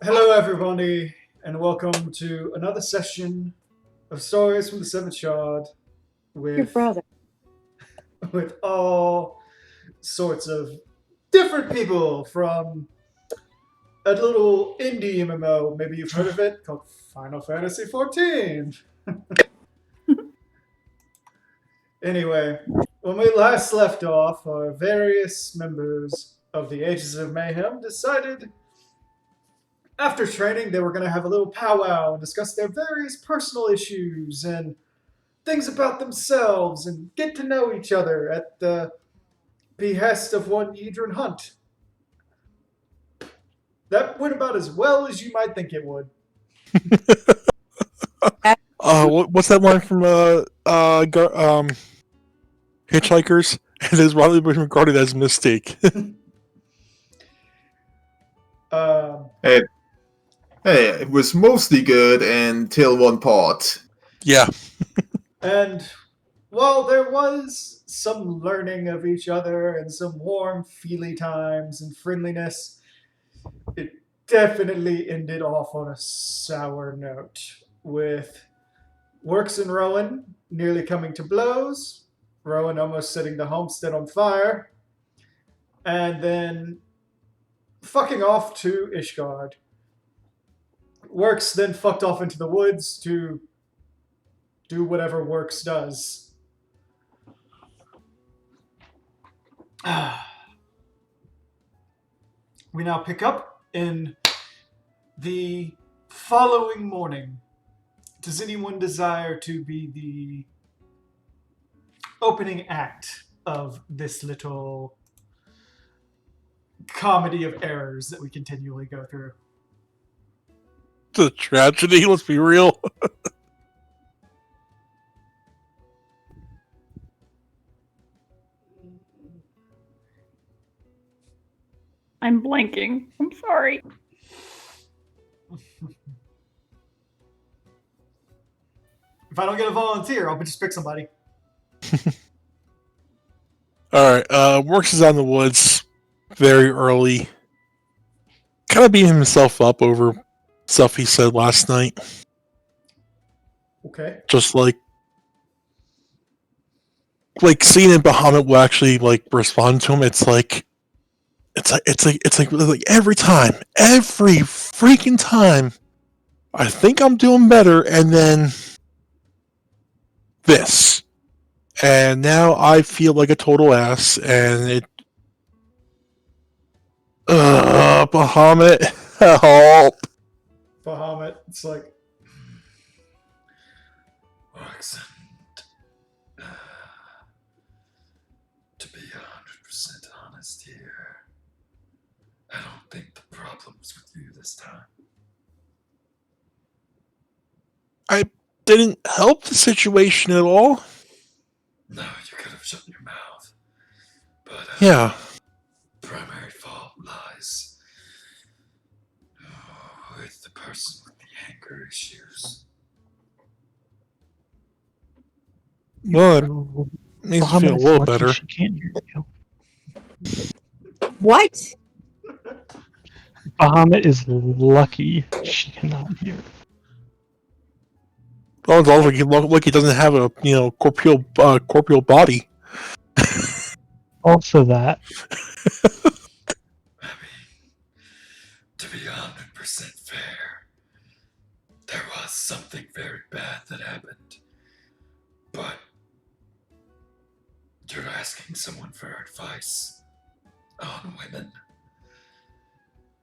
Hello, everybody, and welcome to another session of Stories from the Seventh Shard Your with brother. with all sorts of different people from a little indie MMO. Maybe you've heard of it called Final Fantasy XIV. Anyway, when we last left off, our various members of the Ages of Mayhem decided after training they were going to have a little powwow and discuss their various personal issues and things about themselves and get to know each other at the behest of one Edron Hunt. That went about as well as you might think it would. What's that line from Hitchhikers? It is widely regarded as a mistake. Um, Hey, it was mostly good until one part. Yeah, and while there was some learning of each other and some warm, feely times and friendliness, it definitely ended off on a sour note with Works and Rowan nearly coming to blows, Rowan almost setting the homestead on fire, and then fucking off to Ishgard. Works then fucked off into the woods to do whatever Works does. We now pick up in the following morning. Does anyone desire to be the opening act of this little comedy of errors that we continually go through? it's a tragedy. Let's be real. I'm blanking. I'm sorry. If I don't get a volunteer, I'll just pick somebody. All right, Works is out in the woods very early, kind of beating himself up over stuff he said last night. Okay. Just like seeing if Bahamut will actually respond to him. It's like every freaking time, I think I'm doing better, and then this. And now I feel like a total ass, and it. Bahamut, help! Bahamut, it's like. Works and. To be 100% honest here, I don't think the problem's with you this time. I didn't help the situation at all. No, you could have shut your mouth. But Yeah. primary fault lies with the person with the anger issues. Well, it makes me feel a little better. She can't hear you. What? Bahamut is lucky she cannot hear. Well, it's also like he doesn't have a corporeal body. Also that. I mean, to be 100% fair, there was something very bad that happened. But you're asking someone for advice on women.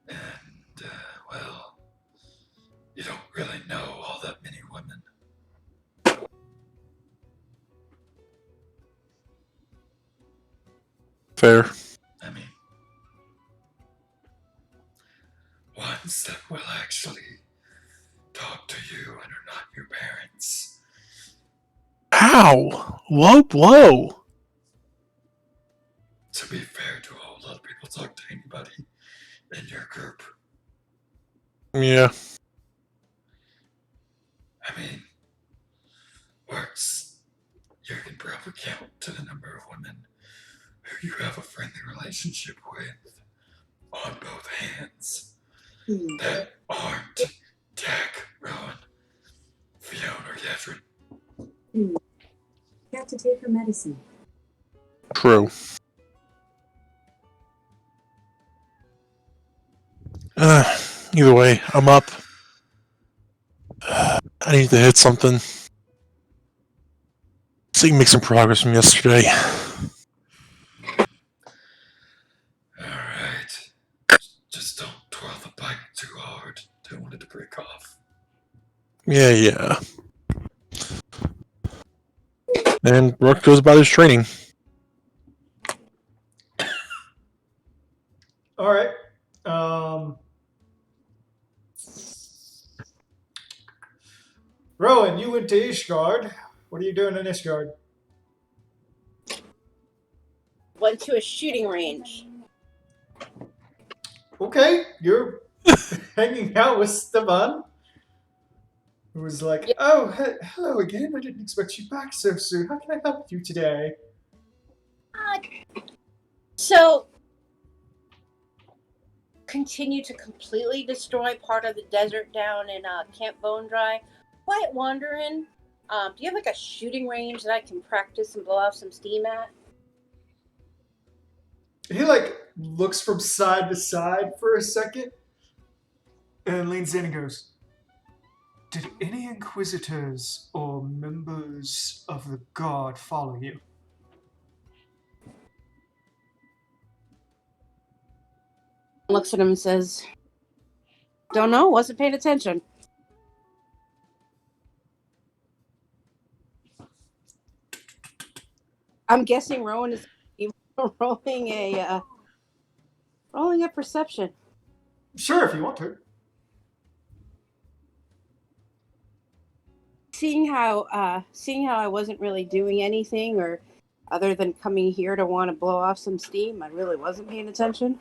And, well, you don't really know all that many women. Fair. I mean, ones that will actually talk to you and are not your parents. Ow! Low blow! To be fair to a whole lot of people, talk to anybody in your group. Yeah. I mean, Works, you can probably count to the number of women who you have a friendly relationship with on both hands that medicine. True. Either way, I'm up. I need to hit something. So you can make some progress from yesterday. Alright. Just don't twirl the bike too hard. Don't want it to break off. Yeah. And Rook goes about his training. Alright. Rowan, you went to Ishgard. What are you doing in Ishgard? Went to a shooting range. Okay, you're hanging out with Stefan. Who was like, oh, hello again. I didn't expect you back so soon. How can I help you today? So, continue to completely destroy part of the desert down in Camp Bone Dry. Quiet wandering. Do you have like a shooting range that I can practice and blow off some steam at? He looks from side to side for a second and then leans in and goes, did any inquisitors or members of the guard follow you? Looks at him and says, don't know, wasn't paying attention. I'm guessing Rowan is rolling a perception. Sure, if you want to. Seeing how I wasn't really doing anything or other than coming here to want to blow off some steam, I really wasn't paying attention.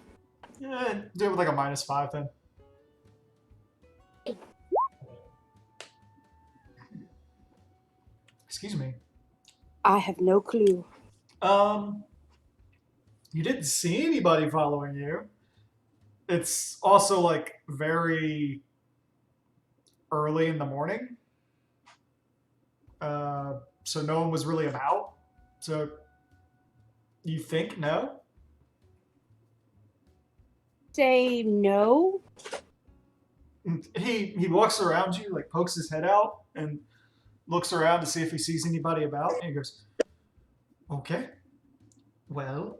Yeah, do it with like a -5 then. Excuse me. I have no clue. You didn't see anybody following you. It's also like very early in the morning. So no one was really about. So you think no? Say no. He walks around you, like pokes his head out and looks around to see if he sees anybody about, and he goes, okay. Well,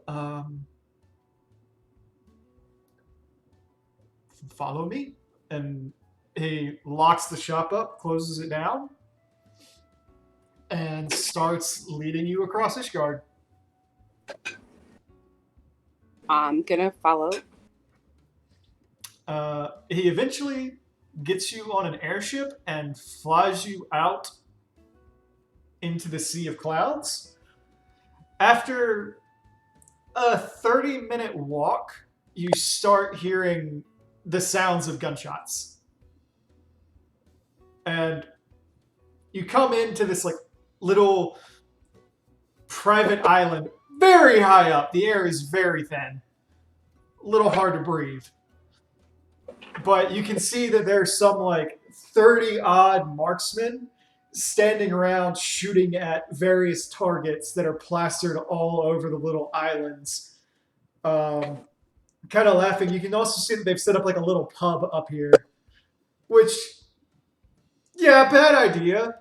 follow me. And he locks the shop up, closes it down, and starts leading you across Ishgard. I'm gonna follow. He eventually gets you on an airship and flies you out into the Sea of Clouds. After a 30-minute walk, you start hearing the sounds of gunshots. And you come into this like little private island, very high up. The air is very thin. A little hard to breathe. But you can see that there's some like 30-odd marksmen standing around shooting at various targets that are plastered all over the little islands. Kind of laughing. You can also see that they've set up like a little pub up here. Which, yeah, bad idea.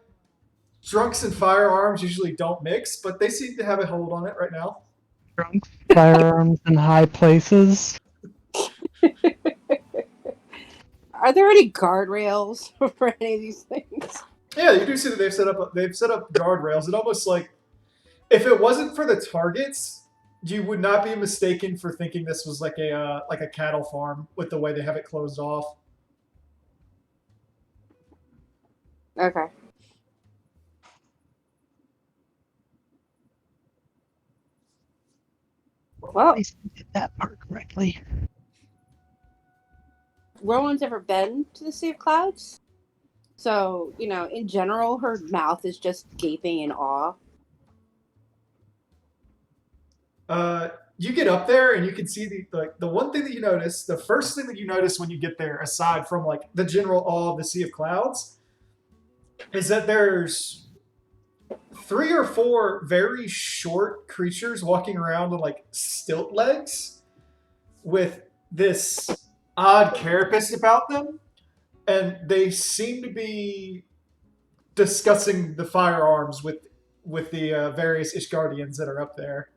Drunks and firearms usually don't mix, but they seem to have a hold on it right now. Drunk firearms in high places. Are there any guardrails for any of these things? Yeah, you do see that they've set up guardrails. It almost like if it wasn't for the targets, you would not be mistaken for thinking this was like a cattle farm with the way they have it closed off. Okay. Well, At least I did that part correctly. Rowan's ever been to the Sea of Clouds? So, you know, in general, her mouth is just gaping in awe. You get up there and you can see the one thing that you notice, the first thing that you notice when you get there, aside from like the general awe of the Sea of Clouds, is that there's 3 or 4 very short creatures walking around on like stilt legs with this odd carapace about them, and they seem to be discussing the firearms with the various Ishgardians that are up there.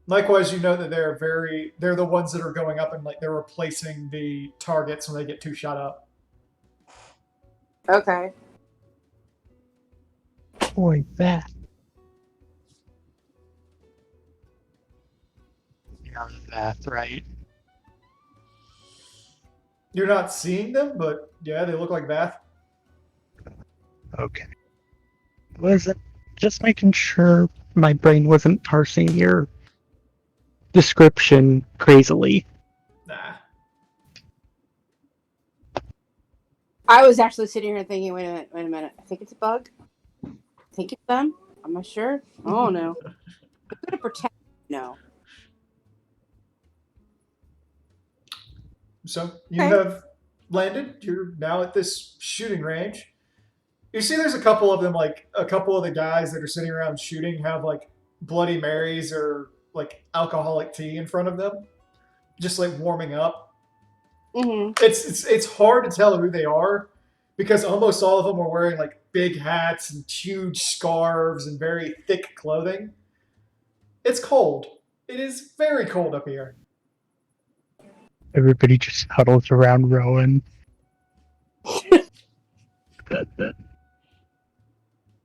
Likewise, you know that they're the ones that are going up and like they're replacing the targets when they get too shot up. Okay. Boy, that. Yeah, that, right? You're not seeing them, but yeah, they look like Vath. Okay. Was it just making sure my brain wasn't parsing your description crazily? Nah. I was actually sitting here thinking, wait a minute. I think it's a bug. I think it's them. I'm not sure. Oh no. I'm gonna pretend. No. So you Okay. have landed. You're now at this shooting range. You see, there's a couple of them, like a couple of the guys that are sitting around shooting have like Bloody Marys or like alcoholic tea in front of them, just like warming up. Mm-hmm. It's hard to tell who they are because almost all of them are wearing like big hats and huge scarves and very thick clothing. It's cold. It is very cold up here. Everybody just huddles around Rowan.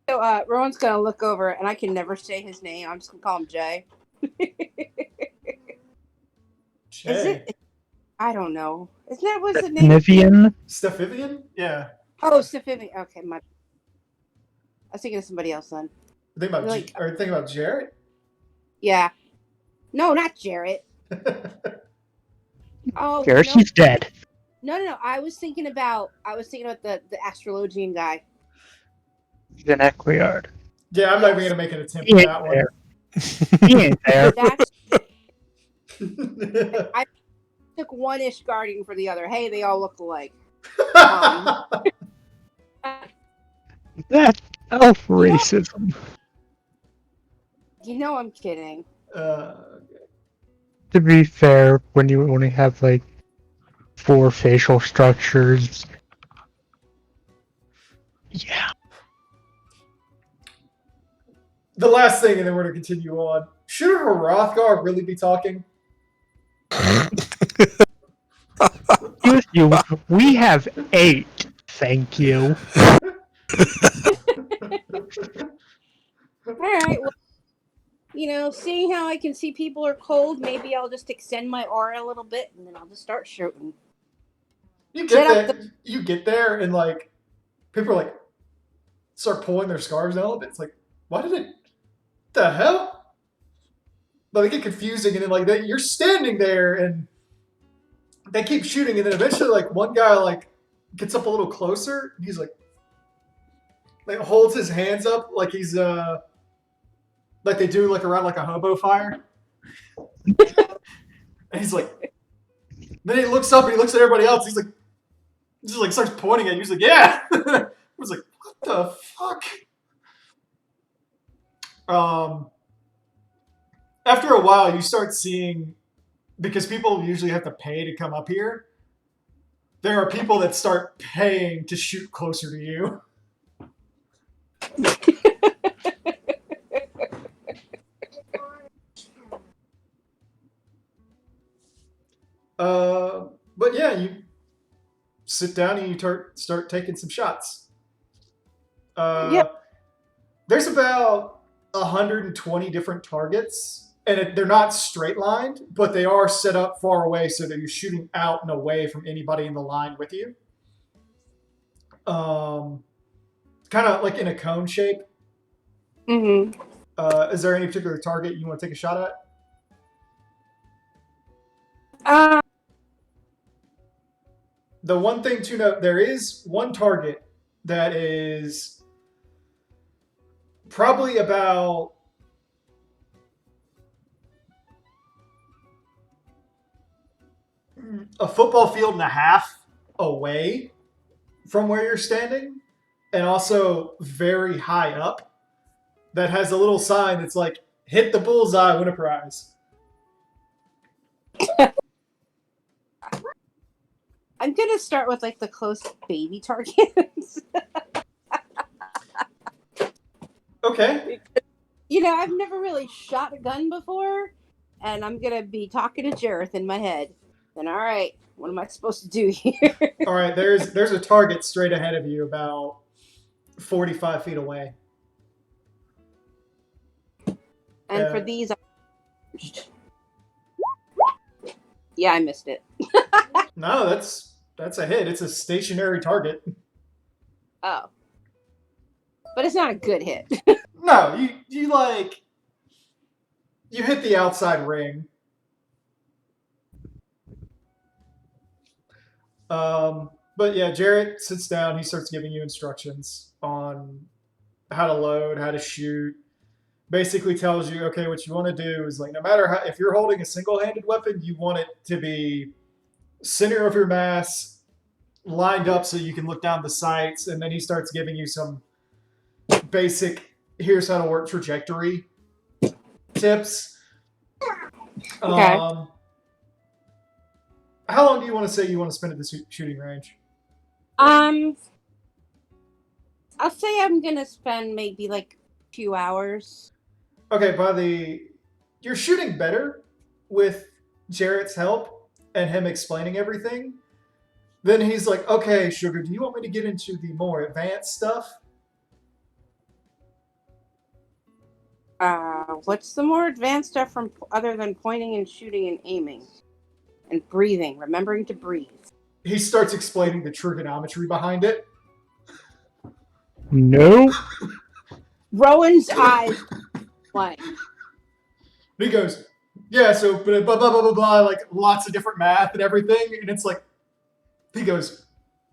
So Rowan's gonna look over, and I can never say his name. I'm just gonna call him Jay. Is it? I don't know. Isn't that what's the name? Nivian? Stephivian? Yeah. Oh, Stephivian. Okay, I was thinking of somebody else then. Think about Like- are you thinking about Jarrett? Yeah. No, not Jarrett. Oh, Garrett, no. he's dead. No. I was thinking about the astrologian guy. He's an Equiard. Yeah, I'm not even gonna make an attempt He at ain't that there. He ain't there. That's one. I took one Ishgardian for the other. Hey, they all look alike. That elf racism. You know I'm kidding. To be fair, when you only have like 4 facial structures. Yeah. The last thing, and then we're going to continue on. Should Hrothgar really be talking? Excuse you, we have 8. Thank you. All right. Well, seeing how I can see people are cold, maybe I'll just extend my aura a little bit, and then I'll just start shooting. You Set get up there, you get there, and like people are like start pulling their scarves down a little bit. It's like, why did it? The hell? But they get confusing, and then like you're standing there, and they keep shooting, and then eventually like one guy like gets up a little closer, and he's like holds his hands up like he's like they do like around like a hobo fire. And he's like, then he looks up and he looks at everybody else. He's like, just like starts pointing at you. He's like, yeah. I was like, what the fuck? After a while, you start seeing, because people usually have to pay to come up here, there are people that start paying to shoot closer to you. But yeah, you sit down and you start taking some shots. Yep. There's about 120 different targets, and they're not straight lined, but they are set up far away so that you're shooting out and away from anybody in the line with you. Kind of like in a cone shape. Mm-hmm. Is there any particular target you want to take a shot at? The one thing to note, there is one target that is probably about a football field and a half away from where you're standing. and also very high up that has a little sign that's like, hit the bullseye, win a prize. I'm gonna start with like the closest baby targets. Okay. You know, I've never really shot a gun before, and I'm gonna be talking to Jareth in my head. Then, all right, what am I supposed to do here? All right, there's a target straight ahead of you, about 45 feet away. And for these, yeah, I missed it. No, that's a hit. It's a stationary target. Oh, but it's not a good hit. No, you like you hit the outside ring. But yeah, Jarrett sits down. He starts giving you instructions on how to load, how to shoot. Basically tells you, okay, what you want to do is like, no matter how, if you're holding a single-handed weapon, you want it to be center of your mass, lined up so you can look down the sights. And then he starts giving you some basic, here's how to work trajectory tips. Okay. How long do you want to say you want to spend at the shooting range? I'll say I'm gonna spend maybe like 2 hours. Okay, you're shooting better with Jarrett's help and him explaining everything. Then he's like, okay, Sugar, do you want me to get into the more advanced stuff? What's the more advanced stuff from other than pointing and shooting and aiming and breathing, remembering to breathe? He starts explaining the trigonometry behind it. No. Rowan's eyes blank. He goes, yeah, so blah, blah, blah, blah, blah, like lots of different math and everything. And it's like, he goes,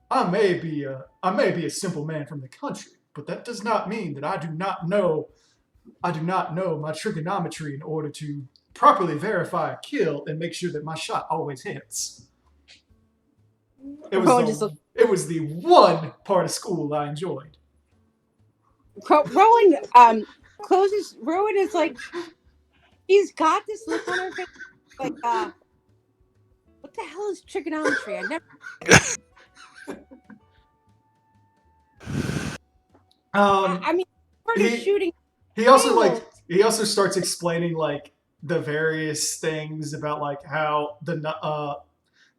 I may be a simple man from the country, but that does not mean that I do not know my trigonometry in order to properly verify a kill and make sure that my shot always hits. It was the one part of school I enjoyed. Rowan closes. Rowan is like, he's got this look on her face, like, what the hell is trigonometry? I never. I mean, part of shooting. He also starts explaining like the various things about like how the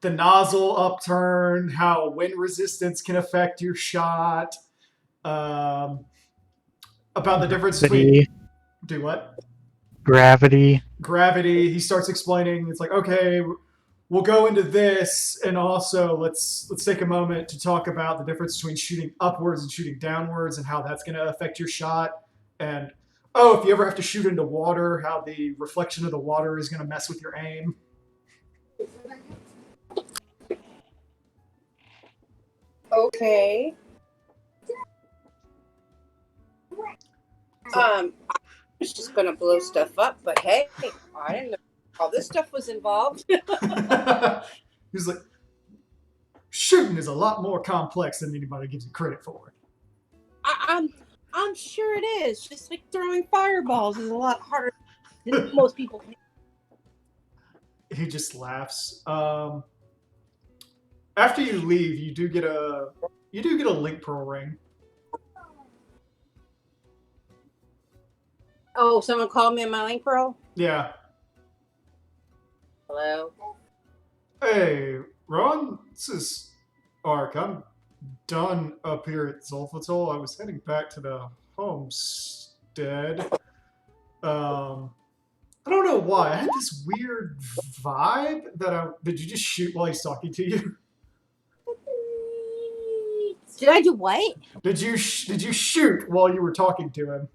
nozzle upturn, how wind resistance can affect your shot, about the difference between do what? Gravity. Gravity. He starts explaining. It's like, okay, we'll go into this, and also let's take a moment to talk about the difference between shooting upwards and shooting downwards, and how that's going to affect your shot. And if you ever have to shoot into water, how the reflection of the water is going to mess with your aim. Okay. I was just gonna blow stuff up, but hey, I didn't know all this stuff was involved. He's like, shooting is a lot more complex than anybody gives you credit for. I'm sure it is. Just like throwing fireballs is a lot harder than most people think. He just laughs. After you leave, you do get a link pearl ring. Oh, someone called me on my link pearl? Yeah. Hello? Hey, Ron, this is Ark. I'm done up here at Zolfatol. I was heading back to the homestead. I don't know why. I had this weird vibe did you just shoot while he's talking to you? Did I do what? Did you shoot while you were talking to him?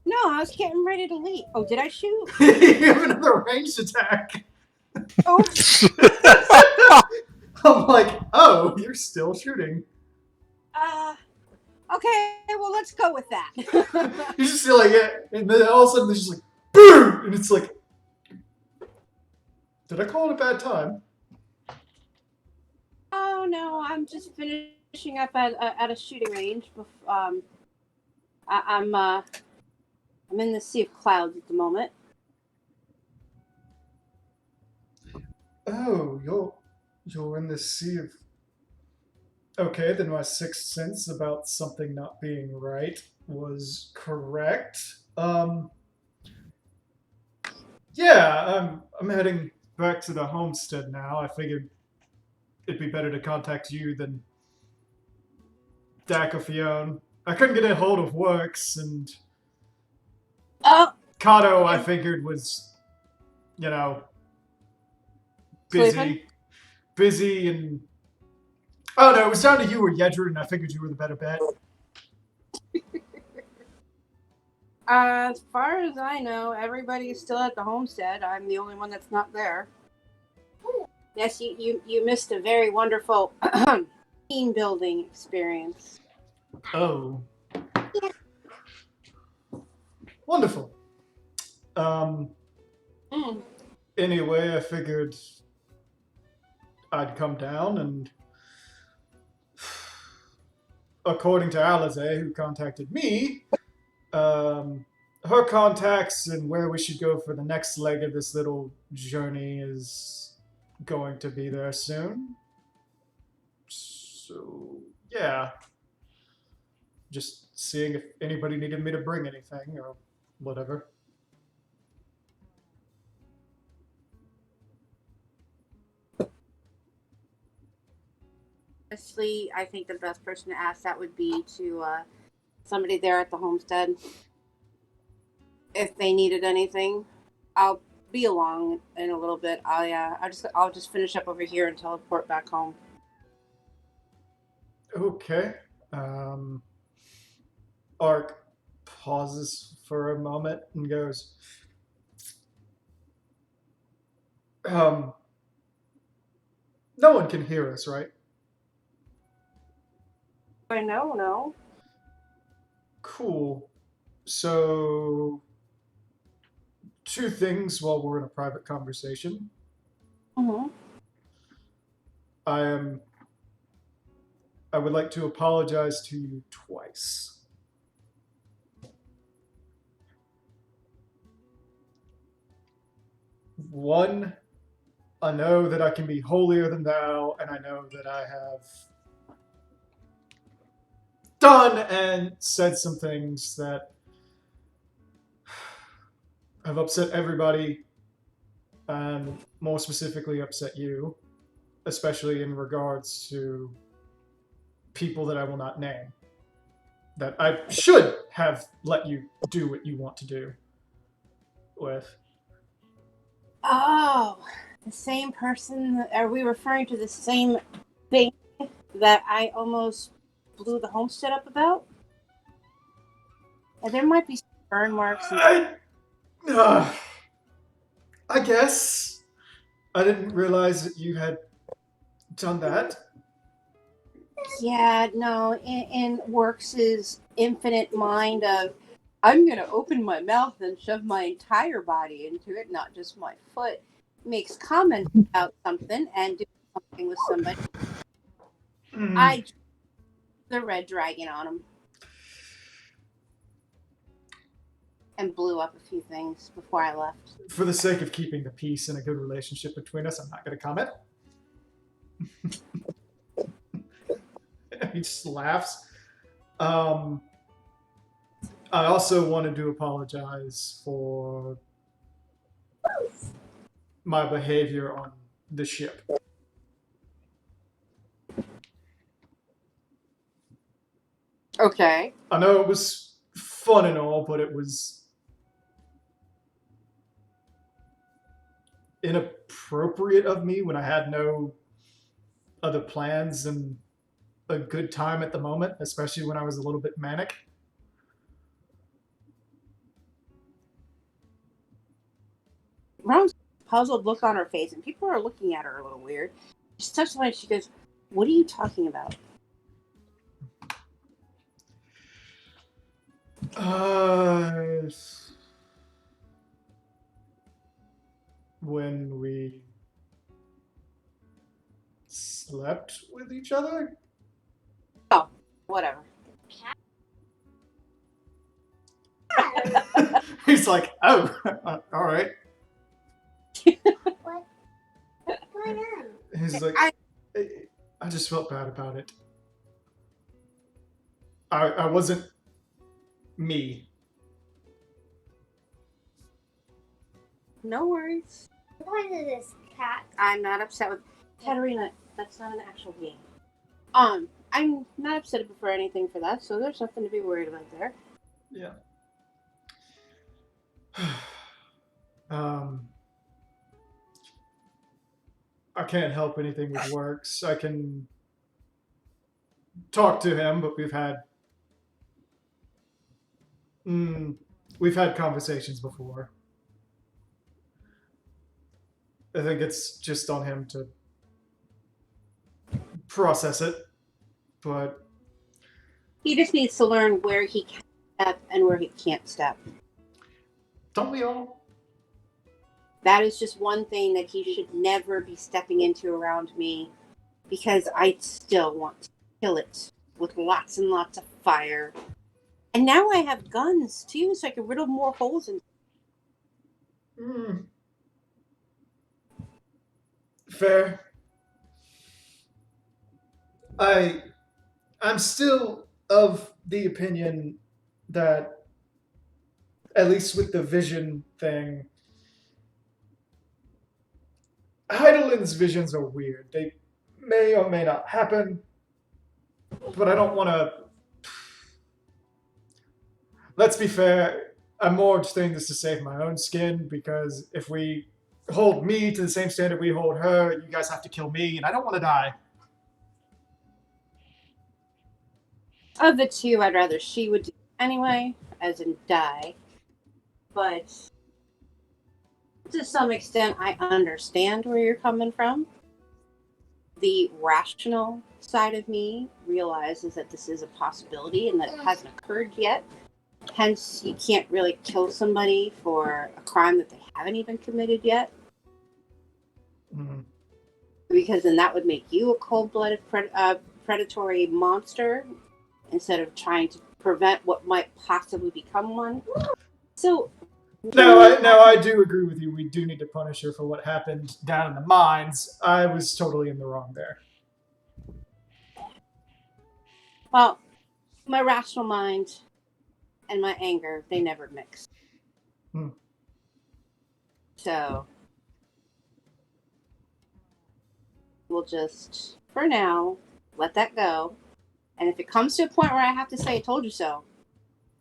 No, I was getting ready to leave. Oh, did I shoot? You have another ranged attack. Oh. I'm like, oh, you're still shooting. Okay, well, let's go with that. You just feel like it, and then all of a sudden there's just like, boom! And it's like, did I call it a bad time? Oh, no, I'm just finishing finishing up at a shooting range. I'm in the sea of clouds at the moment. Oh, you're in the sea of. Okay, then my sixth sense about something not being right was correct. Yeah, I'm heading back to the homestead now. I figured it'd be better to contact you than Dacofione. I couldn't get a hold of Works, and Oh, Kato I figured was, you know, busy. Sleeping? Busy and oh no, it was down to you or Yedra, and I figured you were the better bet. as far as I know, everybody's still at the homestead. I'm the only one that's not there. Yes, you missed a very wonderful team building experience. Oh. Wonderful. Mm. Anyway, I figured I'd come down and according to Alize, who contacted me, her contacts and where we should go for the next leg of this little journey is going to be there soon. So, yeah. Just seeing if anybody needed me to bring anything or whatever. Honestly, I think the best person to ask that would be to somebody there at the homestead. If they needed anything, I'll be along in a little bit. I'll just finish up over here and teleport back home. Okay. Ark pauses for a moment and goes, no one can hear us, right? I know, no. Cool. So, two things while we're in a private conversation. Mm-hmm. I would like to apologize to you twice. One, I know that I can be holier than thou, and I know that I have done and said some things that have upset everybody, and more specifically upset you, especially in regards to people that I will not name. That I should have let you do what you want to do with. Oh, the same person. Are we referring to the same thing that I almost blew the homestead up about? There might be some burn marks. I guess I didn't realize that you had done that. Yeah, no. In Works's infinite mind of, I'm gonna open my mouth and shove my entire body into it, not just my foot. Makes comments about something and do something with somebody. I the red dragon on him and blew up a few things before I left. For the sake of keeping the peace and a good relationship between us, I'm not going to comment. He just laughs. I also wanted to apologize for my behavior on the ship. Okay. I know it was fun and all, but it was inappropriate of me when I had no other plans and a good time at the moment, especially when I was a little bit manic. Ron's puzzled look on her face, and people are looking at her a little weird. She touches on it. She goes, "What are you talking about?" When we slept with each other? Whatever. He's like, oh, all right. What? What's going on? He's like, I just felt bad about it. I wasn't me. No worries. What is this cat? I'm not upset with Katarina. That's not an actual game. I'm not upset for anything for that, so there's nothing to be worried about there. Yeah. I can't help anything with works. I can talk to him, but we've had conversations before. I think it's just on him to process it, but He just needs to learn where he can step and where he can't step. don't we all? That is just one thing that he should never be stepping into around me, because I still want to kill it with lots and lots of fire. And now I have guns too, so I can riddle more holes in. Fair. I'm still of the opinion that, at least with the vision thing, Heidelin's visions are weird. They may or may not happen, but I don't want to. Let's be fair. I'm more just saying this to save my own skin, because if we hold me to the same standard we hold her, you guys have to kill me, and I don't want to die. Of the two, I'd rather she would do it anyway, as in die. But to some extent, I understand where you're coming from. The rational side of me realizes that this is a possibility and that it hasn't occurred yet. Hence, you can't really kill somebody for a crime that they haven't even committed yet. Because then that would make you a cold-blooded predatory monster instead of trying to prevent what might possibly become one. So Now I do agree with you. We do need to punish her for what happened down in the mines. I was totally in the wrong there. well, my rational mind and my anger, they never mix. So we'll just, for now, let that go. And if it comes to a point where I have to say, I told you so,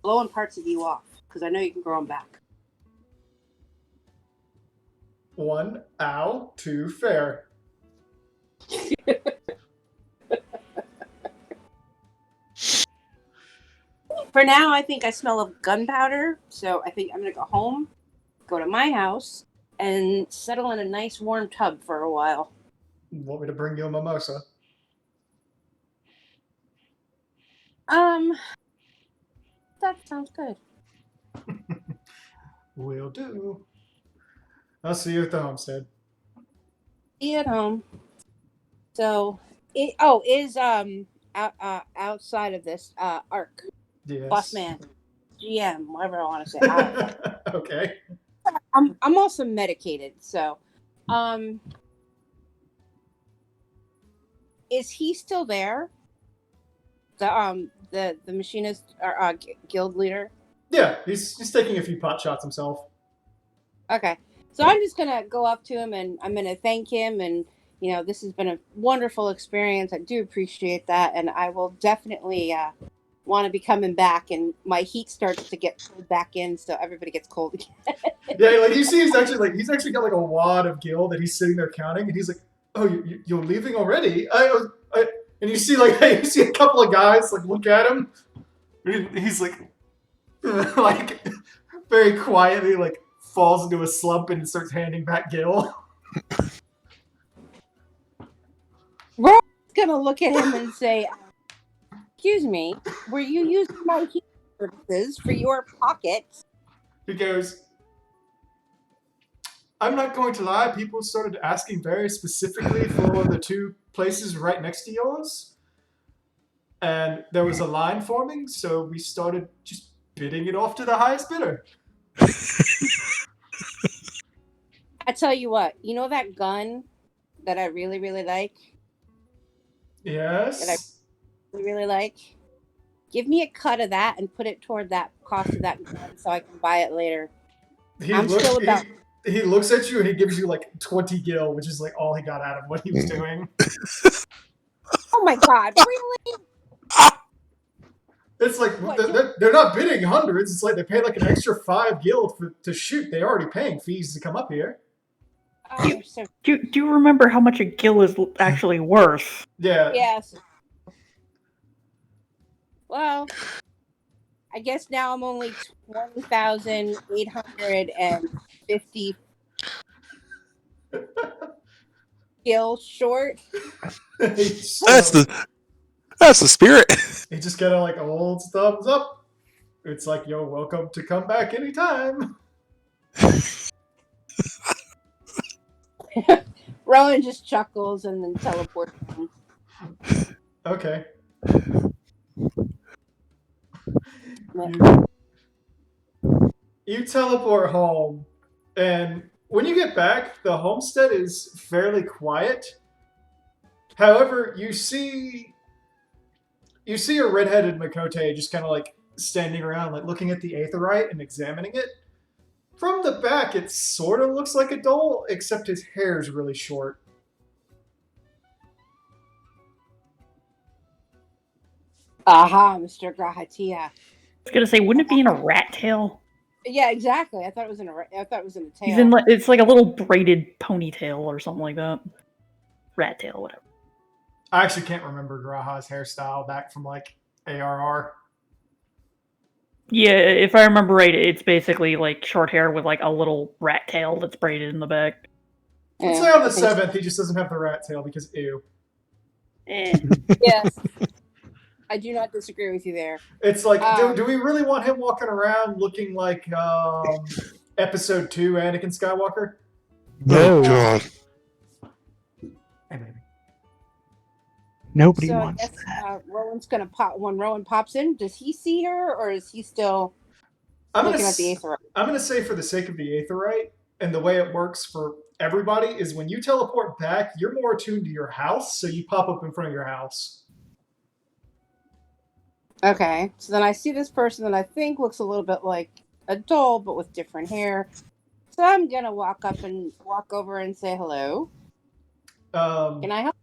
blowing parts of you off, because I know you can grow them back. 1, ow. 2, fair. For now, I think I smell of gunpowder, so I think I'm going to go home, go to my house, and settle in a nice warm tub for a while. Want me to bring you a mimosa? That sounds good. Will do. I'll see you at the homestead. Be at home. So, is outside of this arc, Yes. boss man, GM, whatever I want to say. I don't know. Okay. I'm also medicated, so is he still there? The machinist or guild leader? Yeah, he's taking a few pot shots himself. Okay. So I'm just gonna go up to him and I'm gonna thank him, and this has been a wonderful experience. I do appreciate that, and I will definitely want to be coming back, and my heat starts to get pulled back in, so everybody gets cold again. Yeah, like you see, he's actually got like a wad of gil that he's sitting there counting, and he's like, "Oh, you're leaving already?" And you see you see a couple of guys like look at him. He's like, like very quietly like falls into a slump and starts handing back gil. We're gonna look at him and say, "Excuse me, were you using my heat services for your pocket?" He goes, "I'm not going to lie, people started asking very specifically for the 2 places right next to yours. and there was a line forming, so we started just bidding it off to the highest bidder. I tell you what, you know that gun that I really, really like? Yes. Really like? Give me a cut of that and put it toward that cost of that gun so I can buy it later. I'm still about- He looks at you and he gives you like 20 gil, which is like all he got out of what he was doing. Oh my god, really? It's like What, they're not bidding hundreds. It's like they pay like an extra 5 gil to shoot. They're already paying fees to come up here. Oh, you're so Do you remember how much a gil is actually worth? Yeah. yes. Well, I guess now I'm only 20,850 gil short. That's the spirit. He just kind of like holds thumbs up. It's like, you're welcome to come back anytime. Rowan just chuckles and then teleports home. Okay. You teleport home, and when you get back, the homestead is fairly quiet. However, you see a redheaded Makote just kind of like standing around, like looking at the aetherite and examining it. From the back, it sort of looks like a doll, except his hair is really short. Aha, Mr. Grahatia. I was gonna say, wouldn't it be in a rat tail? Yeah, exactly. I thought it was in a tail. He's in it's like a little braided ponytail or something like that. Rat tail, whatever. I actually can't remember Graha's hairstyle back from like ARR. Yeah, if I remember right, it's basically like short hair with like a little rat tail that's braided in the back. Let's say on the 7th, he just doesn't have the rat tail because ew. Yes. I do not disagree with you there. It's like, do we really want him walking around looking like Episode 2 Anakin Skywalker? Oh God. Hey, baby. Nobody So I wants guess that. Rowan's gonna pop when Rowan pops in. Does he see her, or is he still I'm looking at the aetherite? I'm gonna say for the sake of the aetherite and the way it works for everybody is when you teleport back, you're more attuned to your house, so you pop up in front of your house. Okay, so then I see this person that I think looks a little bit like a doll, but with different hair. So I'm gonna walk over and say hello. Can I help?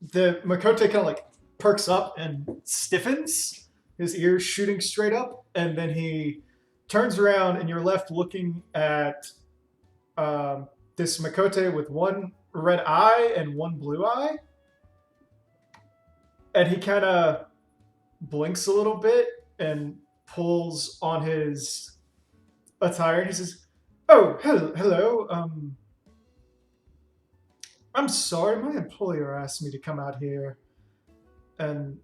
The Makote kind of like perks up and stiffens, his ears shooting straight up, and then he turns around and you're left looking at this Makote with one red eye and one blue eye. And he kind of blinks a little bit and pulls on his attire, and he says, "Oh, hello. I'm sorry, my employer asked me to come out here and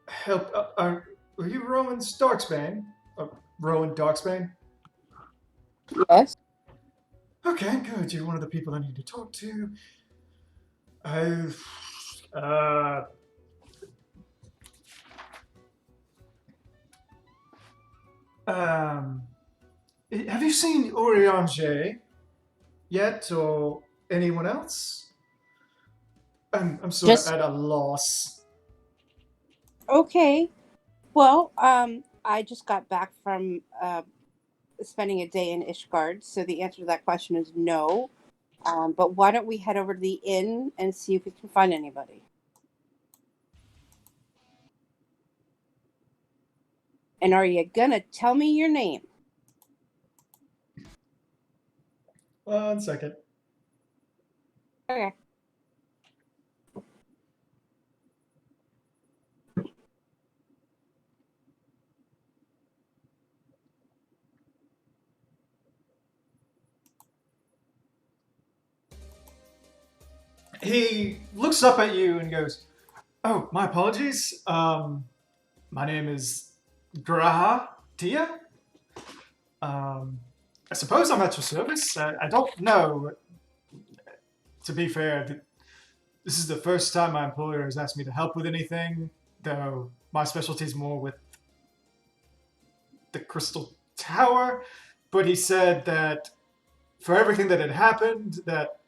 help. Are you Rowan Darksbane? Rowan Darksbane? Yes. Okay, good. You're one of the people I need to talk to. Have you seen Urianger yet, or anyone else? I'm sort of at a loss. Okay. Well, I just got back from spending a day in Ishgard, so the answer to that question is no. But why don't we head over to the inn and see if we can find anybody? And are you gonna tell me your name? 1 second. Okay. He looks up at you and goes, "Oh, my apologies. My name is Graha Tia. I suppose I'm at your service. I don't know. To be fair, this is the first time my employer has asked me to help with anything, though my specialty is more with the Crystal Tower. But he said that for everything that had happened, that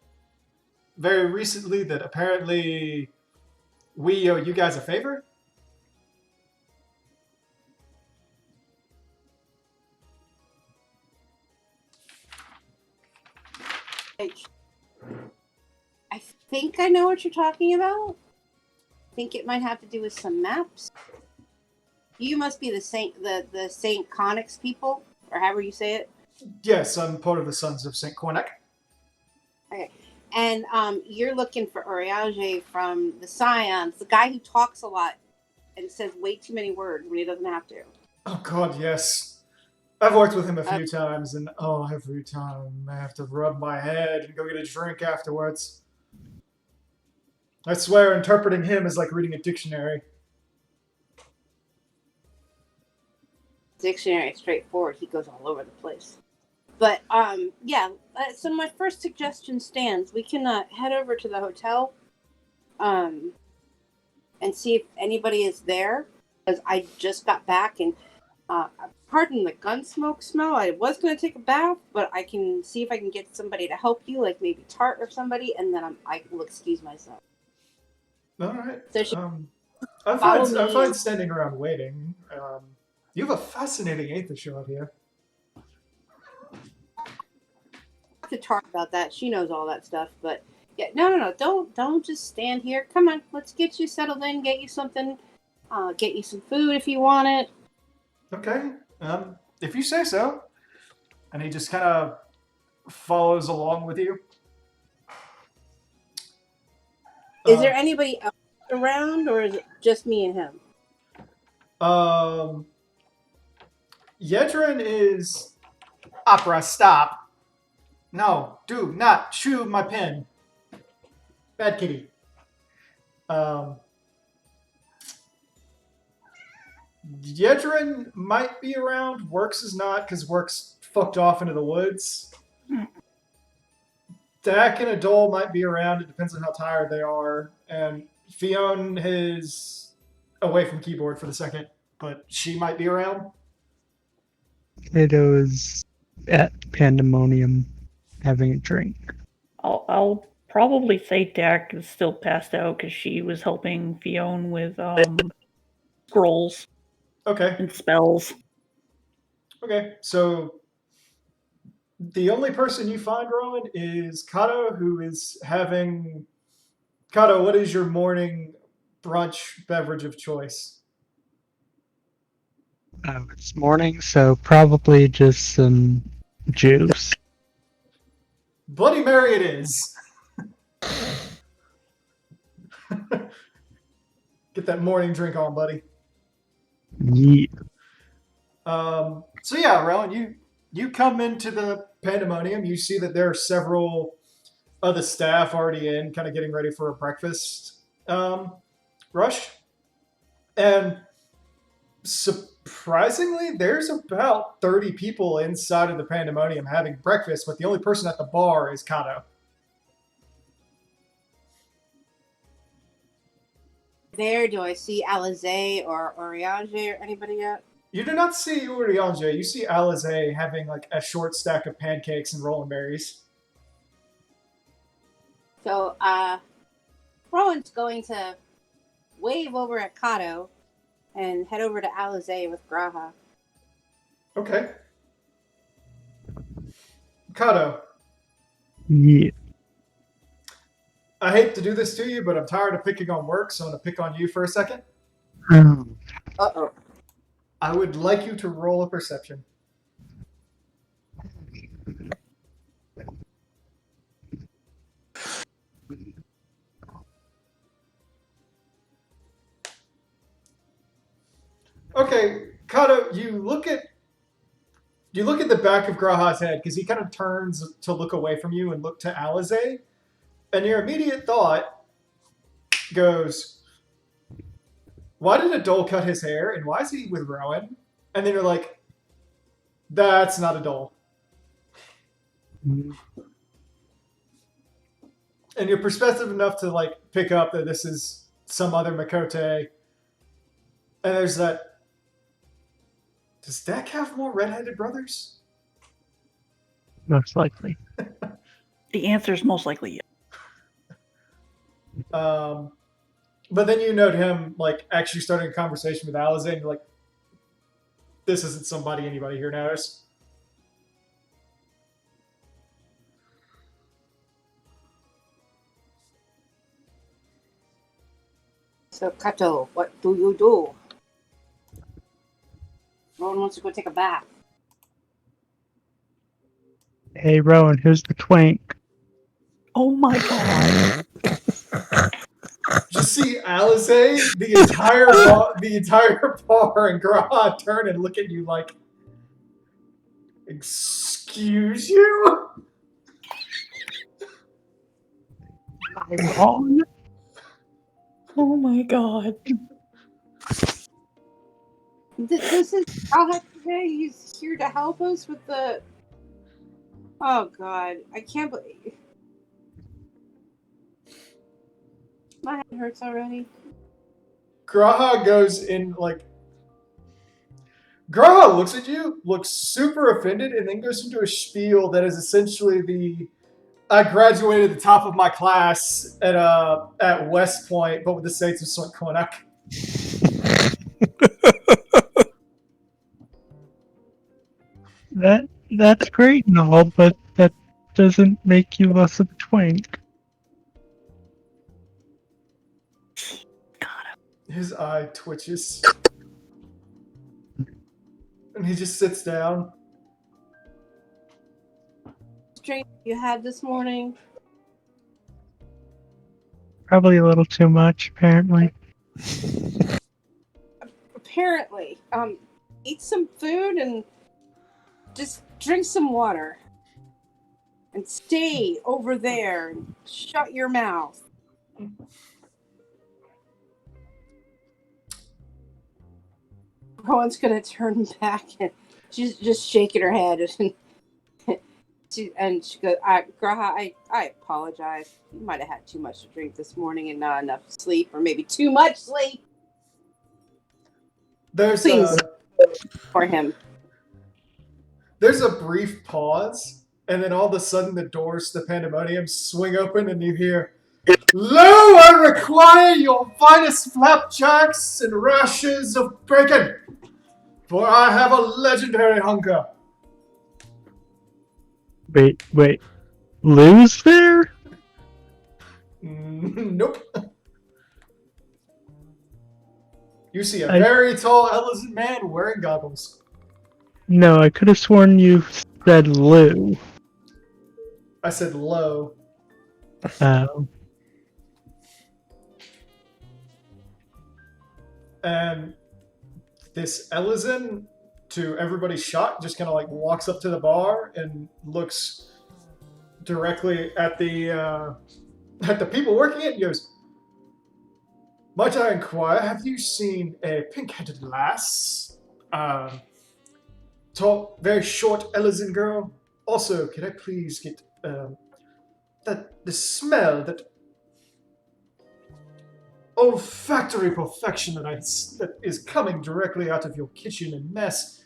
very recently, that apparently we owe you guys a favor. I think I know what you're talking about. I think it might have to do with some maps. You must be the Saint Connix people, or however you say it. Yes, I'm part of the Sons of Saint Cornac. Okay. And you're looking for Oriage from the Scions, the guy who talks a lot and says way too many words when he doesn't have to. Oh God, yes. I've worked with him a few times, and every time I have to rub my head and go get a drink afterwards. I swear, interpreting him is like reading a dictionary. Dictionary, straightforward. He goes all over the place. But so my first suggestion stands. We can head over to the hotel, and see if anybody is there. Because I just got back, and pardon the gun smoke smell. I was going to take a bath, but I can see if I can get somebody to help you, like maybe Tart or somebody, and then I will excuse myself. All right. So she I'm follow fine me. standing around waiting. You have a fascinating Aether shot here. To talk about that. She knows all that stuff, but yeah, no. Don't just stand here. Come on, let's get you settled in. Get you something. Get you some food if you want it. Okay. If you say so. And he just kind of follows along with you. Is there anybody else around, or is it just me and him? Yedrin is... Opera, stop. No, do not chew my pen. Bad kitty. Yedrin might be around. Works is not, because Works fucked off into the woods. Dak and Adol might be around. It depends on how tired they are. And Fionn is away from keyboard for the second, but she might be around. Kiddo's at Pandemonium having a drink. I'll probably say Dak is still passed out because she was helping Fionn with scrolls Okay. and spells. Okay. So the only person you find, Rowan, is Kato, who is having... Kato, what is your morning brunch beverage of choice? It's morning, so probably just some juice. Bloody Mary it is. Get that morning drink on, buddy. Yeah. So yeah, Rowan, you come into the Pandemonium. You see that there are several other staff already in, kind of getting ready for a breakfast rush. And surprisingly, there's about 30 people inside of the Pandemonium having breakfast, but the only person at the bar is Kato. There, do I see Alize or Oriage or anybody yet? You do not see Urianje. You see Alize having like a short stack of pancakes and rolling berries. So, Rowan's going to wave over at Kato and head over to Alize with Graha. Okay. Kato, Yeah. I hate to do this to you, but I'm tired of picking on Work, so I'm going to pick on you for a second. Uh-oh. I would like you to roll a perception. Okay, Kato, you look at the back of Graha's head because he kind of turns to look away from you and look to Alize, and your immediate thought goes, why did Adol cut his hair and why is he with Rowan? And then you're like, that's not Adol. and you're perspective enough to like pick up that this is some other Makote. And there's that. Does Deck have more redheaded brothers? Most likely. The answer is most likely yes. But then you note him like actually starting a conversation with Alizé, and you're like, this isn't somebody anybody here knows. So, Kato, what do you do? Rowan wants to go take a bath. Hey, Rowan, who's the twink? Oh my god. Just see Alizé, the entire bar, and Graha turn and look at you like, excuse you? I'm wrong. Oh my god. This is Alhak today. He's here to help us with the. Oh God, I can't believe. My head hurts already. Graha goes in like. Graha looks at you, looks super offended, and then goes into a spiel that is essentially the. I graduated at the top of my class at West Point, but with the States of St. Konak. That's great and all, but that doesn't make you less of a twink. His eye twitches. And he just sits down. Drink you had this morning. Probably a little too much, apparently. Apparently, eat some food and just drink some water. And stay over there and shut your mouth. Rowan's gonna turn back and she's just shaking her head and she goes, Graha, I apologize. You might have had too much to drink this morning and not enough sleep, or maybe too much sleep There's Please. for him. there's a brief pause, and then all of a sudden the doors to the pandemonium swing open, and you hear, "Lo, I require your finest flapjacks and rashers of bacon, for I have a legendary hunger." Wait. Lou's there? Nope. You see a I- very tall elephant man wearing goggles. No, I could have sworn you said Lou. I said low. And this Elizin, to everybody's shock, just kind of like walks up to the bar and looks directly at the people working it and goes, "Might I inquire, have you seen a pink-headed lass? Tall, very short Elizin girl? Also, could I please get the smell, that olfactory perfection that is coming directly out of your kitchen and mess?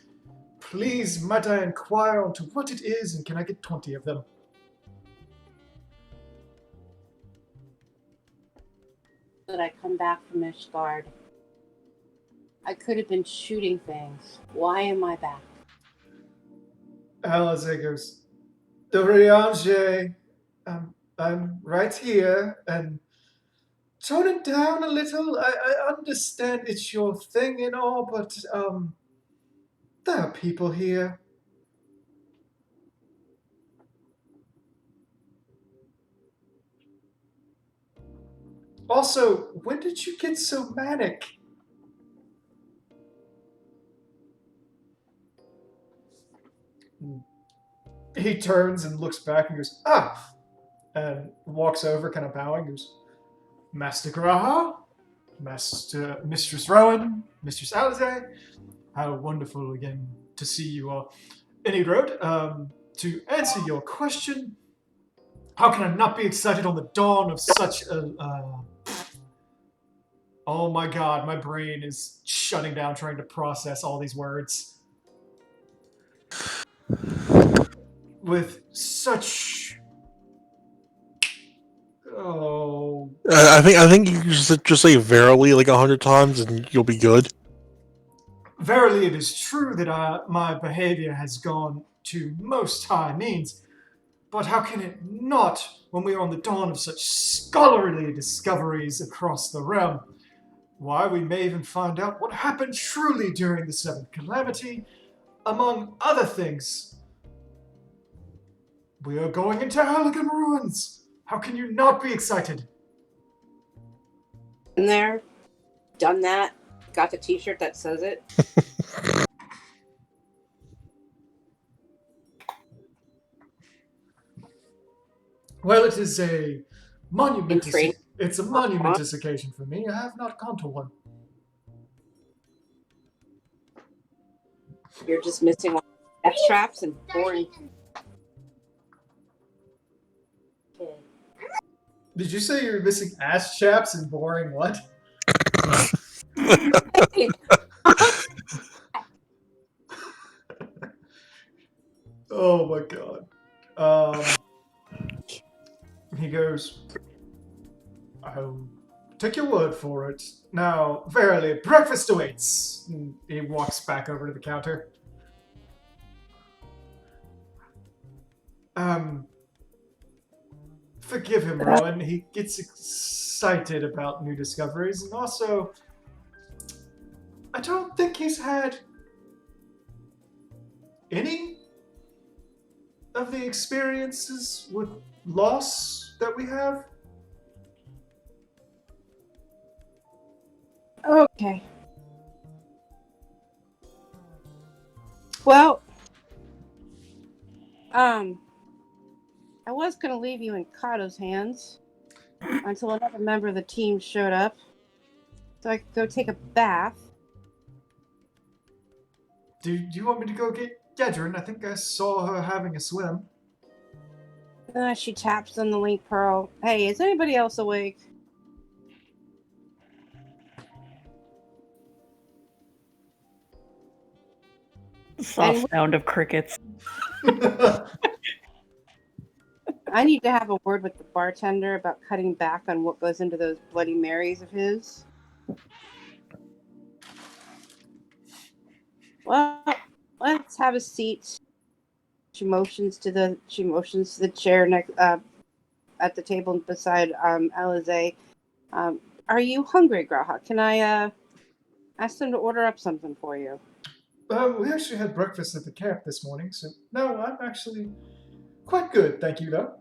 Please, might I inquire onto what it is, and can I get 20 of them?" That I come back from Ishgard. I could have been shooting things. Why am I back? Alizé goes, "Doriange, I'm right here, and tone it down a little. I understand it's your thing and all, but there are people here." Also, when did you get so manic? He turns and looks back and goes, "Ah!" And walks over, kind of bowing, goes, "Master Graha, Mistress Rowan, Mistress Alizé, how wonderful again to see you all." And he wrote, to answer your question, How can I not be excited on the dawn of such a... Oh my god, my brain is shutting down trying to process all these words. With such... Oh... I think you can just say verily like 100 times and you'll be good. Verily, it is true that my behavior has gone to most high means, but how can it not when we are on the dawn of such scholarly discoveries across the realm? Why, we may even find out what happened truly during the Seventh Calamity, among other things. We are going into Halligan Ruins. How can you not be excited? Been there, done that, got the T-shirt that says it. Well, it is a monumentous. Train. It's a monumentous occasion for me. I have not gone to one. You're just missing all the F-traps and boring. Okay. Did you say you're missing ass chaps and boring what? Oh my god. He goes, I'll take your word for it. Now, verily, breakfast awaits. And he walks back over to the counter. Forgive him, Rowan. He gets excited about new discoveries, and also, I don't think he's had any of the experiences with loss that we have. Okay. Well, I was going to leave you in Kato's hands until another member of the team showed up, so I could go take a bath. Do you want me to go get Gedrin? I think I saw her having a swim. She taps on the link pearl. Hey, is anybody else awake? Soft sound of crickets. I need to have a word with the bartender about cutting back on what goes into those Bloody Marys of his. Well, let's have a seat. She motions to the chair next at the table beside Alize. Are you hungry, Graha? Can I ask them to order up something for you? We actually had breakfast at the camp this morning, so no, I'm actually quite good, thank you, though.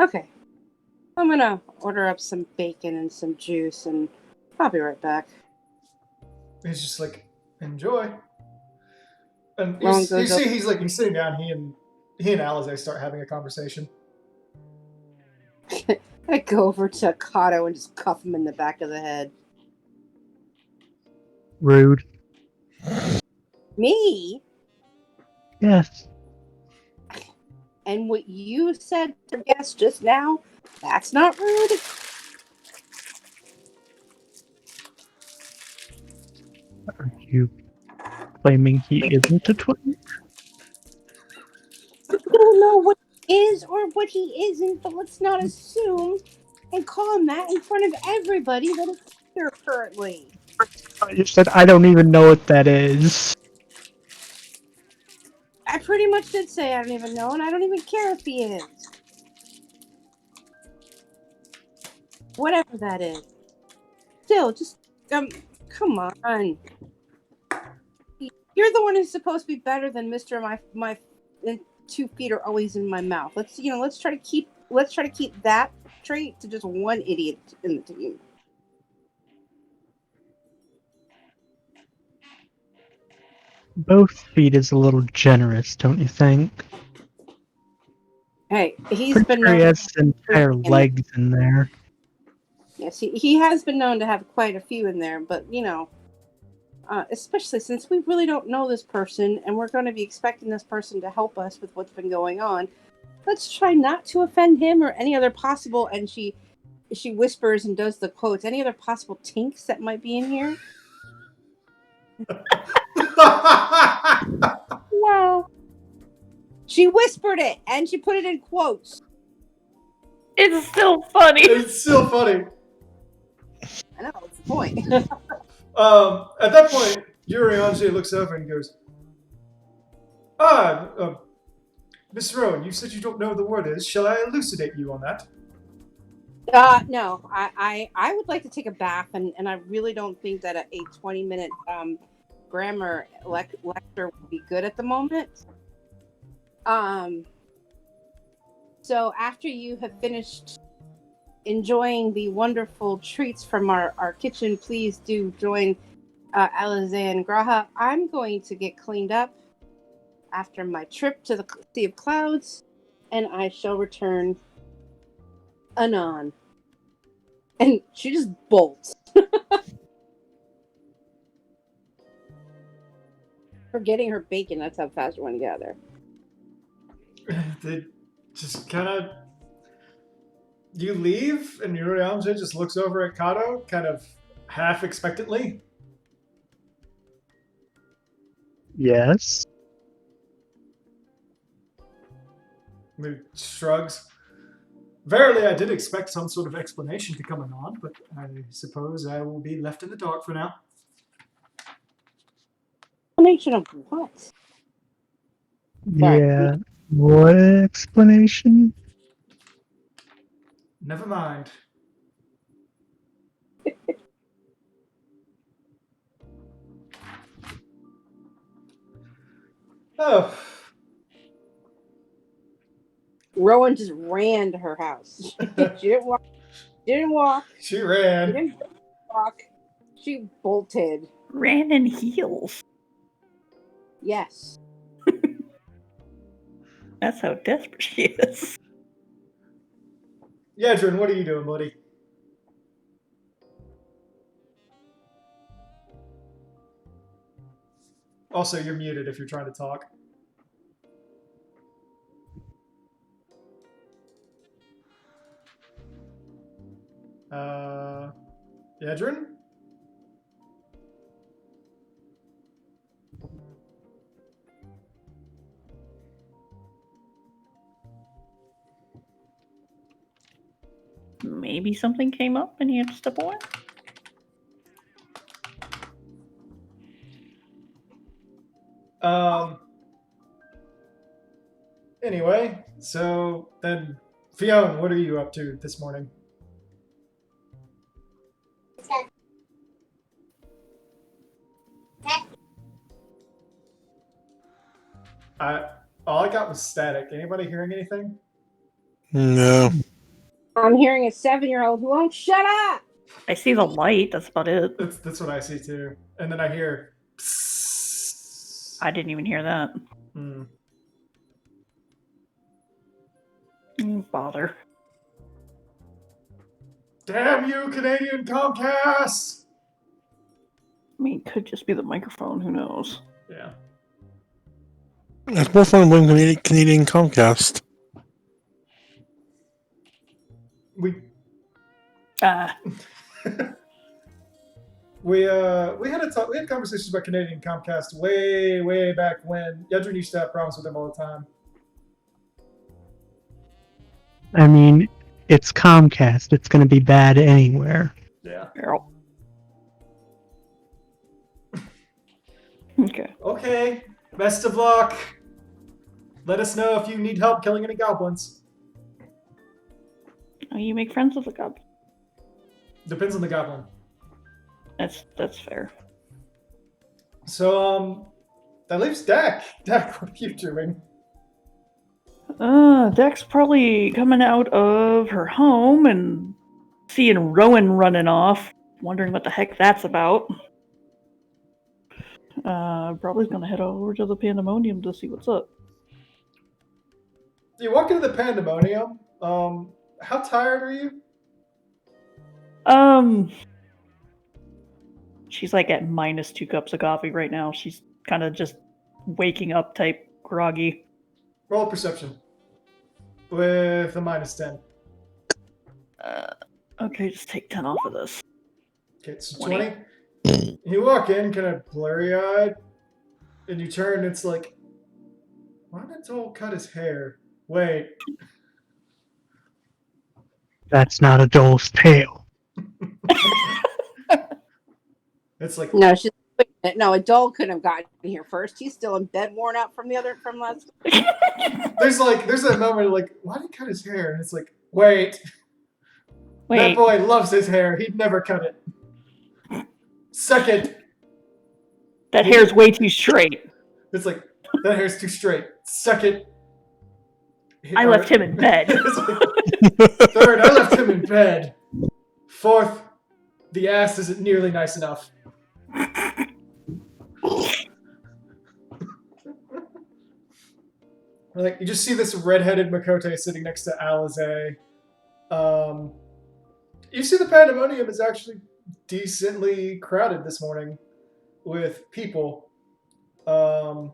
Okay. I'm gonna order up some bacon and some juice, and I'll be right back. He's just like, enjoy. And Rowan you goes see, he's sitting down. He and Alize start having a conversation. I go over to Kato and just cuff him in the back of the head. Rude. Me? Yes. And what you said to guest just now, that's not rude. Are you claiming he isn't a twin? I don't know what he is or what he isn't, but let's not assume and call him that in front of everybody that is here currently. You said I don't even know what that is. I pretty much did say I don't even know, and I don't even care if he is. Whatever that is. Still, just, come on. You're the one who's supposed to be better than Mr. My 2 feet are always in my mouth. Let's try to keep that trait to just one idiot in the team. Both feet is a little generous, don't you think? Hey, he's Pretty been sure he known. has entire legs in there. Yes, he has been known to have quite a few in there, but especially since we really don't know this person, and we're going to be expecting this person to help us with what's been going on. let's try not to offend him or any other possible. And she whispers and does the quotes. Any other possible tinks that might be in here? Wow. She whispered it and she put it in quotes. It's still funny. It's still funny. I know, it's the point. At that point, Urianger looks over and goes, Miss Rowan, you said you don't know what the word is. Shall I elucidate you on that? No, I would like to take a bath, and I really don't think that a 20-minute grammar lecture would be good at the moment. So after you have finished enjoying the wonderful treats from our kitchen, please do join Alizé Graha. I'm going to get cleaned up after my trip to the Sea of Clouds, and I shall return anon. And she just bolts. Forgetting her bacon, that's how fast you want to get out of there. They just kind of... You leave, and Urianger just looks over at Kato, kind of half expectantly. Yes. He shrugs. Verily, I did expect some sort of explanation to come anon, but I suppose I will be left in the dark for now. Explanation of what? Sorry. Yeah. What explanation? Never mind. Oh, Rowan just ran to her house. She didn't walk. she She ran. didn't walk. She bolted. Ran in heels. Yes. That's how desperate she is. Yadrin, what are you doing, buddy? Also, you're muted if you're trying to talk. Yadrin? Maybe something came up and he had to step away. Anyway, so then, Fionn, what are you up to this morning? All I got was static. Anybody hearing anything? No. I'm hearing a 7-year-old who won't shut up. I see the light, that's about it. That's what I see too. And then I hear. Psst. I didn't even hear that. Bother. Damn you, Canadian Comcast! I mean, it could just be the microphone, who knows? Yeah. It's more fun when Canadian Comcast. We we had conversations about Canadian Comcast way back when. Yadrin used to have problems with them all the time. I mean, it's Comcast. It's going to be bad anywhere. Yeah. Girl. Okay. Okay. Best of luck. Let us know if you need help killing any goblins. Oh, you make friends with the goblin. Depends on the goblin. That's fair. So that leaves Dak. Dak, what are you doing? Dex probably coming out of her home and seeing Rowan running off, wondering what the heck that's about. Probably gonna head over to the Pandemonium to see what's up. You walk into the Pandemonium. How tired are you? She's like at -2 cups of coffee right now. She's kind of just waking up type groggy. Roll a perception. with a -10. Okay, just take 10 off of this. Okay, it's 20. 20. You walk in, kind of blurry-eyed, and you turn. It's like, why did Dole cut his hair? Wait, That's not a doll's tail. it's like No, she's wait a minute. No, Adol couldn't have gotten here first. He's still in bed, worn out from last. there's that moment like, why did he cut his hair? And it's like, wait, that Wait, boy loves his hair. He'd never cut it. Second, that hair's way too straight. it's like that hair's too straight. Second, I left him in bed. It's like, third, I left him in bed. Fourth, the ass isn't nearly nice enough. Like, you just see this red-headed Makote sitting next to Alize. You see the pandemonium is actually decently crowded this morning with people. However,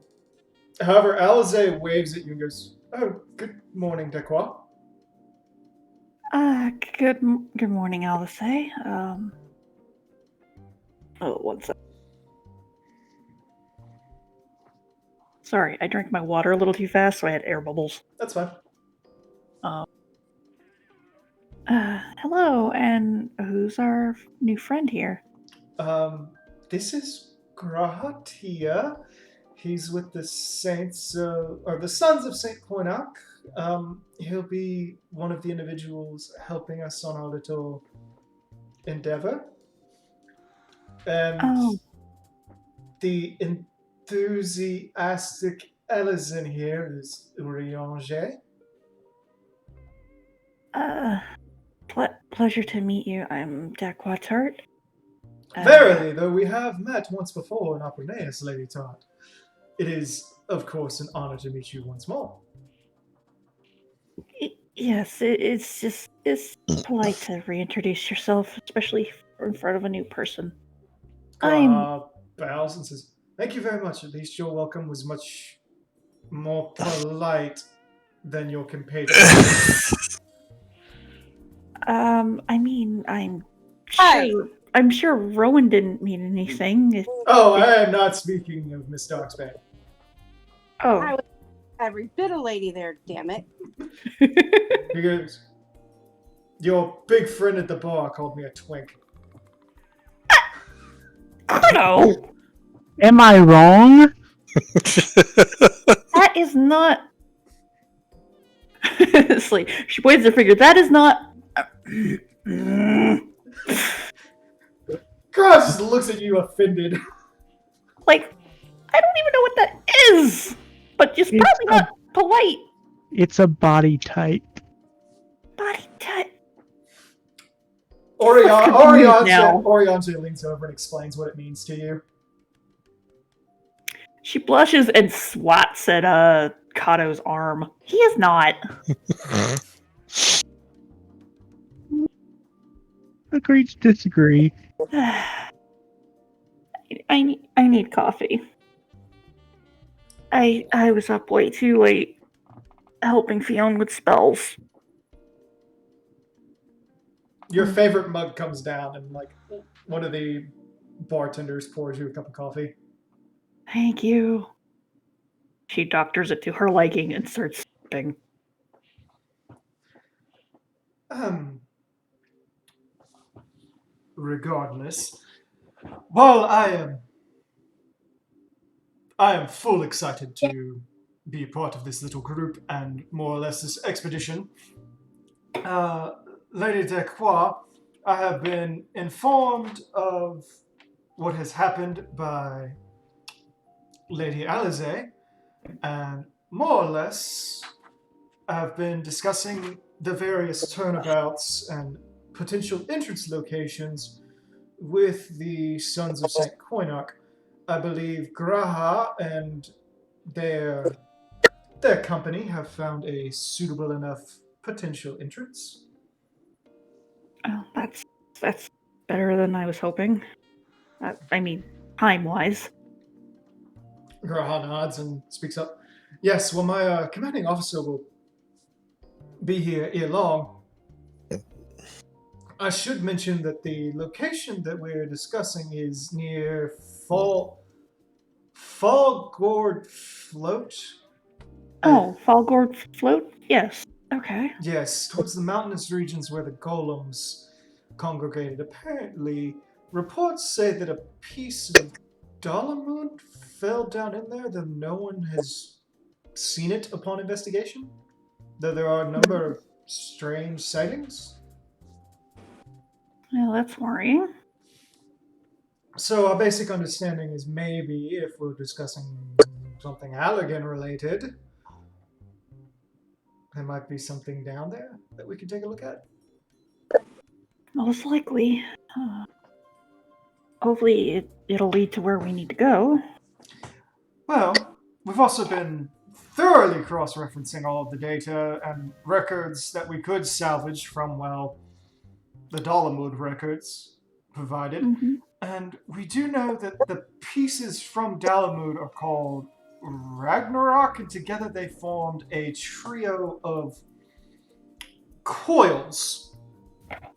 Alize waves at you and goes, "Oh, good morning, Dequa." Good morning, Alice. Oh, one sec. Sorry, I drank my water a little too fast, so I had air bubbles. That's fine. Hello, and who's our new friend here? This is Grahatia. He's with the Saints, or the Sons of Saint Poinak. He'll be one of the individuals helping us on our little endeavor. And Oh. the enthusiastic Ellison here is Urianger. Pleasure to meet you. I'm Dequa Tart. Verily, though we have met once before in Aponeus, Lady Tart, it is, of course, an honor to meet you once more. Yes, it's polite to reintroduce yourself, especially in front of a new person. Bows and says, "Thank you very much. At least your welcome was much more polite than your compatriots." I mean, Hi. I'm sure Rowan didn't mean anything. Oh, I am not speaking of Miss Darksbane. Oh, I was every bit a lady there, damn it. He goes, "Your big friend at the bar called me a twink." no, Am I wrong? that is not. It's like she points her finger. That is not. Cross just looks at you offended. Like, I don't even know what that is, but just It's probably not polite. It's a body type. Body touch. Orion leans over and explains what it means to you. She blushes and swats at Kato's arm. He is not. Agree to disagree. I need coffee. I was up way too late helping Fionn with spells. Your favorite mug comes down, and like one of the bartenders pours you a cup of coffee. Thank you. She doctors it to her liking and starts sipping. Regardless, while I am full excited to be a part of this little group and more or less this expedition. Lady Dequa, I have been informed of what has happened by Lady Alize, and more or less have been discussing the various turnabouts and potential entrance locations with the Sons of St. Koinok. I believe Graha and their company have found a suitable enough potential entrance. Oh, that's better than I was hoping. I mean, time-wise. Graha nods and speaks up. Yes, well, my commanding officer will be here ere long. I should mention that the location that we're discussing is near Fallgord Float. Oh, Falgord float? Yes. Okay. Yes, towards the mountainous regions where the golems congregated. Apparently, reports say that a piece of Dalamud fell down in there, though no one has seen it upon investigation. Though there are a number of strange sightings. Well, that's worrying. So our basic understanding is maybe if we're discussing something Allergan related, there might be something down there that we could take a look at. Most likely. Hopefully it'll lead to where we need to go. Well, we've also been thoroughly cross-referencing all of the data and records that we could salvage from, well, the Dalamud records provided. Mm-hmm. And we do know that the pieces from Dalamud are called Ragnarok, and together they formed a trio of coils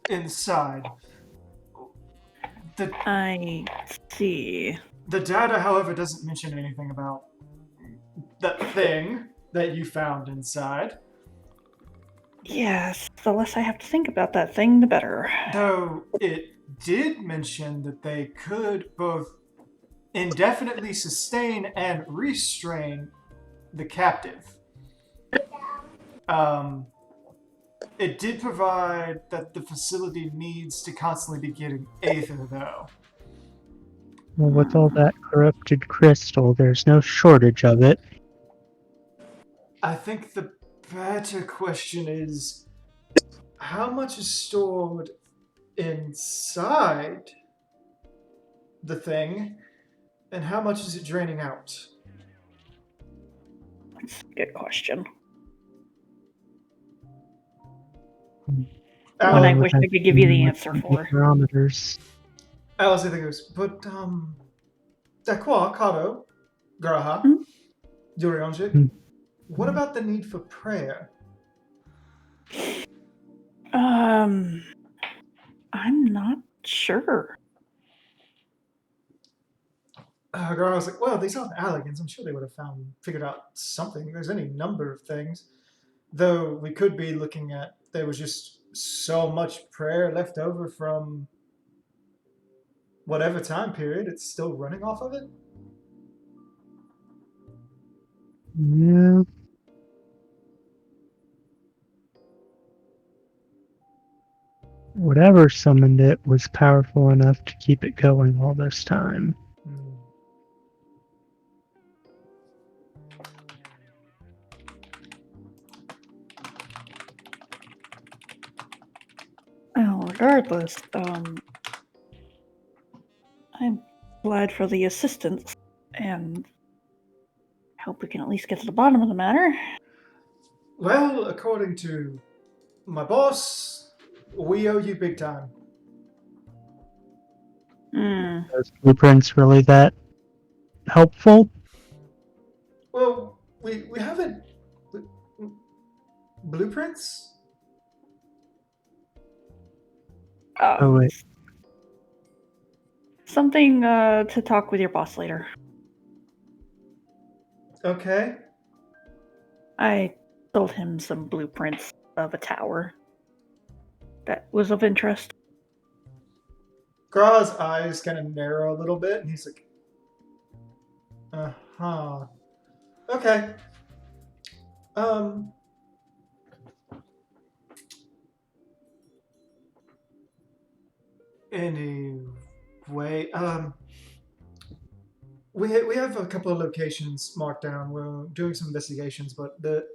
inside. I see. The data, however, doesn't mention anything about that thing that you found inside. Yes, the less I have to think about that thing, the better. Though it did mention that they could both indefinitely sustain and restrain the captive. It did provide that the facility needs to constantly be getting aether, though. Well, with all that corrupted crystal, there's no shortage of it. I think the better question is, how much is stored inside the thing, and how much is it draining out? That's a good question. One I wish I could give you the answer for. Barometers. Alice, I think it was, but, Dakwa, Kato, Graha, Hmm? Durionjik, Hmm. what about the need for prayer? I'm not sure. Graha was like, well, these aren't Alligans. I'm sure they would have figured out something. There's any number of things. Though we could be looking at, there was just so much prayer left over from whatever time period, it's still running off of it. Yeah. Whatever summoned it was powerful enough to keep it going all this time. Hmm. Well, regardless, I'm glad for the assistance, and hope we can at least get to the bottom of the matter. Well, according to my boss, we owe you big time. Hmm. Those blueprints really that helpful? Well, we haven't. Blueprints? Oh, wait. Something to talk with your boss later. Okay. I told him some blueprints of a tower that was of interest. Gra's eyes kind of narrow a little bit, and he's like, uh-huh. Okay. Anyway, we have a couple of locations marked down. We're doing some investigations, but the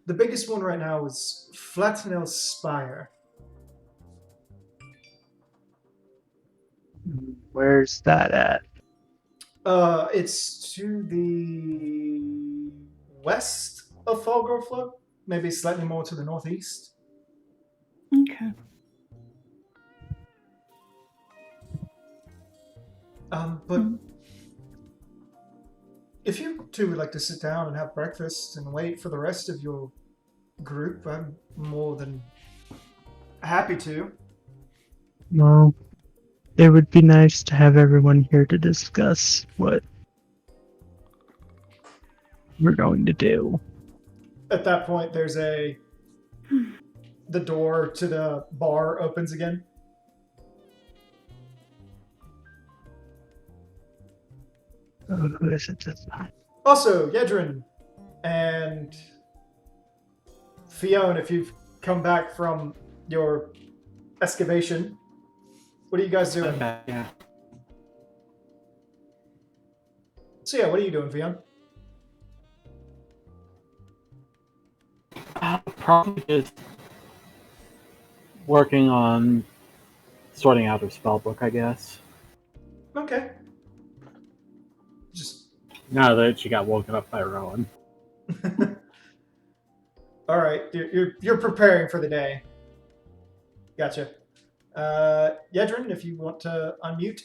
biggest one right now is Flatnell Spire. Where's that at? It's to the west of Fallgrove Float, maybe slightly more to the northeast. Okay. But if you two would like to sit down and have breakfast and wait for the rest of your group, I'm more than happy to. Well, it would be nice to have everyone here to discuss what we're going to do. At that point, there's the door to the bar opens again. Who is it this time? Also, Yedrin and Fiona, if you've come back from your excavation, what are you guys doing? Yeah. So yeah, what are you doing, Fiona? Probably just working on sorting out her spellbook, I guess. Okay. Just Now that she got woken up by Rowan. all right. You're preparing for the day. Gotcha. Yedrin, if you want to unmute.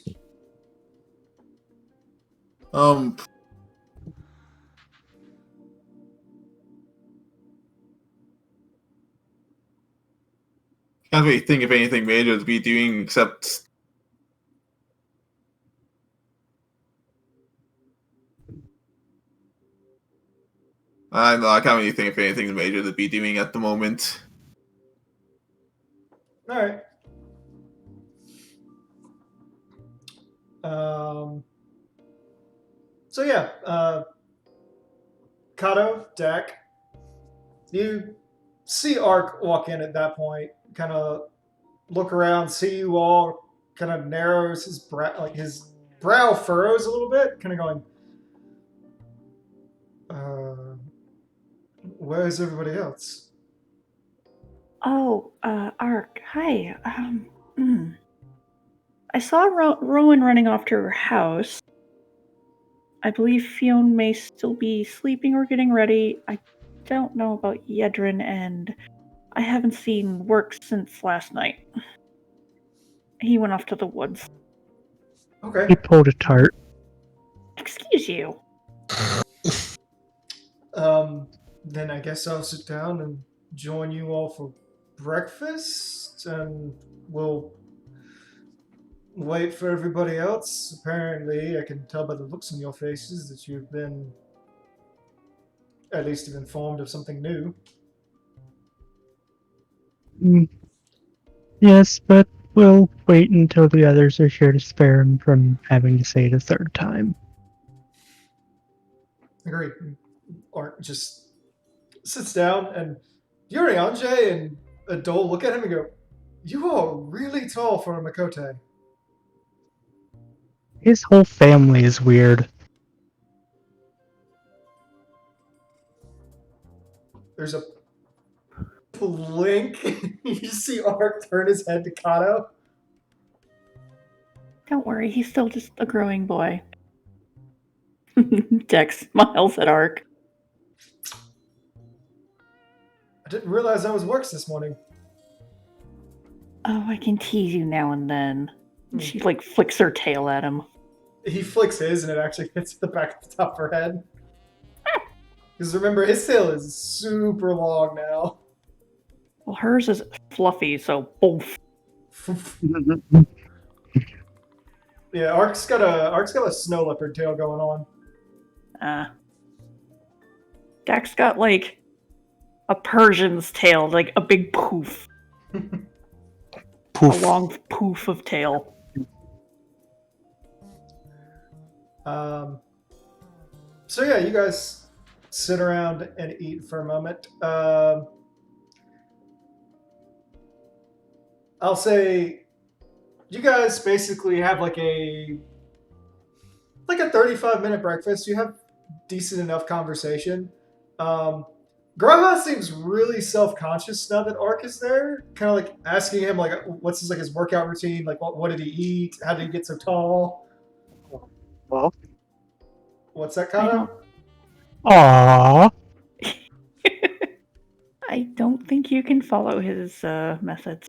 Can't really think of anything major to be doing except. I can't really think of anything major to be doing at the moment. All right. So yeah, Kato, Dak, you see Ark walk in at that point, kind of look around, see you all, kind of narrows his brow, like his brow furrows a little bit, kind of going, where's everybody else? Oh, Ark, hi. I saw Rowan running off to her house. I believe Fiona may still be sleeping or getting ready. I don't know about Yedrin, and I haven't seen Work since last night. He went off to the woods. Okay. He pulled a tart. Excuse you. Then I guess I'll sit down and join you all for breakfast, and we'll wait for everybody else. Apparently, I can tell by the looks on your faces that you've been at least informed of something new. Yes, but we'll wait until the others are here to spare him from having to say it a third time. Agreed. Art just sits down, and Yurianje and Adol look at him and go, "You are really tall for a Makote." His whole family is weird. There's a blink. You see Ark turn his head to Kato. Don't worry, he's still just a growing boy. Dex smiles at Ark. I didn't realize I was works this morning. Oh, I can tease you now and then. She flicks her tail at him. He flicks his, and it actually hits the back of the top of her head. Because remember, his tail is super long now. Well, hers is fluffy, so oof. Yeah, Ark's got a snow leopard tail going on. Dak's got a Persian's tail, like a big poof. Poof. A long poof of tail. So yeah, you guys sit around and eat for a moment. I'll say you guys basically have like a 35-minute breakfast. You have decent enough conversation. Graha seems really self-conscious now that Ark is there. Kind of asking him what's his workout routine? What did he eat? How did he get so tall? Well, What's that, Kato? aww. I don't think you can follow his methods.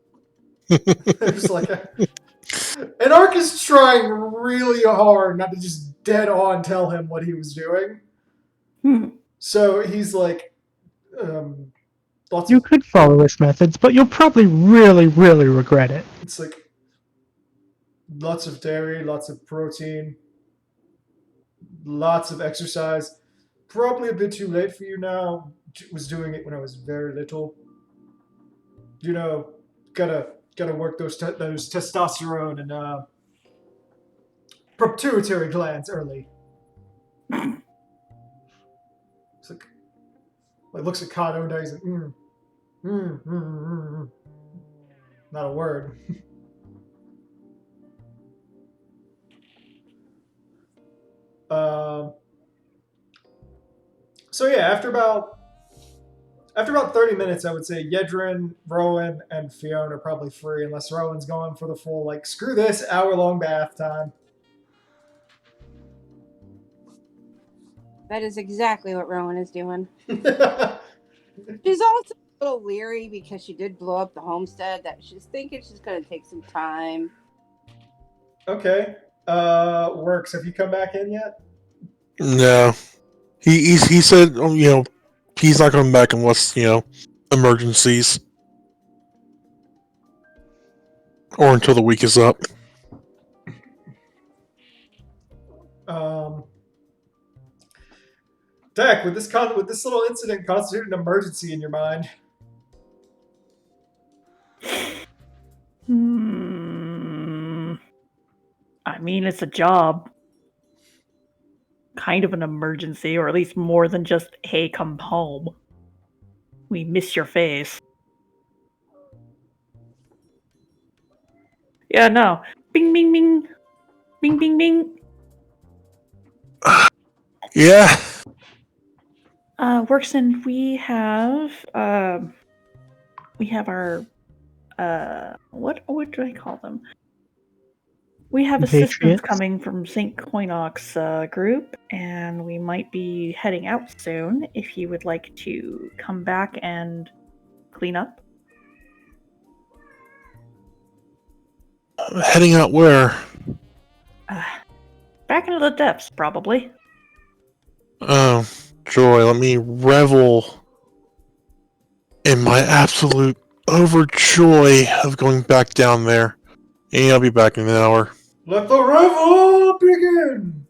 There's and Ark is trying really hard not to just dead on tell him what he was doing. So he's lots You of could follow his methods, but you'll probably really, really regret it. it's like lots of dairy, lots of protein, lots of exercise. Probably a bit too late for you now. Was doing it when I was very little. You know, gotta work those those testosterone and pituitary glands early. It's like looks at Kato and he's like, not a word. So yeah, after about 30 minutes, I would say Yedrin, Rowan, and Fiona are probably free, unless Rowan's going for the full like screw this hour-long bath time. That is exactly what Rowan is doing. She's also a little leery because she did blow up the homestead. That she's thinking she's going to take some time. Okay. Works. Have you come back in yet? No. He said, he's not coming back unless, emergencies. Or until the week is up. Dak, would this little incident constitute an emergency in your mind? I mean, it's a job. Kind of an emergency, or at least more than just, hey, come home. We miss your face. Yeah, no. Bing, bing, bing. Bing, bing, bing. Yeah. Workson, we have our what do I call them? We have assistance Patriots? coming from St. Coinox group, and we might be heading out soon. If you would like to come back and clean up. Heading out where? Back into the depths, probably. Oh, joy. Let me revel in my absolute overjoy of going back down there. And I'll be back in an hour. Let the revel begin!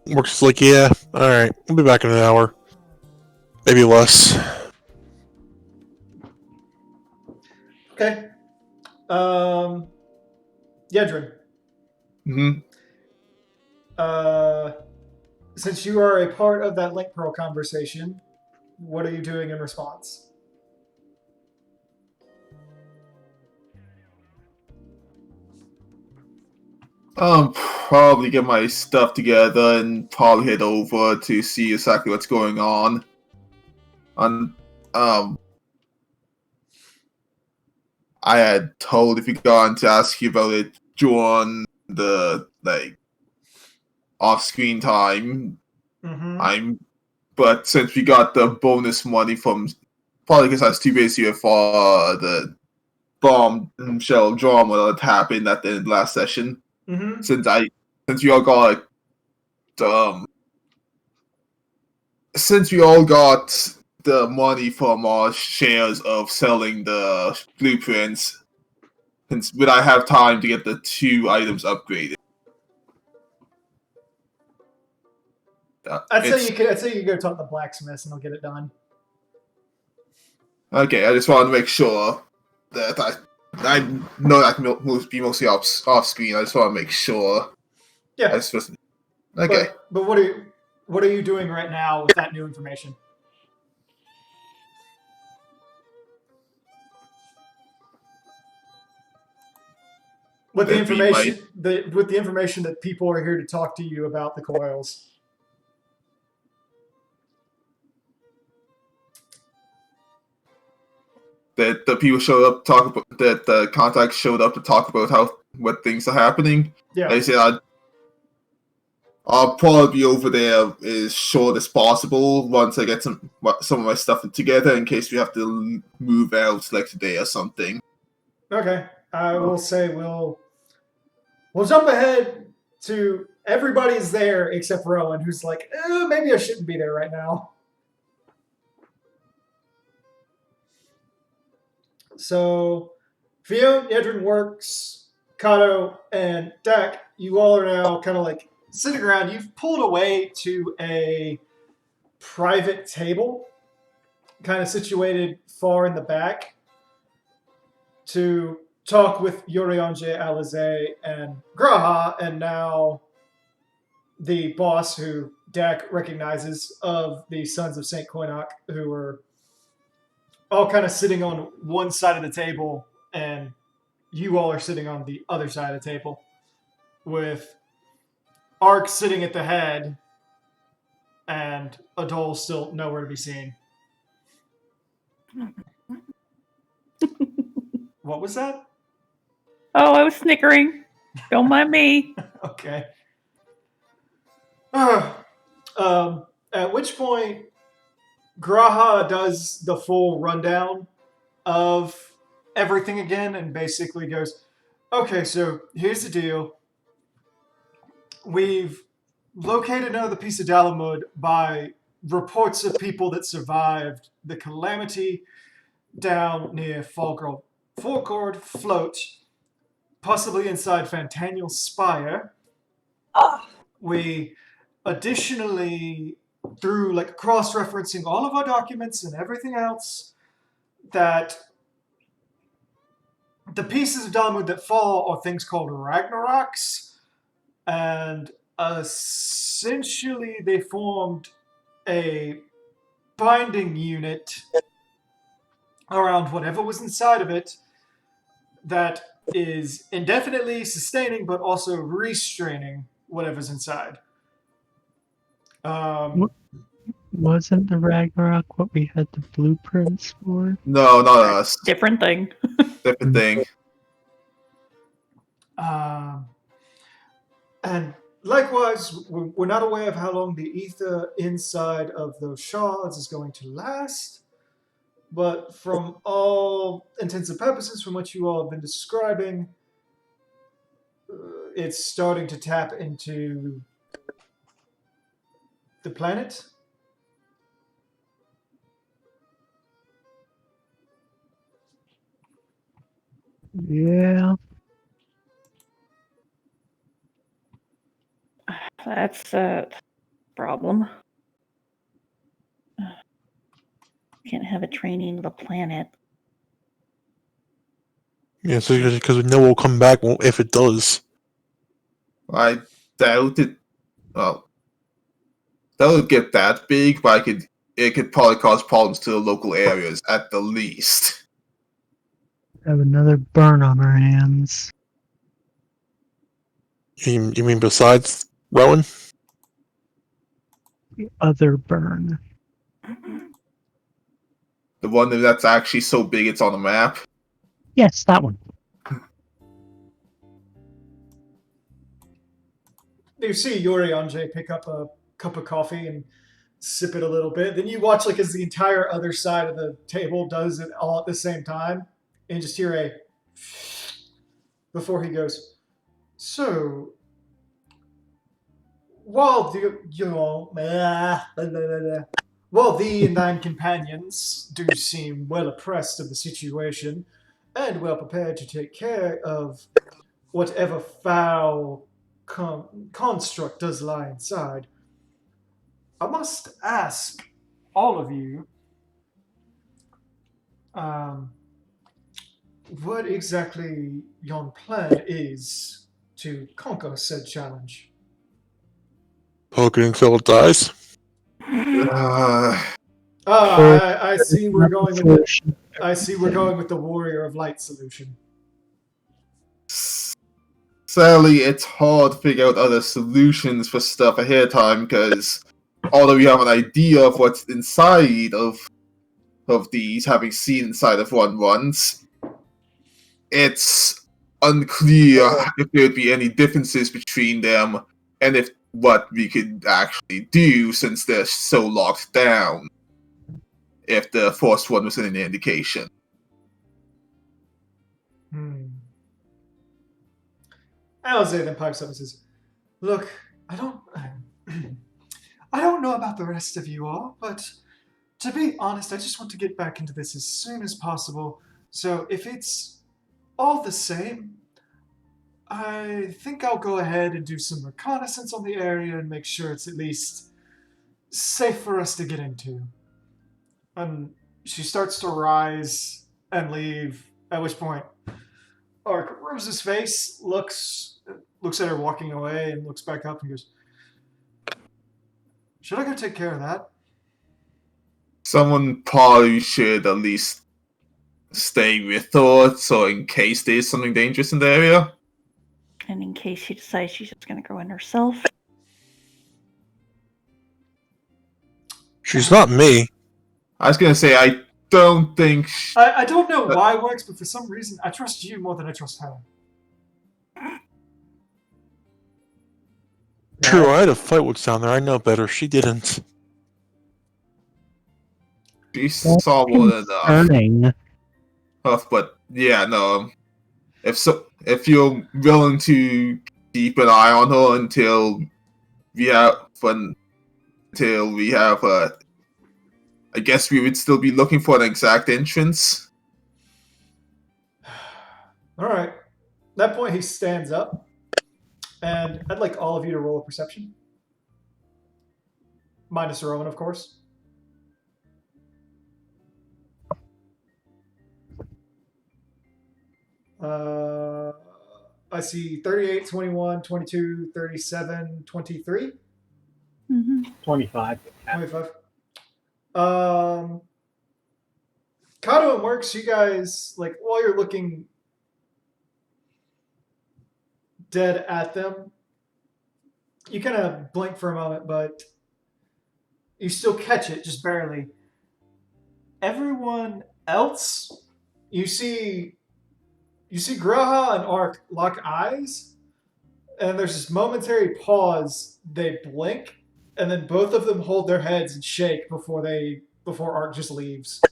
Works like, yeah, alright. I'll be back in an hour. Maybe less. Okay. Yedrin. Mm-hmm. Since you are a part of that Link Pearl conversation, what are you doing in response? Probably get my stuff together and probably head over to see exactly what's going on. I had told if you gone to ask you about it during the off-screen time. Mm-hmm. But since we got the bonus money from, probably because I was too busy for the bomb shell drama that happened at the end of the last session. Mm-hmm. Since we all got the money from our shares of selling the blueprints, would I have time to get the 2 items upgraded? I'd say you could go talk to the blacksmiths and they'll get it done. Okay, I just wanted to make sure that I know that can be mostly off screen. I just want to make sure. Yeah. Okay. But what are you doing right now with that new information? With the information that people are here to talk to you about the coils. That the people showed up that the contacts showed up to talk about what things are happening. Yeah. They said I'll probably be over there as short as possible once I get some of my stuff together in case we have to move out like today or something. Okay. I will say we'll jump ahead to everybody's there except Rowan, who's like, maybe I shouldn't be there right now. So, Fiona, Yedrin Works, Kato, and Dak, you all are now kind of like sitting around. You've pulled away to a private table, kind of situated far in the back, to talk with Urianger, Alize, and Graha, and now the boss who Dak recognizes of the Sons of St. Koinok, who are all kind of sitting on one side of the table, and you all are sitting on the other side of the table, with Ark sitting at the head, and Adol still nowhere to be seen. What was that? Oh, I was snickering. Don't mind me. Okay. At which point, Graha does the full rundown of everything again and basically goes, okay, so here's the deal. We've located another piece of Dalamud by reports of people that survived the calamity down near Falkord Float, possibly inside Fantaniel's Spire. We additionally, through like cross-referencing all of our documents and everything else, that the pieces of Dalamud that fall are things called Ragnaroks, and essentially they formed a binding unit around whatever was inside of it that is indefinitely sustaining but also restraining whatever's inside. Wasn't the Ragnarok what we had the blueprints for? No, not us. Different thing. Different thing. And likewise, we're not aware of how long the ether inside of those shards is going to last. But from all intents and purposes, from what you all have been describing, it's starting to tap into the planet. Yeah. That's a problem. Can't have it training the planet. Yeah, so because we know we'll come back if it does. I doubt it. Well, that would get that big, but it could probably cause problems to the local areas at the least. Have another burn on our hands. You mean besides Rowan? The other burn. The one that's actually so big it's on the map. Yes, that one. You see Urianger pick up a cup of coffee and sip it a little bit. Then you watch like as the entire other side of the table does it all at the same time, and just hear a before he goes. So, while while thee and thine companions do seem well oppressed of the situation, and well prepared to take care of whatever foul construct does lie inside, I must ask all of you, what exactly your plan is to conquer said challenge. Poke it until it dies. I see we're going with the, I see we're going with the Warrior of Light solution. Sadly, it's hard to figure out other solutions for stuff ahead of time because although you have an idea of what's inside of these, having seen inside of one once, it's unclear if there'd be any differences between them and if what we could actually do since they're so locked down. If the first one was an indication. Alize then pipes up and says, Look, I don't. I don't know about the rest of you all, but to be honest, I just want to get back into this as soon as possible. So if it's all the same, I think I'll go ahead and do some reconnaissance on the area and make sure it's at least safe for us to get into. And she starts to rise and leave, at which point Ark Rose's face looks at her walking away and looks back up and goes, should I go take care of that? Someone probably should at least stay with her, so in case there's something dangerous in the area. And in case she decides she's just going to go in herself. She's not me. I was gonna say, I don't think. I don't know why it works, but for some reason, I trust you more than I trust her. True, I had a fight with down there. I know better. She didn't. She saw more than enough. Concerning. But yeah, no. If you're willing to keep an eye on her until we have I guess we would still be looking for an exact entrance. All right. At that point, he stands up, and I'd like all of you to roll a perception. Minus Rowan, of course. I see 38, 21, 22, 37, 23. Mm-hmm. 25. 25. Kato and Works, you guys, like, while you're looking dead at them, you kind of blink for a moment, but you still catch it, just barely. Everyone else, you see Graha and Ark lock eyes, and there's this momentary pause. They blink, and then both of them hold their heads and shake before Ark just leaves.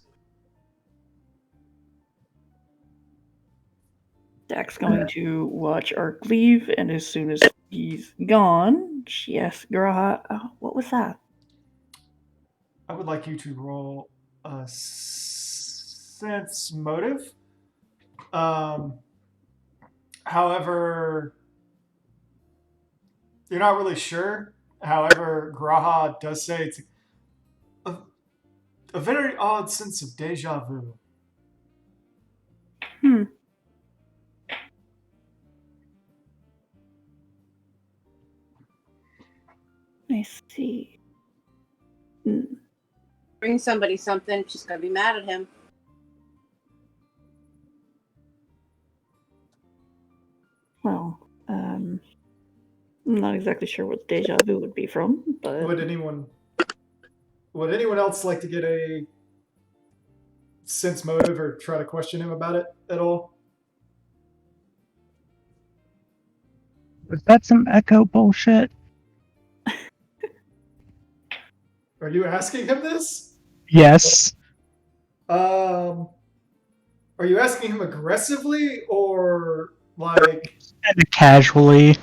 Dak's going to watch Ark leave, and as soon as he's gone, she asks Graha, what was that? I would like you to roll a sense motive. However, you're not really sure. However, Graha does say it's a very odd sense of deja vu. I see. Bring somebody something, she's gonna be mad at him. Well, I'm not exactly sure what deja vu would be from, but Would anyone else like to get a sense motive or try to question him about it at all? Was that some echo bullshit? Are you asking him this? Yes. Are you asking him aggressively or like Kind of casually.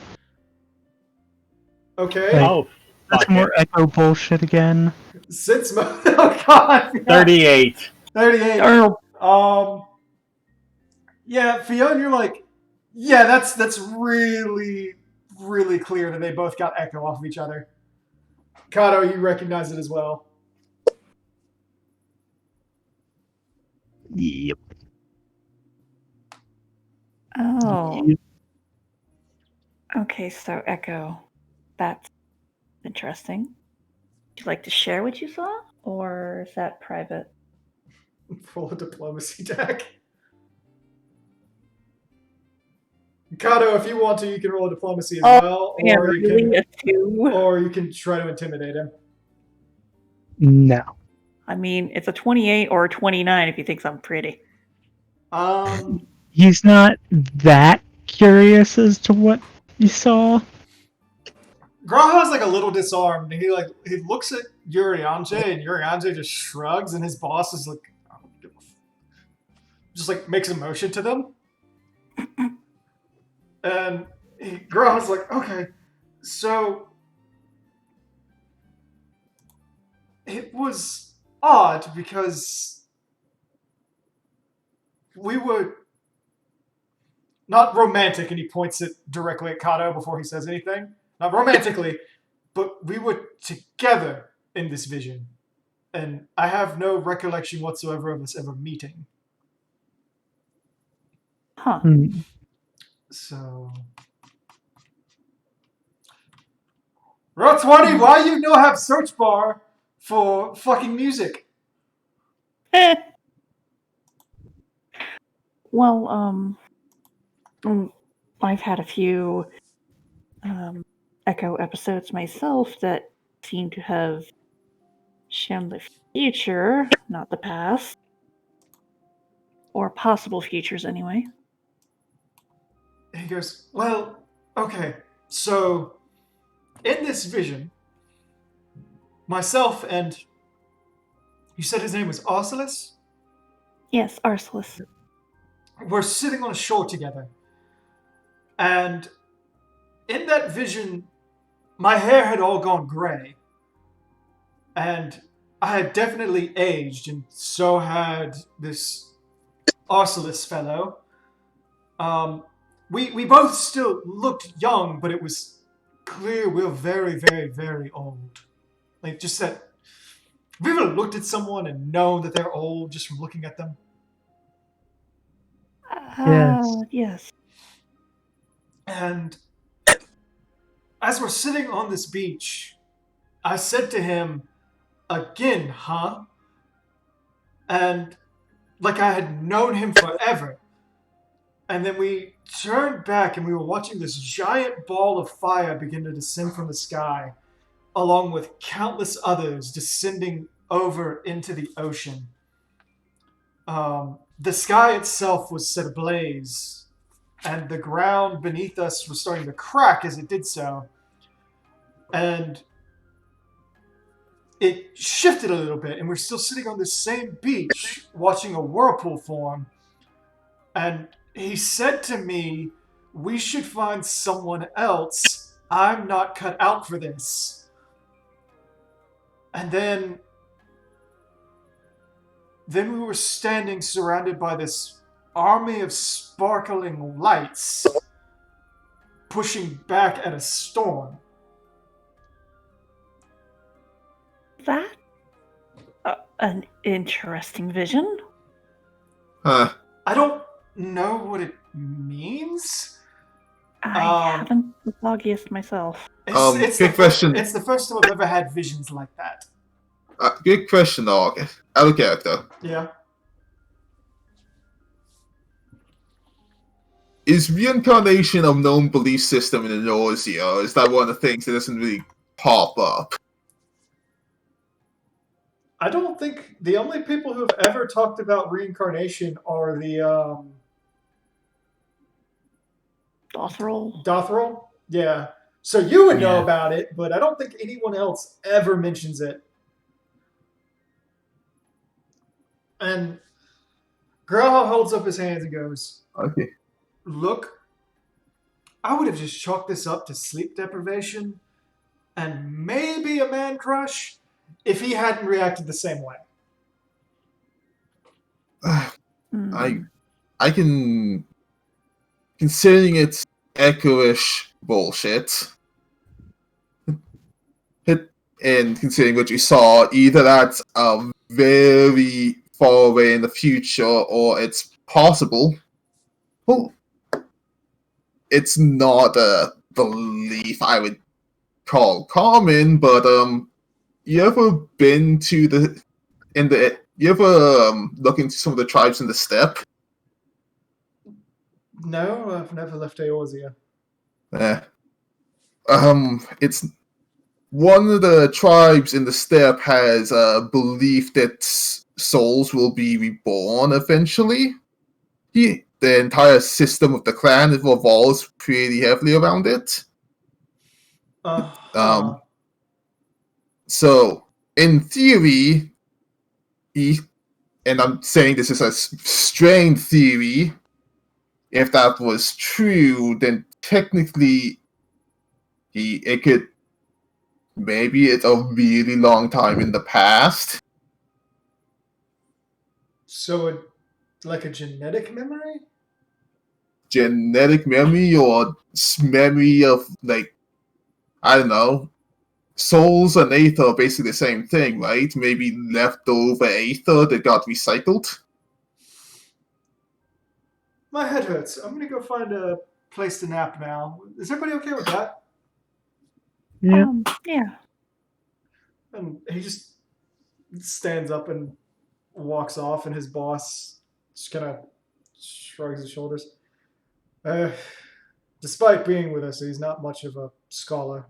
okay? Like- Oh, That's fuck more it. echo bullshit again. Sense motive. Oh God. 38. 38. Yeah, Fiona, you're like, yeah, that's really, really clear that they both got echo off of each other. Kato, you recognize it as well. Yep. oh, okay. So Echo, that's interesting. Would you like to share what you saw, or is that private? Roll a diplomacy deck. Kato, if you want to, you can roll a diplomacy as well, Yeah, or you really can, a 2. or you can try to intimidate him. No. I mean, it's a 28 or a 29 if he thinks I'm pretty. He's not that curious as to what you saw. Graha's like a little disarmed. He looks at Urianger, and Urianger just shrugs, and his boss is like, I don't give a just like makes a motion to them. And Graha's like, okay, So it was odd because we were not romantic, and he points it directly at Kato before he says anything. Not romantically, but we were together in this vision. And I have no recollection whatsoever of us ever meeting. Huh. So. Row 20, why you no have search bar for fucking music? Well, I've had a few Echo episodes myself that seem to have shown the future, not the past. Or possible futures, anyway. He goes, well, okay, so in this vision, myself and you said his name was Arcelus? Yes, Arcelus. We're sitting on a shore together. And in that vision, my hair had all gone gray. And I had definitely aged, and so had this Arcelus fellow. We both still looked young, but it was clear we were very, very, very old. Like, just that. Have you ever looked at someone and known that they're old just from looking at them? Yes. And as we're sitting on this beach, I said to him, again, huh? And like I had known him forever. And then we turned back and we were watching this giant ball of fire begin to descend from the sky, along with countless others descending over into the ocean. The sky itself was set ablaze, and the ground beneath us was starting to crack as it did so. And it shifted a little bit, and we're still sitting on the same beach watching a whirlpool form. And he said to me, we should find someone else. I'm not cut out for this. And then we were standing surrounded by this army of sparkling lights pushing back at a storm. That? An interesting vision. Huh. I don't know what it means. I haven't the foggiest myself. Good question. It's the first time I've ever had visions like that. Good question, Out of character. Yeah. Is reincarnation a known belief system in the nausea, or is that one of the things that doesn't really pop up? I don't think the only people who have ever talked about reincarnation are the Dothrol? Yeah. So you would know about it, but I don't think anyone else ever mentions it. And Graha holds up his hands and goes, Okay. look, I would have just chalked this up to sleep deprivation and maybe a man crush if he hadn't reacted the same way. I can, considering it's echo-ish bullshit, and considering what you saw, either that's a very far away in the future, or it's possible. Well, it's not a belief I would call common, but you ever been to you ever look into some of the tribes in the steppe? No, I've never left Eorzea. It's one of the tribes in the steppe has a belief that souls will be reborn eventually. The entire system of the clan revolves pretty heavily around it. So, in theory, and I'm saying this is a strained theory, if that was true, then technically Maybe it's a really long time in the past. So, like a genetic memory? Genetic memory or memory of, like, I don't know. Souls and Aether are basically the same thing, right? Maybe leftover Aether that got recycled. My head hurts. I'm gonna go find a place to nap now. Is everybody okay with that? Yeah. Yeah. And he just stands up and walks off, and his boss just kind of shrugs his shoulders. Despite being with us, he's not much of a scholar.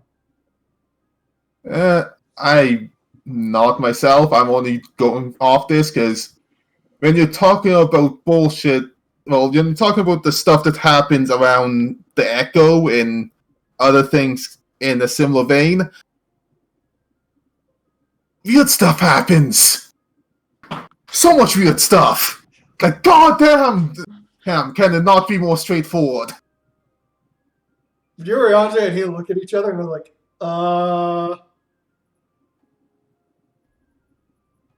I not myself. I'm only going off this because when you're talking about bullshit, well, you're talking about the stuff that happens around the Echo and other things in a similar vein. Weird stuff happens. So much weird stuff. Like, goddamn, can it not be more straightforward? Yurianja and he look at each other and they're like,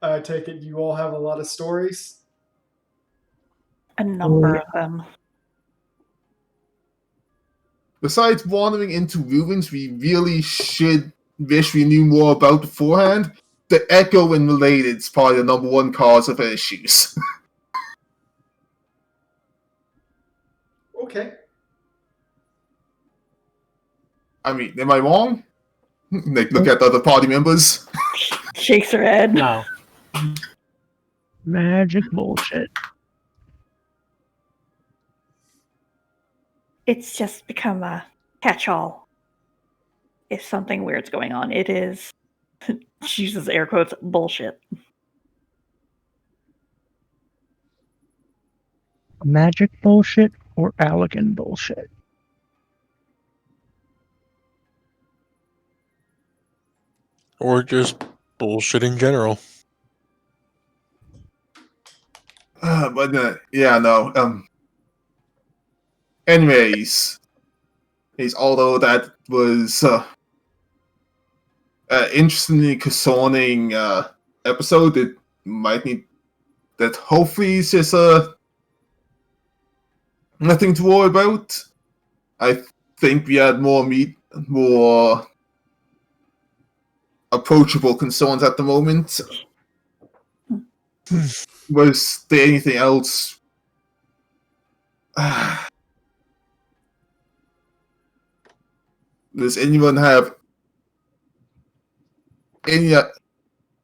I take it you all have a lot of stories? A number of them. Besides wandering into ruins we really should wish we knew more about beforehand, the Echo and related is probably the number one cause of issues. Okay. I mean, am I wrong? Like, look at the other party members. Shakes her head. No. Magic bullshit. It's just become a catch-all. If something weird's going on, it is, she uses air quotes, bullshit. Magic bullshit or Allegan bullshit? Or just bullshit in general. Yeah, no. Anyways, although that was interestingly concerning episode, that might need that. Hopefully, it's just nothing to worry about. I think we had more approachable concerns at the moment. Was there anything else? Does anyone have any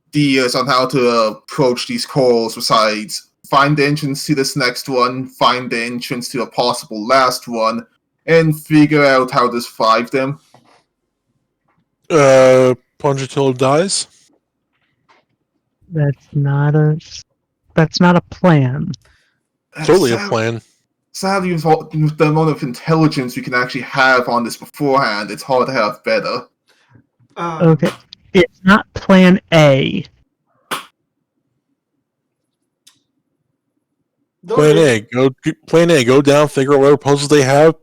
ideas on how to approach these calls besides find the entrance to this next one, find the entrance to a possible last one, and figure out how to survive them? Punch until it dies? That's not a plan. Totally a plan. Sadly, with the amount of intelligence we can actually have on this beforehand, it's hard to have better. Okay. It's not plan A. Plan A. Plan A. Go down, figure out whatever puzzles they have,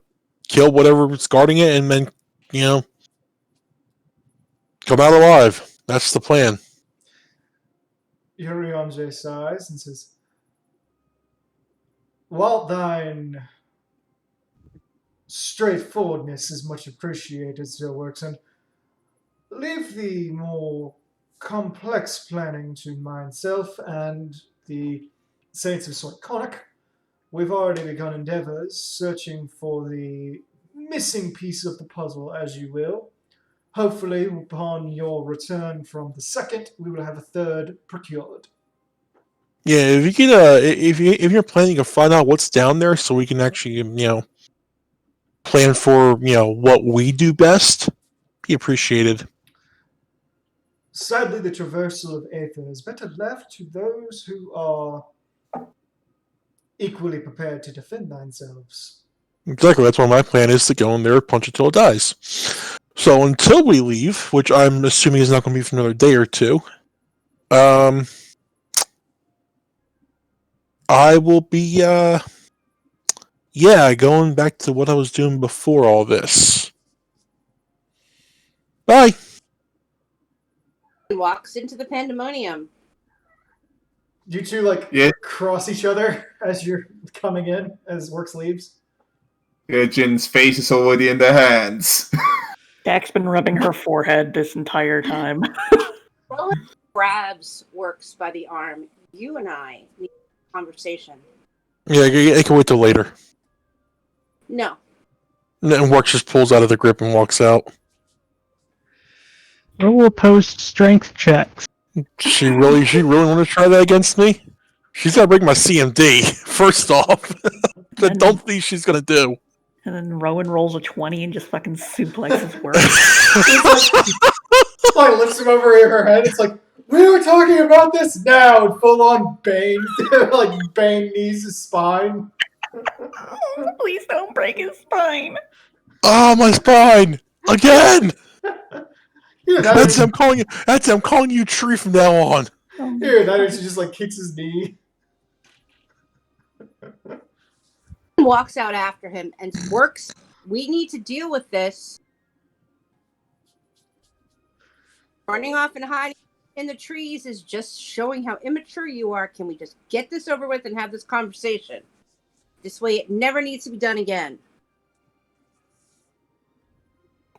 kill whatever's guarding it, and then, come out alive. That's the plan. Yurianje sighs and says, while thine straightforwardness is much appreciated, Sir Workson, leave the more complex planning to myself and the Saints of Sorconic. We've already begun endeavors searching for the missing piece of the puzzle, as you will. Hopefully, upon your return from the second, we will have a third procured. Yeah, if you can, if you're planning to find out what's down there, so we can actually, plan for, what we do best, be appreciated. Sadly, the traversal of Aether is better left to those who are equally prepared to defend themselves. Exactly. That's why my plan is to go in there, punch until it dies. So until we leave, which I'm assuming is not going to be for another day or two, I will be, going back to what I was doing before all this. Bye. And walks into the pandemonium. You two like Yeah. cross each other as you're coming in as Works leaves. Jin's face is already in their hands. Dak's been rubbing her forehead this entire time. Rowan grabs Works by the arm. You and I need a conversation. Yeah, I can wait till later. No. And then Works just pulls out of the grip and walks out. Roll opposed strength checks. She really want to try that against me? She's got to break my CMD, first off. I don't think she's going to do. And then Rowan rolls a 20 and just fucking suplexes Works. It's like lifts him over her head. It's like, we were talking about this now. And full on Bane, like Bane knees his spine. Please don't break his spine. Oh, my spine! Again! Here, That's him calling you. That's him calling you Tree from now on. Here, that she just like kicks his knee. Walks out after him and Works. We need to deal with this. Running off and hiding in the trees is just showing how immature you are. Can we just get this over with and have this conversation? This way it never needs to be done again.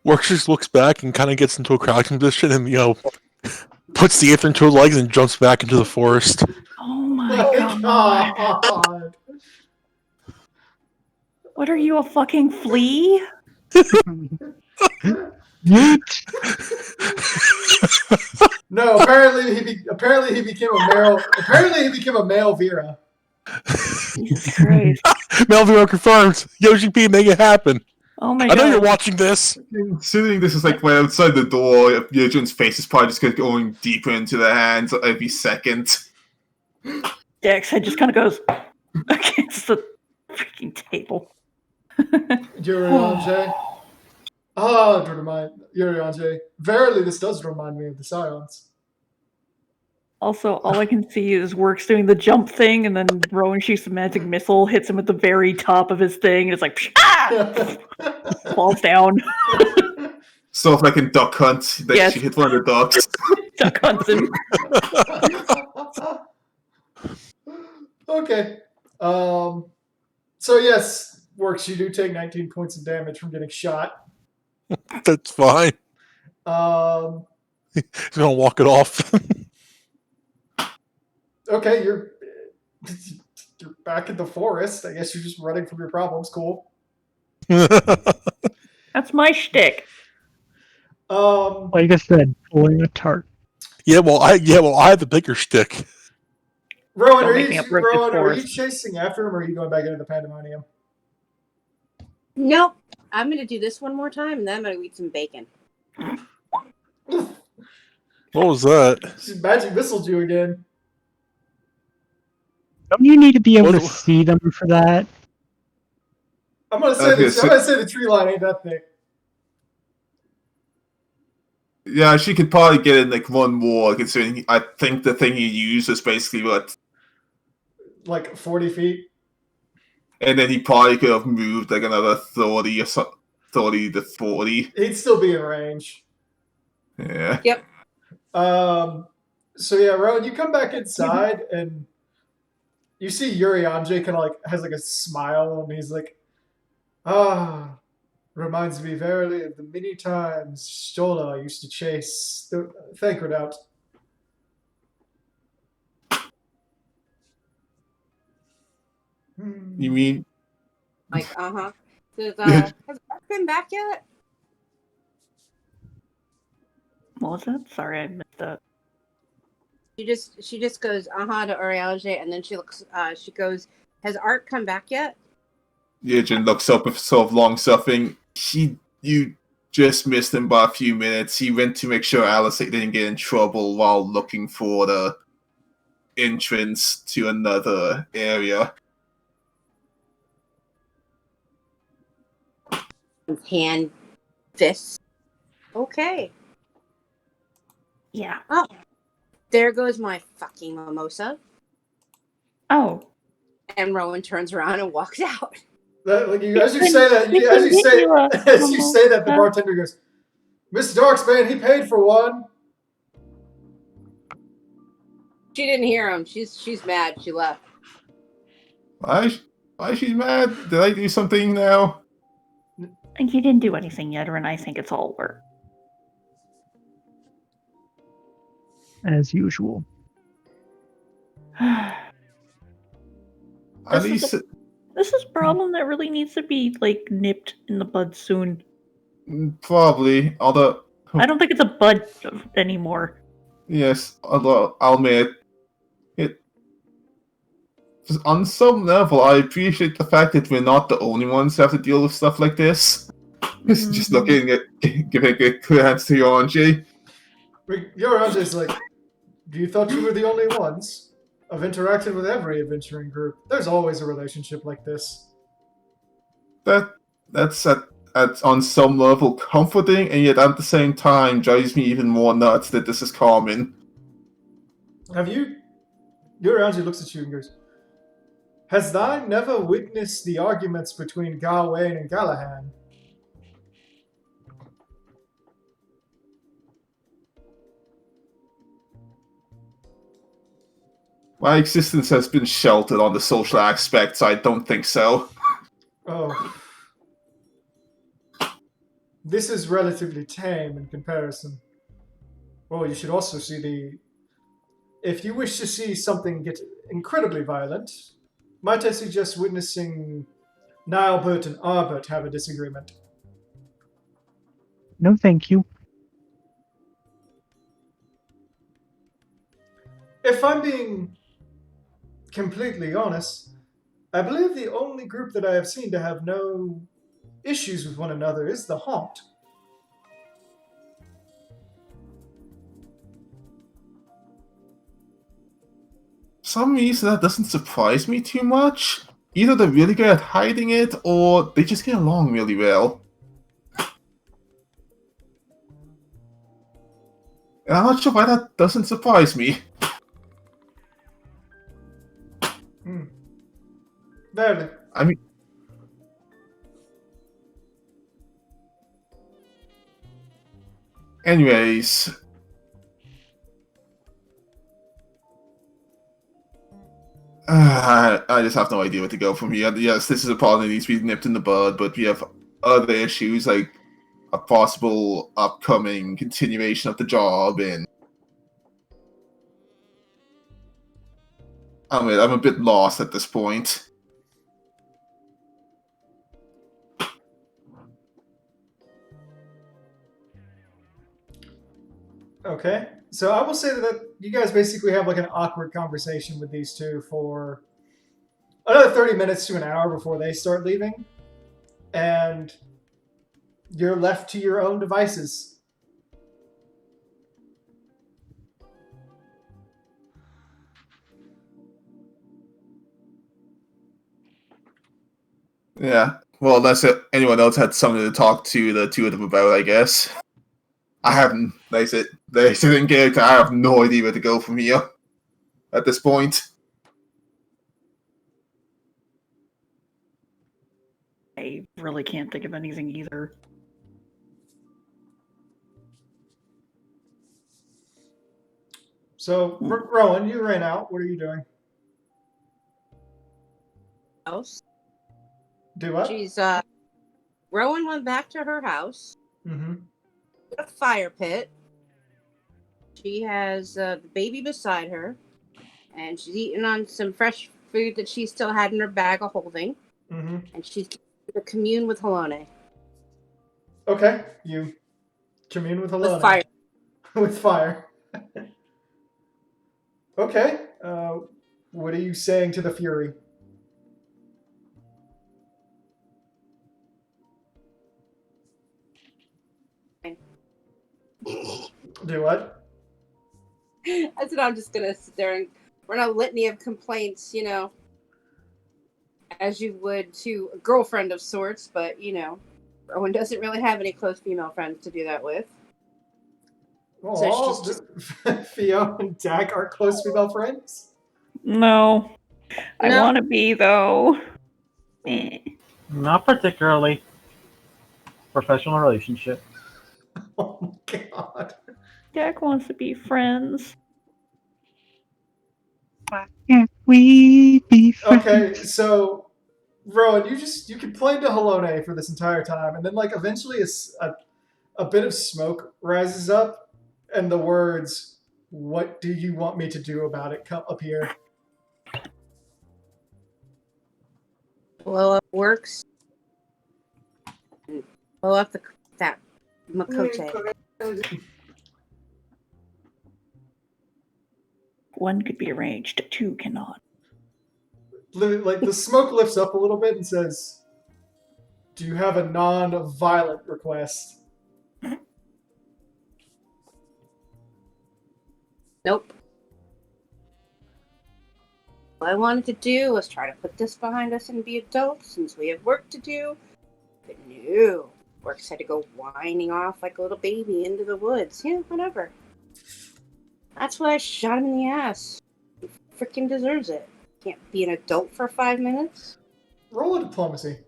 Works just looks back and kind of gets into a crouching position and, puts the aether into her legs and jumps back into the forest. Oh my Oh, god. God. What are you, a fucking flea? Yeet. No, apparently he became a male. Apparently he became a male Vera. Jesus Christ. Melville confirms. Yoshi P, make it happen. Oh my I know you're god. watching this. Considering this is like right outside the door, Jin's face is probably just going deeper into their hands every second. Dax head just kind of goes against the freaking table. Yuriange. Ah, Yuriange. Verily, this does remind me of the Scions. Also, all I can see is Works doing the jump thing, and then Rowan shoots the magic missile, hits him at the very top of his thing, and it's like, ah! Falls down. Sort of like in Duck Hunt, that Yes. she hit one of the ducks. Duck hunts him. Okay. So yes, Works. You do take 19 points of damage from getting shot. That's fine. He's He's gonna walk it off. Okay, you're back in the forest. I guess you're just running from your problems. Cool. That's my shtick. Like I said, pulling a tart. I have the bigger stick. Rowan, Don't are make me you, uproot this Rowan, are you forest. chasing after him, or are you going back into the pandemonium? Nope. I'm going to do this one more time, and then I'm going to eat some bacon. What was that? She magic missiled you again. Don't you need to be able What to do- see them for that? I'm gonna say Okay, I'm gonna say the tree line ain't that thick. Yeah, she could probably get in like one more, considering I think the thing you used was basically what, Like 40 feet. and then he probably could have moved like another 30 or so, 30 to 40. He'd still be in range. Yeah. So yeah, Rowan, you come back inside and you see Yuriange kind of like has like a smile and he's like, reminds me verily of the many times Stola used to chase the Thancred out. You mean Like, Has Beth been back yet? What was that? Sorry, I missed that. She just goes, to Uriange, and then she goes, has Art come back yet? Yujin looks up with sort of long suffering. You just missed him by a few minutes. He went to make sure Alice didn't get in trouble while looking for the entrance to another area. Hand fists. Okay. Yeah. Oh, there goes my fucking mimosa. Oh. And Rowan turns around and walks out. As you say that, the bartender goes, Mr. Darksbane, he paid for one. She didn't hear him. She's mad. She left. Why she's mad? Did I do something now? And you didn't do anything yet, and I think it's all work. As usual. At This least, is a problem that really needs to be like nipped in the bud soon. probably. Although, I don't think it's a bud anymore. yes, although I'll admit, it. On some level, I appreciate the fact that we're not the only ones who have to deal with stuff like this. Just looking at, giving a glance to Yoranji. Yoranji's like, you thought you were the only ones? I've interacted with every adventuring group. There's always a relationship like this. That's at on some level comforting, and yet at the same time drives me even more nuts that this is common. Have you? Yoranji looks at you and goes, has thou never witnessed the arguments between Gawain and Galahad? My existence has been sheltered on the social aspect, so I don't think so. Oh. This is relatively tame in comparison. Well, you should also see the... If you wish to see something get incredibly violent, might I suggest witnessing Nilebert and Arbert have a disagreement? No, thank you. If I'm being completely honest, I believe the only group that I have seen to have no issues with one another is the Haunt. For some reason, that doesn't surprise me too much. Either they're really good at hiding it, or they just get along really well. And I'm not sure why that doesn't surprise me. Barely. I mean... Anyways... I just have no idea where to go from here. Yes, this is a problem that needs to be nipped in the bud, but we have other issues like a possible upcoming continuation of the job, and I'm a bit lost at this point. Okay. So I will say that you guys basically have like an awkward conversation with these two for another 30 minutes to an hour before they start leaving. And you're left to your own devices. Yeah. Well, unless anyone else had something to talk to the two of them about, I guess. I haven't. They said in character. I have no idea where to go from here at this point. I really can't think of anything either. So, Rowan, you ran out. What are you doing? House. Do what? She's Rowan went back to her house. Mm-hmm. A fire pit. She has the baby beside her, and she's eating on some fresh food that she still had in her bag of holding. Mm-hmm. And she's to commune with Halone. Okay, you commune with Halone. With fire. With fire. Okay. What are you saying to the Fury? Do what? I said I'm just gonna sit there and run a litany of complaints, you know, as you would to a girlfriend of sorts, but you know, Rowan doesn't really have any close female friends to do that with. Oh, she's Theo and Dak are close female friends? No. I No. want to be, though. Eh. Not particularly. Professional relationship. Oh my god. Jack wants to be friends. Why can't we be friends? Okay, so Rowan, you complained to Halone for this entire time, and then like eventually a bit of smoke rises up, and the words, "What do you want me to do about it?" come appear. Blow up works. Blow up that Makote. One could be arranged, two cannot. Like the smoke lifts up a little bit and says, "Do you have a non-violent request?" Nope. All I wanted to do was try to put this behind us and be adults since we have work to do. But no. Works had to go whining off like a little baby into the woods. Yeah, whatever. That's why I shot him in the ass. He freaking deserves it. Can't be an adult for 5 minutes. Roll a diplomacy.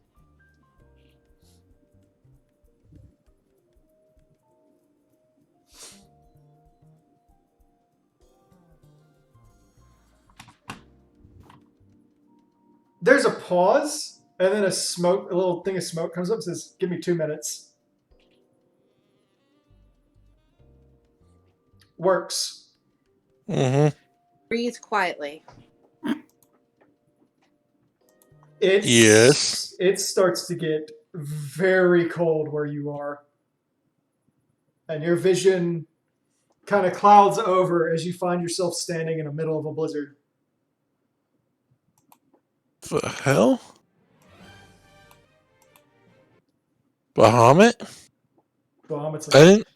There's a pause, and then a little thing of smoke comes up and says, "Give me 2 minutes." Works. Mm-hmm. Breathe quietly. Yes. It starts to get very cold where you are. And your vision kind of clouds over as you find yourself standing in the middle of a blizzard. The hell? Bahamut? Bahamut's I like, didn't.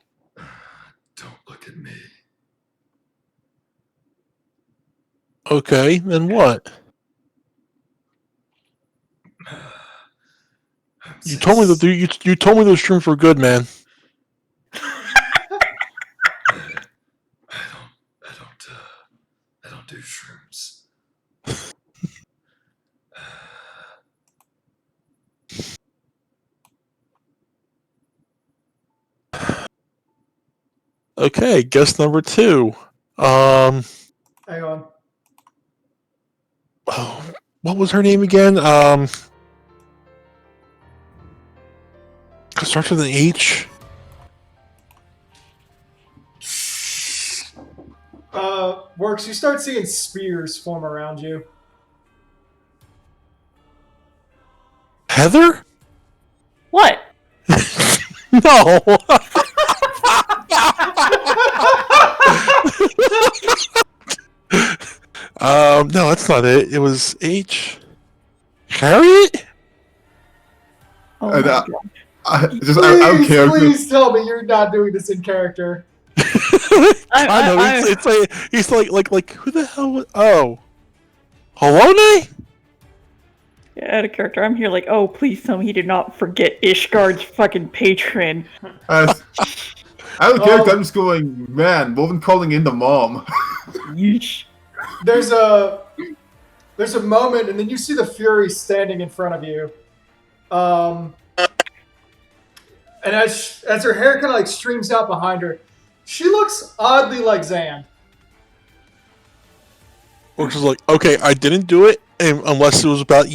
"Don't look at me." Okay, then what? You told me that you told me those shrooms were good, man. I don't do shrooms. Okay, guess number 2. Hang on. Oh, what was her name again? Starts with an H. Works. You start seeing spears form around you. Heather? What? No. No, that's not it. It was H. Harriet? Oh And, my uh, God. I don't care. Please tell me you're not doing this in character. I know. I- It's like he's like who the hell? Oh, Halone? Out of character. I'm here like, oh, please tell me he did not forget Ishgard's fucking patron. I don't care. Oh. I'm just going, man. Woman calling in the mom. Yeesh. There's a moment, and then you see the Fury standing in front of you. And as her hair kind of like streams out behind her, she looks oddly like Zan. Which is like, okay, I didn't do it, unless it was about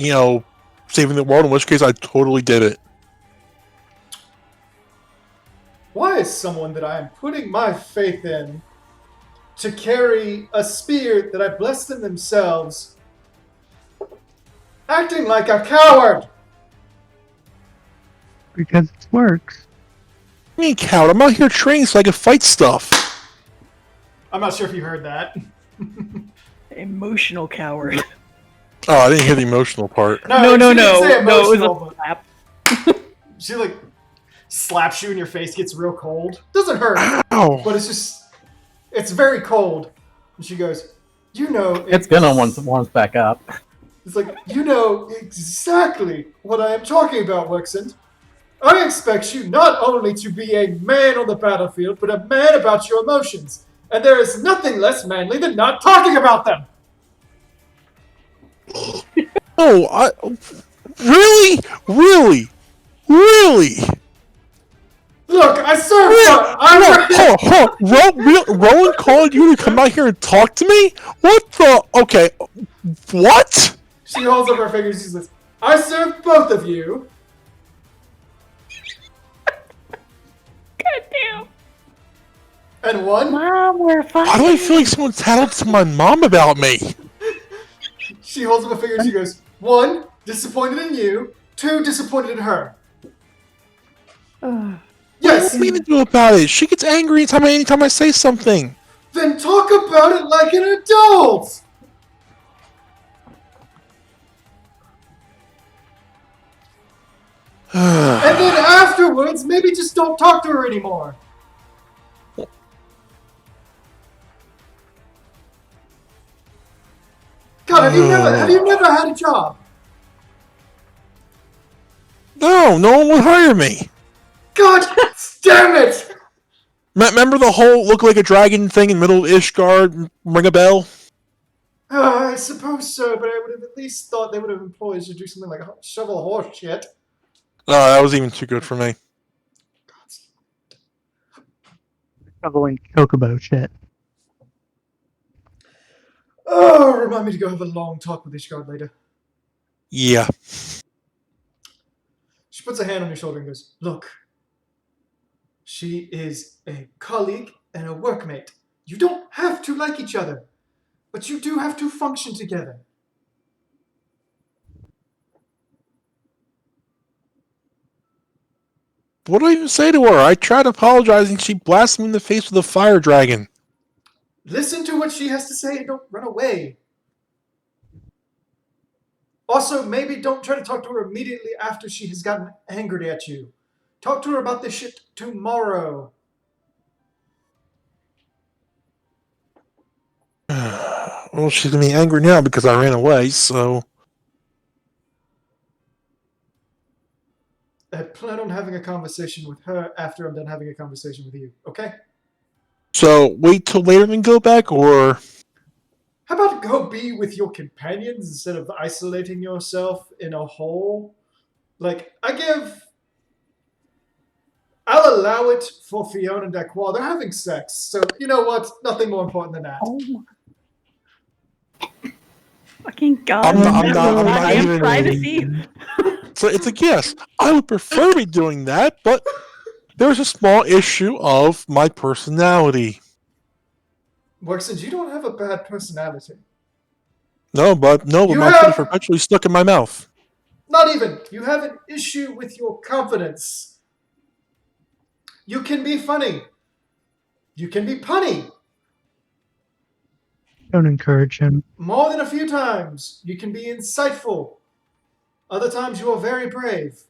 saving the world. In which case, I totally did it. Why is someone that I am putting my faith in to carry a spear that I blessed in themselves acting like a coward? Because it works. I mean, coward, I'm out here training so I can fight stuff. I'm not sure if you heard that. Emotional coward. Oh, I didn't hear the emotional part. No, No, she didn't say it was emotional, a slap. but she like slaps you and your face gets real cold. Doesn't hurt, Ow! but it's very cold. And she goes, It's gonna once back up. It's like, you know exactly what I am talking about, Wexen. I expect you not only to be a man on the battlefield, but a man about your emotions. And there is nothing less manly than not talking about them. Oh, really? Look, Look, I serve. Rowan called you to come out here and talk to me? What the? Okay, what? She holds up her fingers. She says, "I serve both of you." Goddamn. And one. Mom, we're fine. Why do I feel like someone's tattled to my mom about me? She holds up a finger and she goes, 1, disappointed in you. 2, disappointed in her. Yes! What do you mean to do about it? She gets angry anytime I say something. Then talk about it like an adult! And then afterwards, maybe just don't talk to her anymore. God, have you never had a job? No one will hire me. God damn it! Remember the whole look like a dragon thing in middle of Ishgard? Ring a bell? I suppose so, but I would have at least thought they would have employed to do something like shovel horse shit. Oh, that was even too good for me. Shoveling chocobo shit. Oh, remind me to go have a long talk with Ishgard later. Yeah. She puts a hand on your shoulder and goes, "Look, she is a colleague and a workmate. You don't have to like each other, but you do have to function together." What do I even say to her? I tried apologizing. She blasted me in the face with a fire dragon. Listen to what she has to say and don't run away. Also, maybe don't try to talk to her immediately after she has gotten angry at you. Talk to her about this shit tomorrow. Well, she's gonna be angry now because I ran away, so... I plan on having a conversation with her after I'm done having a conversation with you, okay? So, wait till later and go back, or... How about go be with your companions instead of isolating yourself in a hole? Like, I'll allow it for Fiona and Daquan. They're having sex, so you know what? Nothing more important than that. Oh my. Fucking God. I'm not Goddamn even- privacy. So it's like, yes, I would prefer be doing that, but there's a small issue of my personality. Worksons, you don't have a bad personality. But You my have- foot is perpetually stuck in my mouth. Not even. You have an issue with your confidence. You can be funny. You can be punny. Don't encourage him. More than a few times. You can be insightful. Other times you are very brave.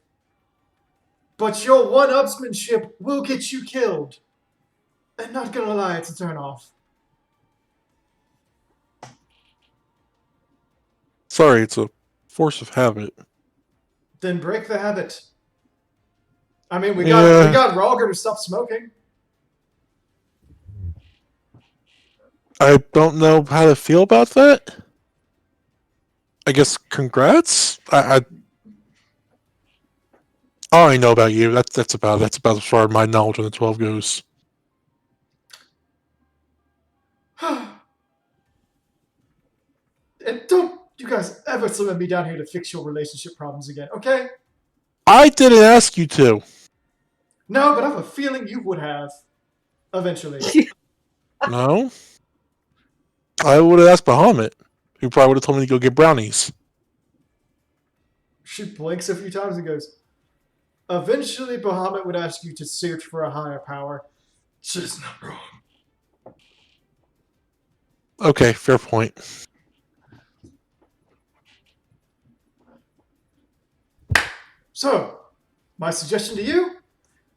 But your one-upsmanship will get you killed. And not gonna lie, it's a turn off. Sorry, it's a force of habit. Then break the habit. I mean, we got Roger to stop smoking. I don't know how to feel about that. I guess congrats. I already know about you. That's about as far as my knowledge on the 12 goes. And don't you guys ever summon me down here to fix your relationship problems again, okay? I didn't ask you to. No, but I have a feeling you would have. Eventually. No. I would have asked Bahamut, who probably would have told me to go get brownies. She blinks a few times and goes, eventually Bahamut would ask you to search for a higher power. Just not wrong. Okay, fair point. So, my suggestion to you,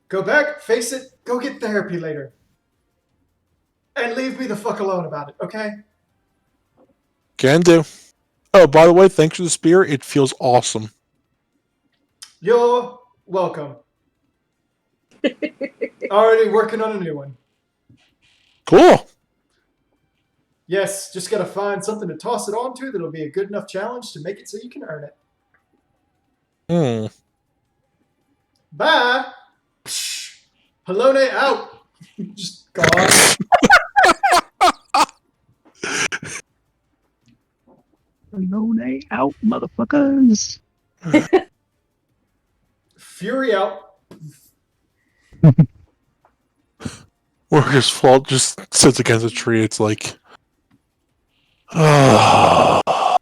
go back, face it, go get therapy later. And leave me the fuck alone about it, okay? Can do. Oh, by the way, thanks for the spear. It feels awesome. You're welcome. Already working on a new one. Cool. Yes, just gotta find something to toss it onto that'll be a good enough challenge to make it so you can earn it. Bye! Psh. Halone out! Just gone. Alone out, motherfuckers. Fury out. Worker's fault just sits against a tree. It's like, ah.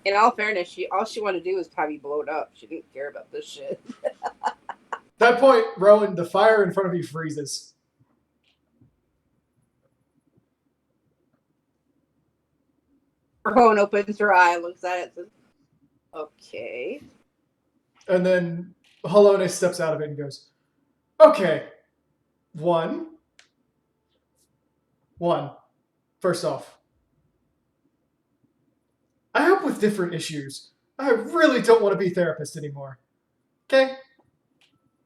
In all fairness, all she wanted to do was probably blow it up. She didn't care about this shit. At that point, Rowan, the fire in front of you freezes. Rowan opens her eye, looks at it, and says, okay. And then Halone steps out of it and goes, okay. One. First off, I help with different issues. I really don't want to be a therapist anymore. Okay?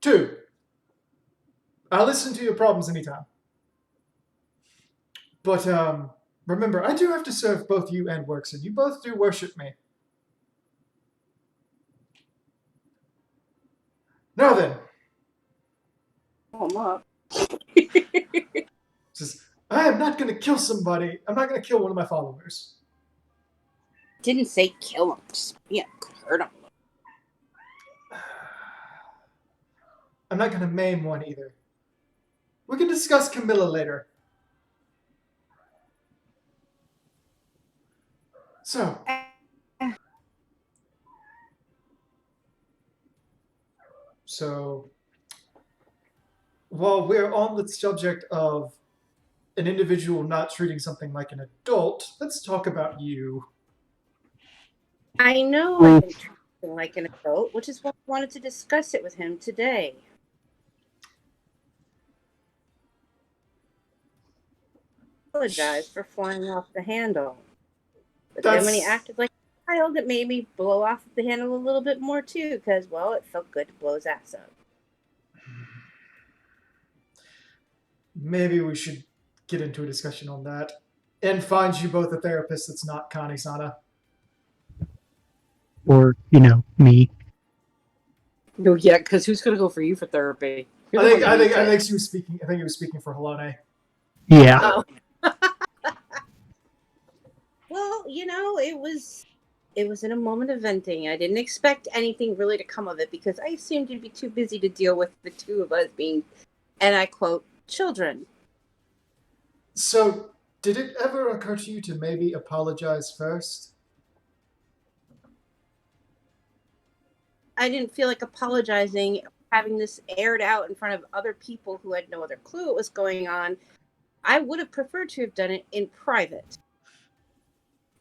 2, I'll listen to your problems anytime. But, remember, I do have to serve both you and Workson. You both do worship me. Now then. Oh, I'm up. Says, I am not going to kill somebody. I'm not going to kill one of my followers. Didn't say kill him. Just, hurt him. I'm not going to maim one either. We can discuss Camilla later. So, while we're on the subject of an individual not treating something like an adult, let's talk about you. I know I've been treating like an adult, which is why I wanted to discuss it with him today. I apologize for flying off the handle. But then when he acted like a child, it made me blow off the handle a little bit more too, because, well, it felt good to blow his ass up. Maybe we should get into a discussion on that and find you both a therapist that's not Kani-sana. Or, me. No, yeah, because who's gonna go for you for therapy? I think she was speaking. I think he was speaking for Halone. Yeah. Oh. Well, it was in a moment of venting. I didn't expect anything really to come of it because I assumed you'd be too busy to deal with the two of us being, and I quote, children. So, did it ever occur to you to maybe apologize first? I didn't feel like apologizing, having this aired out in front of other people who had no other clue what was going on. I would have preferred to have done it in private.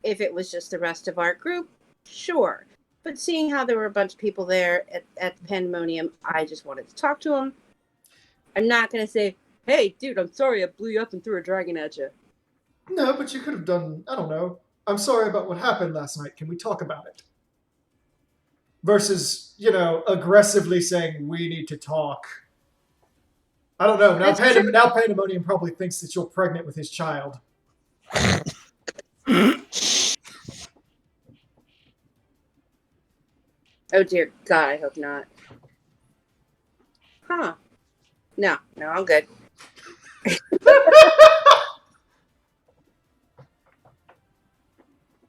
If it was just the rest of our group, sure. But seeing how there were a bunch of people there at the Pandemonium, I just wanted to talk to them. I'm not going to say, hey, dude, I'm sorry I blew you up and threw a dragon at you. No, but you could have done, I don't know, I'm sorry about what happened last night. Can we talk about it? Versus, aggressively saying, we need to talk. I don't know. Now Pandemonium probably thinks that you're pregnant with his child. Oh, dear God, I hope not. Huh. No, I'm good.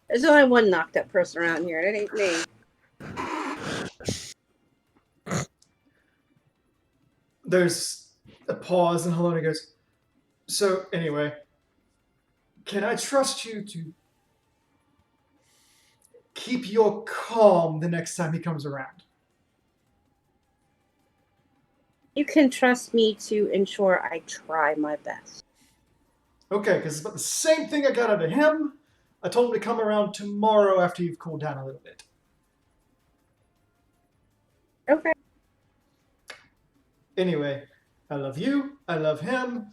There's only one knocked up person around here, and it ain't me. There's a pause, and Halone goes, so, anyway, can I trust you to keep your calm the next time he comes around? You can trust me to ensure I try my best. Okay, because it's about the same thing I got out of him. I told him to come around tomorrow after you've cooled down a little bit. Okay. Anyway, I love you. I love him.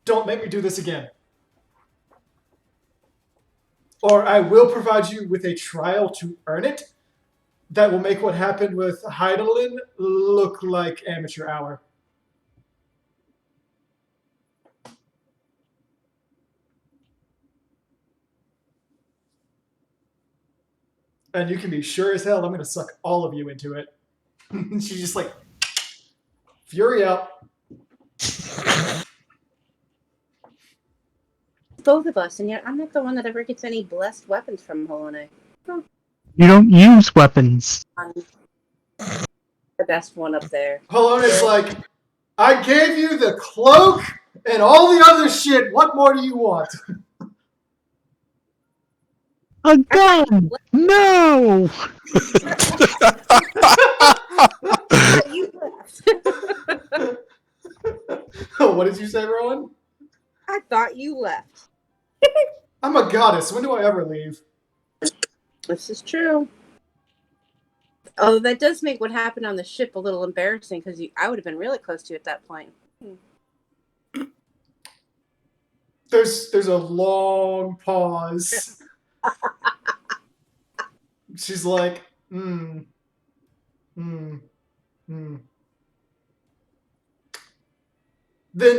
Don't make me do this again. Or I will provide you with a trial to earn it that will make what happened with Heidelin look like amateur hour. And you can be sure as hell I'm going to suck all of you into it. She's just like, Fury up. Both of us, and yet I'm not the one that ever gets any blessed weapons from Hollow Knight. You don't use weapons. I'm the best one up there. Halona's like, I gave you the cloak and all the other shit. What more do you want? A gun! No! You left. What did you say, Rowan? I thought you left. I'm a goddess. When do I ever leave? This is true. Oh, that does make what happened on the ship a little embarrassing because I would have been really close to you at that point. There's a long pause. She's like, Then,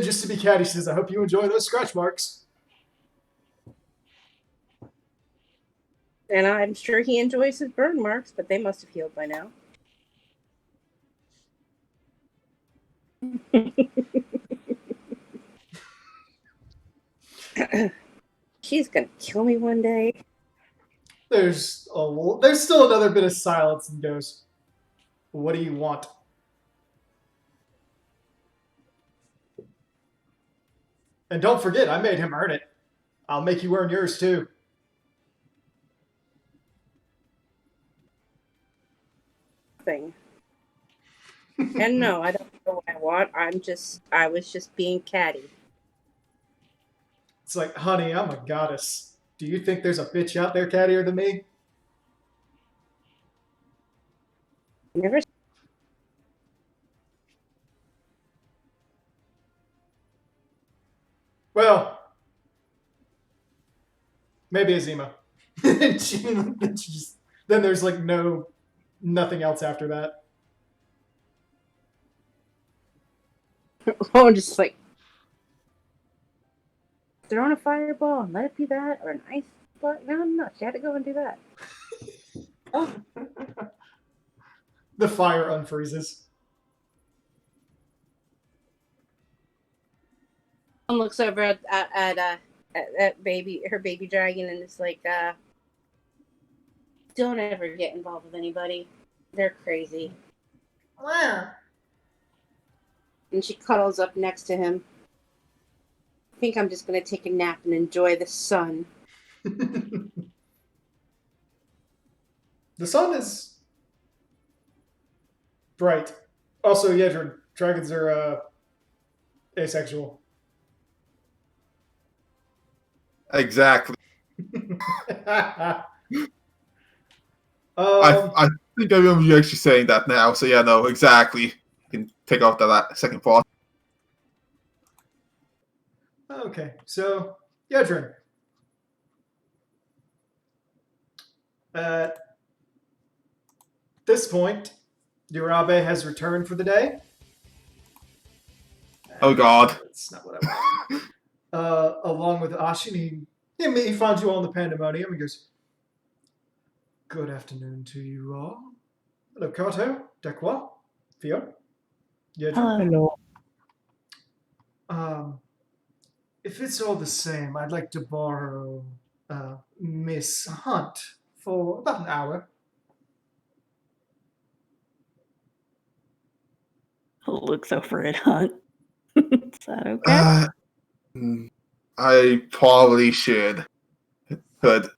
just to be catty, she says, I hope you enjoy those scratch marks. And I'm sure he enjoys his burn marks, but they must have healed by now. She's gonna kill me one day. There's still another bit of silence and goes, what do you want? And don't forget, I made him earn it. I'll make you earn yours too. Thing. And no, I don't know what I want. I was just being catty. It's like, honey, I'm a goddess. Do you think there's a bitch out there cattier than me? Never. Well, maybe Azima. Then there's like nothing else after that. Oh, just like throwing a fireball and let it be that, or an ice block. No, she had to go and do that. Oh, The fire unfreezes. one looks over at her baby dragon, and is like, "Don't ever get involved with anybody. They're crazy." Wow. And she cuddles up next to him. I think I'm just gonna take a nap and enjoy the sun. The sun is bright. Also, yeah, dragons are asexual. Exactly. I I think I remember you actually saying that now. So yeah, no, exactly. You can take off that second part. Okay, so Yedrin. At this point, Urabe has returned for the day. Oh God. That's not what I want. Along with Ashin, he finds you all in the pandemonium and goes, good afternoon to you all. Hello, Kato, Dekwa, Theo, Yedrin. Hello. If it's all the same, I'd like to borrow Miss Hunt for about an hour. Looks over at Hunt. Is that okay? I probably should, but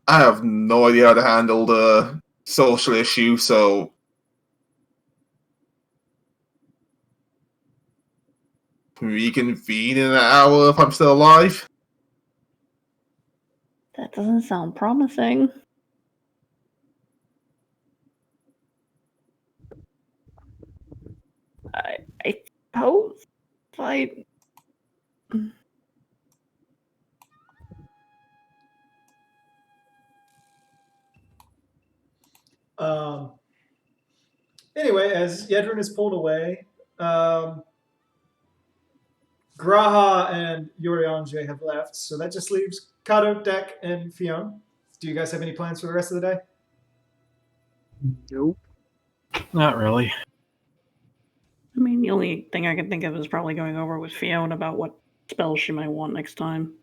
I have no idea how to handle the social issue, so reconvene in an hour if I'm still alive. That doesn't sound promising. I suppose I. Anyway, as Yedrin is pulled away, Graha and Yurianje have left, so that just leaves Kato, Dek, and Fionn. Do you guys have any plans for the rest of the day? Nope. Not really. I mean, the only thing I can think of is probably going over with Fiona about what spells she might want next time.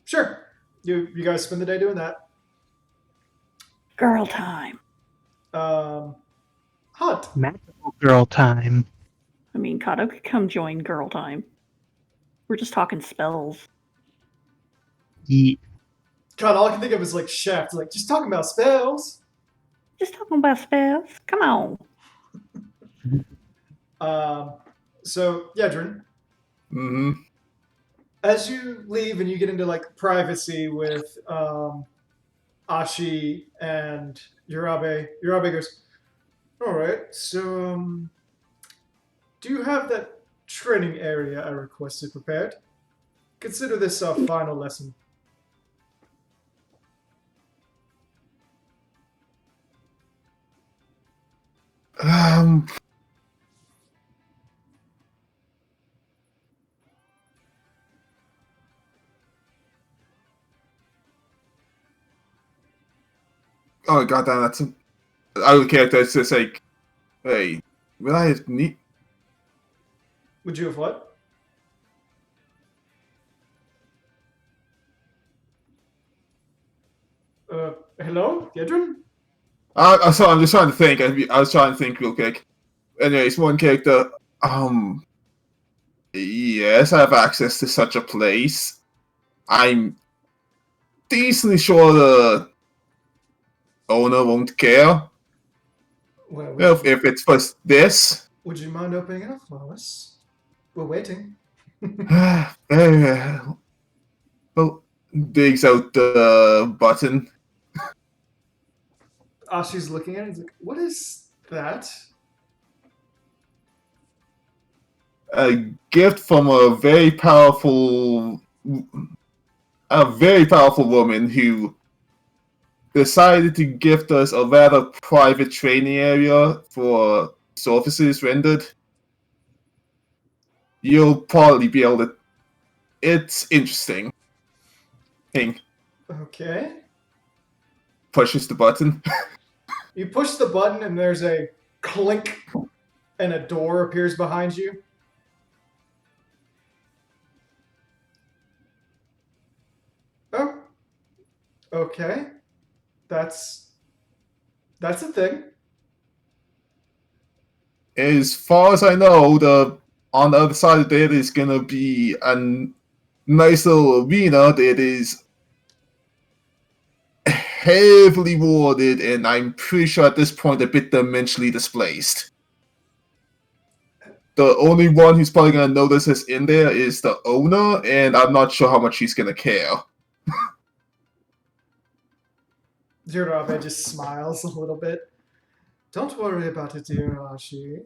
Sure. You guys spend the day doing that. Girl time. Hunt. Magical girl time. I mean, Kato could come join girl time. We're just talking spells. Ye- God, all I can think of is like Shaft, like just talking about spells. Just talking about spells. Come on. So Yedrin, Mm-hmm. as you leave and you get into like privacy with Ashi and Urabe goes, all right, so do you have that training area I requested prepared? Consider this our final lesson. Um, oh god damn, that's I would character. It's just like, hey, will I need? Would you have what? Hello, Yedrin? Sorry, I'm just trying to think. I was trying to think real quick. Anyways, one character. Yes, I have access to such a place. I'm decently sure the owner won't care Well, if it's just this. would you mind opening it up for us? We're waiting. Well, digs out the button. Ashi's looking at it. He's like, "What is that?" A gift from a very powerful woman who decided to gift us a rather private training area for surfaces rendered. You'll probably be able to. It's interesting. Thing Okay. pushes the button. You push the button, and there's a clink, and a door appears behind you. Oh. Okay. That's a thing. As far as I know, on the other side of it is gonna be a nice little arena that is heavily warded, and I'm pretty sure at this point a bit dimensionally displaced. The only one who's probably gonna notice this in there is the owner, and I'm not sure how much he's gonna care. Jirabe just smiles a little bit. Don't worry about it, dear Ashi.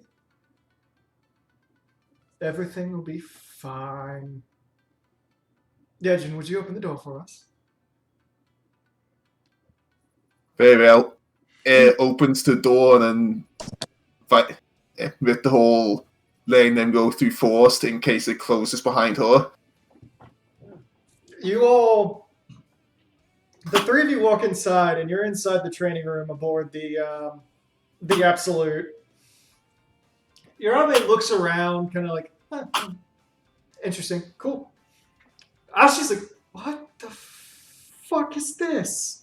Everything will be fine. Yejin, would you open the door for us? Very well. It opens the door and then with the whole letting them go through force in case it closes behind her. You all, the three of you walk inside, and you're inside the training room aboard the Absolute. Urabe looks around, kind of like, huh, interesting, cool. Ashi's like, what the fuck is this?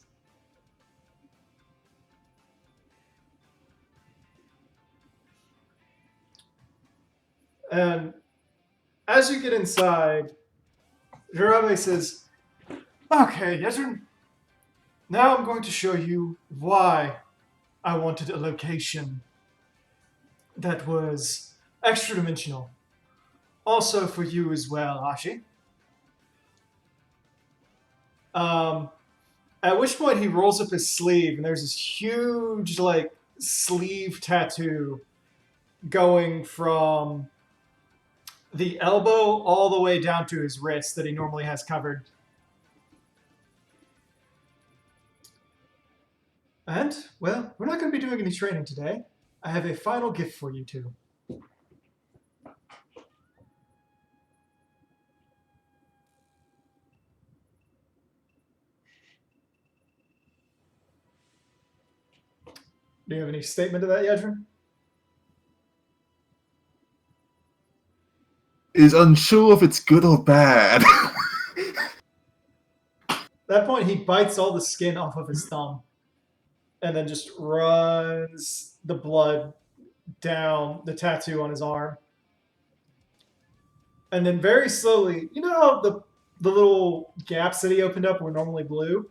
And as you get inside, Jirabe says, okay, Yezrin, now I'm going to show you why I wanted a location that was extra dimensional. Also for you as well, Ashi. At which point he rolls up his sleeve, and there's this huge, like, sleeve tattoo going from the elbow all the way down to his wrist that he normally has covered. And, well, we're not going to be doing any training today. I have a final gift for you two. Do you have any statement to that, Yedrin? is unsure if it's good or bad. At that point, he bites all the skin off of his thumb and then just runs the blood down the tattoo on his arm. And then very slowly, you know how the little gaps that he opened up were normally blue?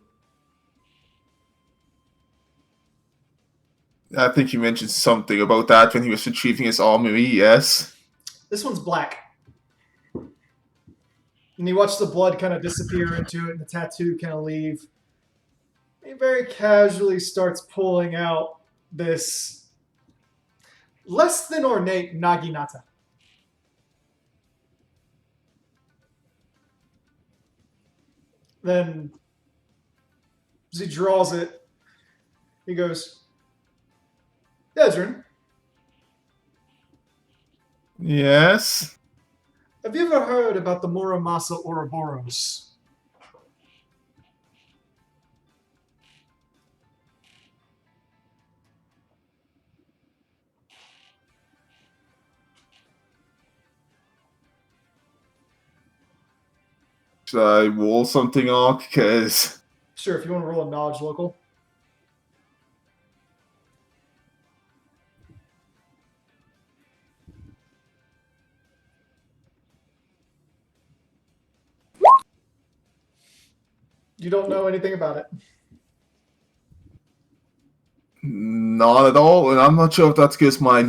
I think you mentioned something about that when he was retrieving his armory, yes. This one's black. And you watch the blood kind of disappear into it and the tattoo kind of leave. He very casually starts pulling out this less than ornate naginata. Then, as he draws it, he goes, Dedrin, Yes. have you ever heard about the Muramasa Ouroboros? Should I roll something off? Because Sure, if you want to roll a knowledge local. You don't know anything about it. not at all, and I'm not sure if that's because my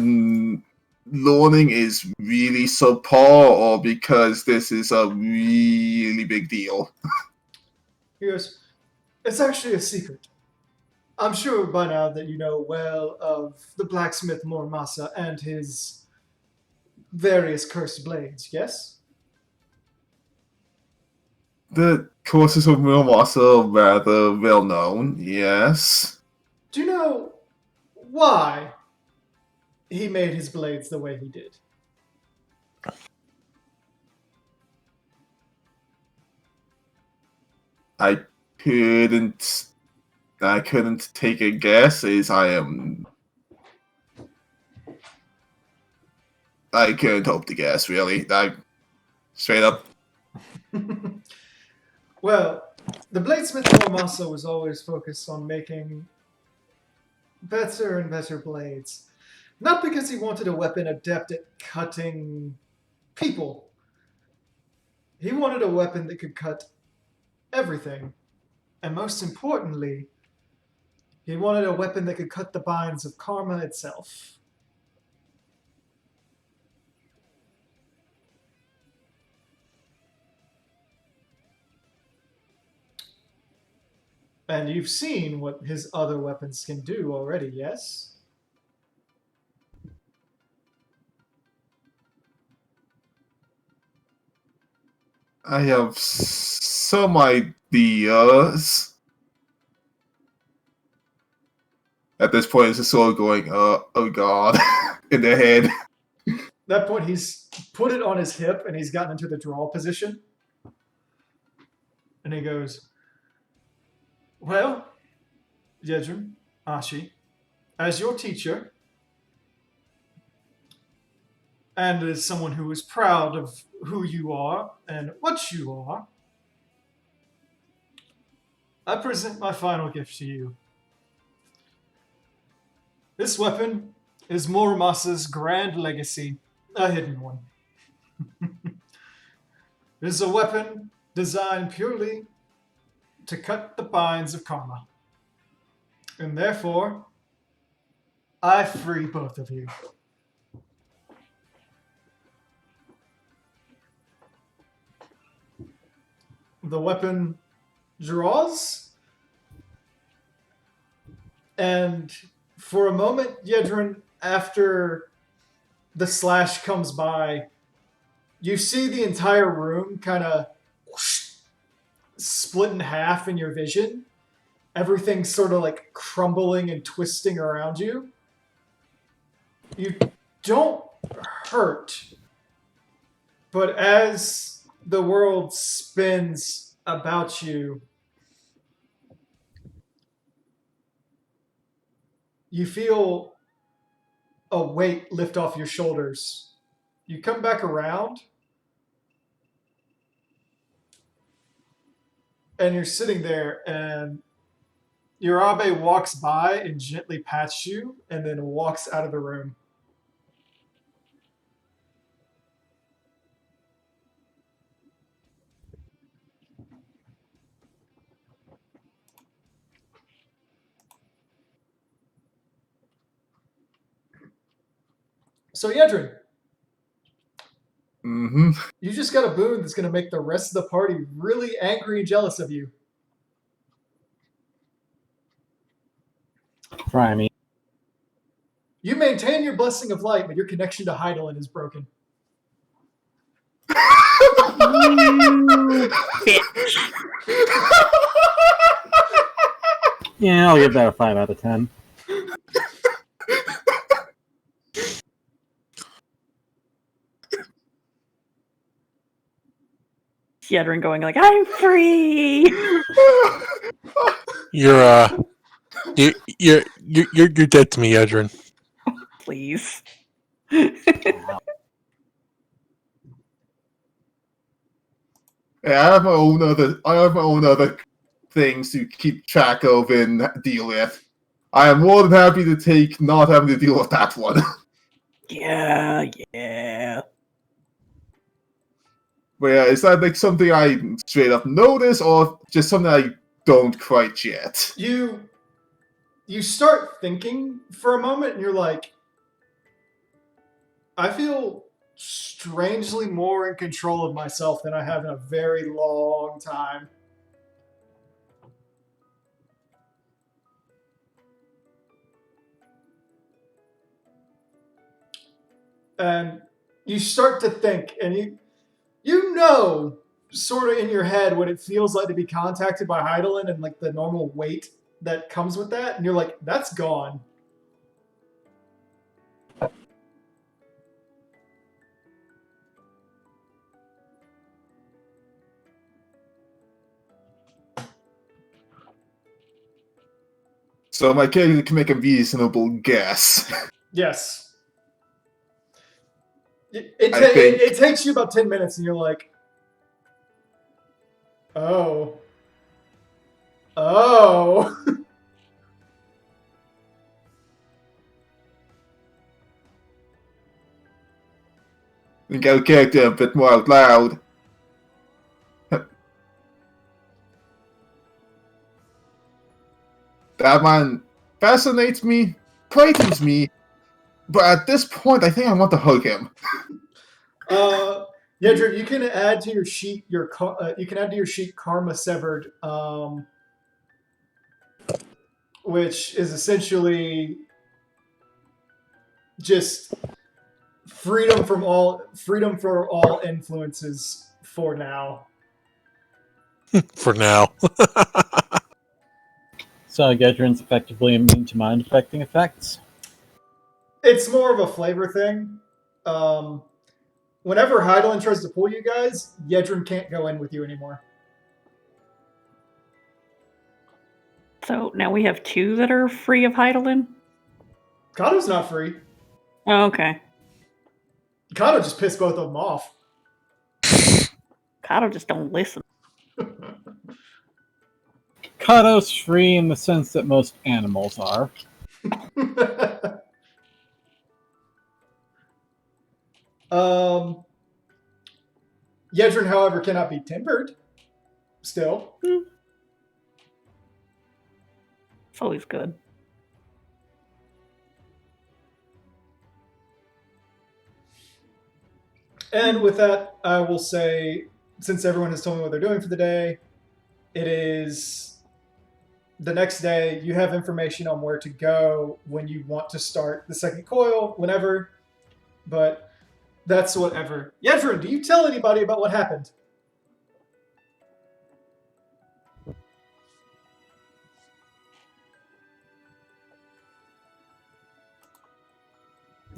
learning is really subpar or because this is a really big deal. He goes, it's actually a secret. I'm sure by now that you know well of the blacksmith Muramasa and his various cursed blades, yes? The courses of Muramasa are rather well known, yes. Do you know why he made his blades the way he did? I couldn't take a guess as I couldn't hope to guess, really. Straight up. Well, the bladesmith Muramasa was always focused on making better and better blades. Not because he wanted a weapon adept at cutting people. He wanted a weapon that could cut everything. And most importantly, he wanted a weapon that could cut the binds of karma itself. And you've seen what his other weapons can do already, yes? I have some ideas. At this point, it's just sort of going, oh god, in their head. At that point, he's put it on his hip and he's gotten into the draw position. And he goes, well, Yedrin, Ashi, as your teacher, and as someone who is proud of who you are and what you are, I present my final gift to you. This weapon is Muramasa's grand legacy, a hidden one. It is a weapon designed purely to cut the binds of karma. And therefore, I free both of you. The weapon draws, and for a moment, Yedrin, after the slash comes by, you see the entire room kind of split in half in your vision. Everything's sort of like crumbling and twisting around you. You don't hurt, but as the world spins about you, you feel a weight lift off your shoulders. You come back around, and you're sitting there, and Urabe walks by and gently pats you, and then walks out of the room. So Yedrin, Mm-hmm. you just got a boon that's going to make the rest of the party really angry and jealous of you. Try me. You maintain your blessing of light, but your connection to Heidelin is broken. Yeah, I'll give that a 5 out of 10. Yedrin going like, I'm free! You're dead to me, Edrin. Please. Yeah, I have my own other things to keep track of and deal with. I am more than happy to take not having to deal with that one. Yeah. But yeah, is that like something I straight up notice, or just something I don't quite yet? You start thinking for a moment, and you're like, I feel strangely more in control of myself than I have in a very long time. And you start to think, and you know sort of in your head what it feels like to be contacted by Heidelin and like the normal weight that comes with that, and you're like, that's gone. So my character can make a reasonable guess. Yes. It I think- it takes you about 10 minutes, and you're like, oh. Think our character a bit more out loud. That man fascinates me, frightens me, but at this point, I think I want to hug him. Yedrin, you can add to your sheet Karma Severed, which is essentially just freedom for all influences for now. For now. So Gedrin's effectively immune to mind-affecting effects. It's more of a flavor thing. Whenever Heidelin tries to pull you guys, Yedrin can't go in with you anymore. So now we have 2 that are free of Heidelin? Kato's not free. Oh, okay. Kato just pissed both of them off. Kato just don't listen. Kato's free in the sense that most animals are. Yedrin, however, cannot be tempered. Still. It's always good. And with that, I will say, since everyone has told me what they're doing for the day, it is the next day. You have information on where to go when you want to start the second coil, whenever. But that's whatever. Yedrin, do you tell anybody about what happened?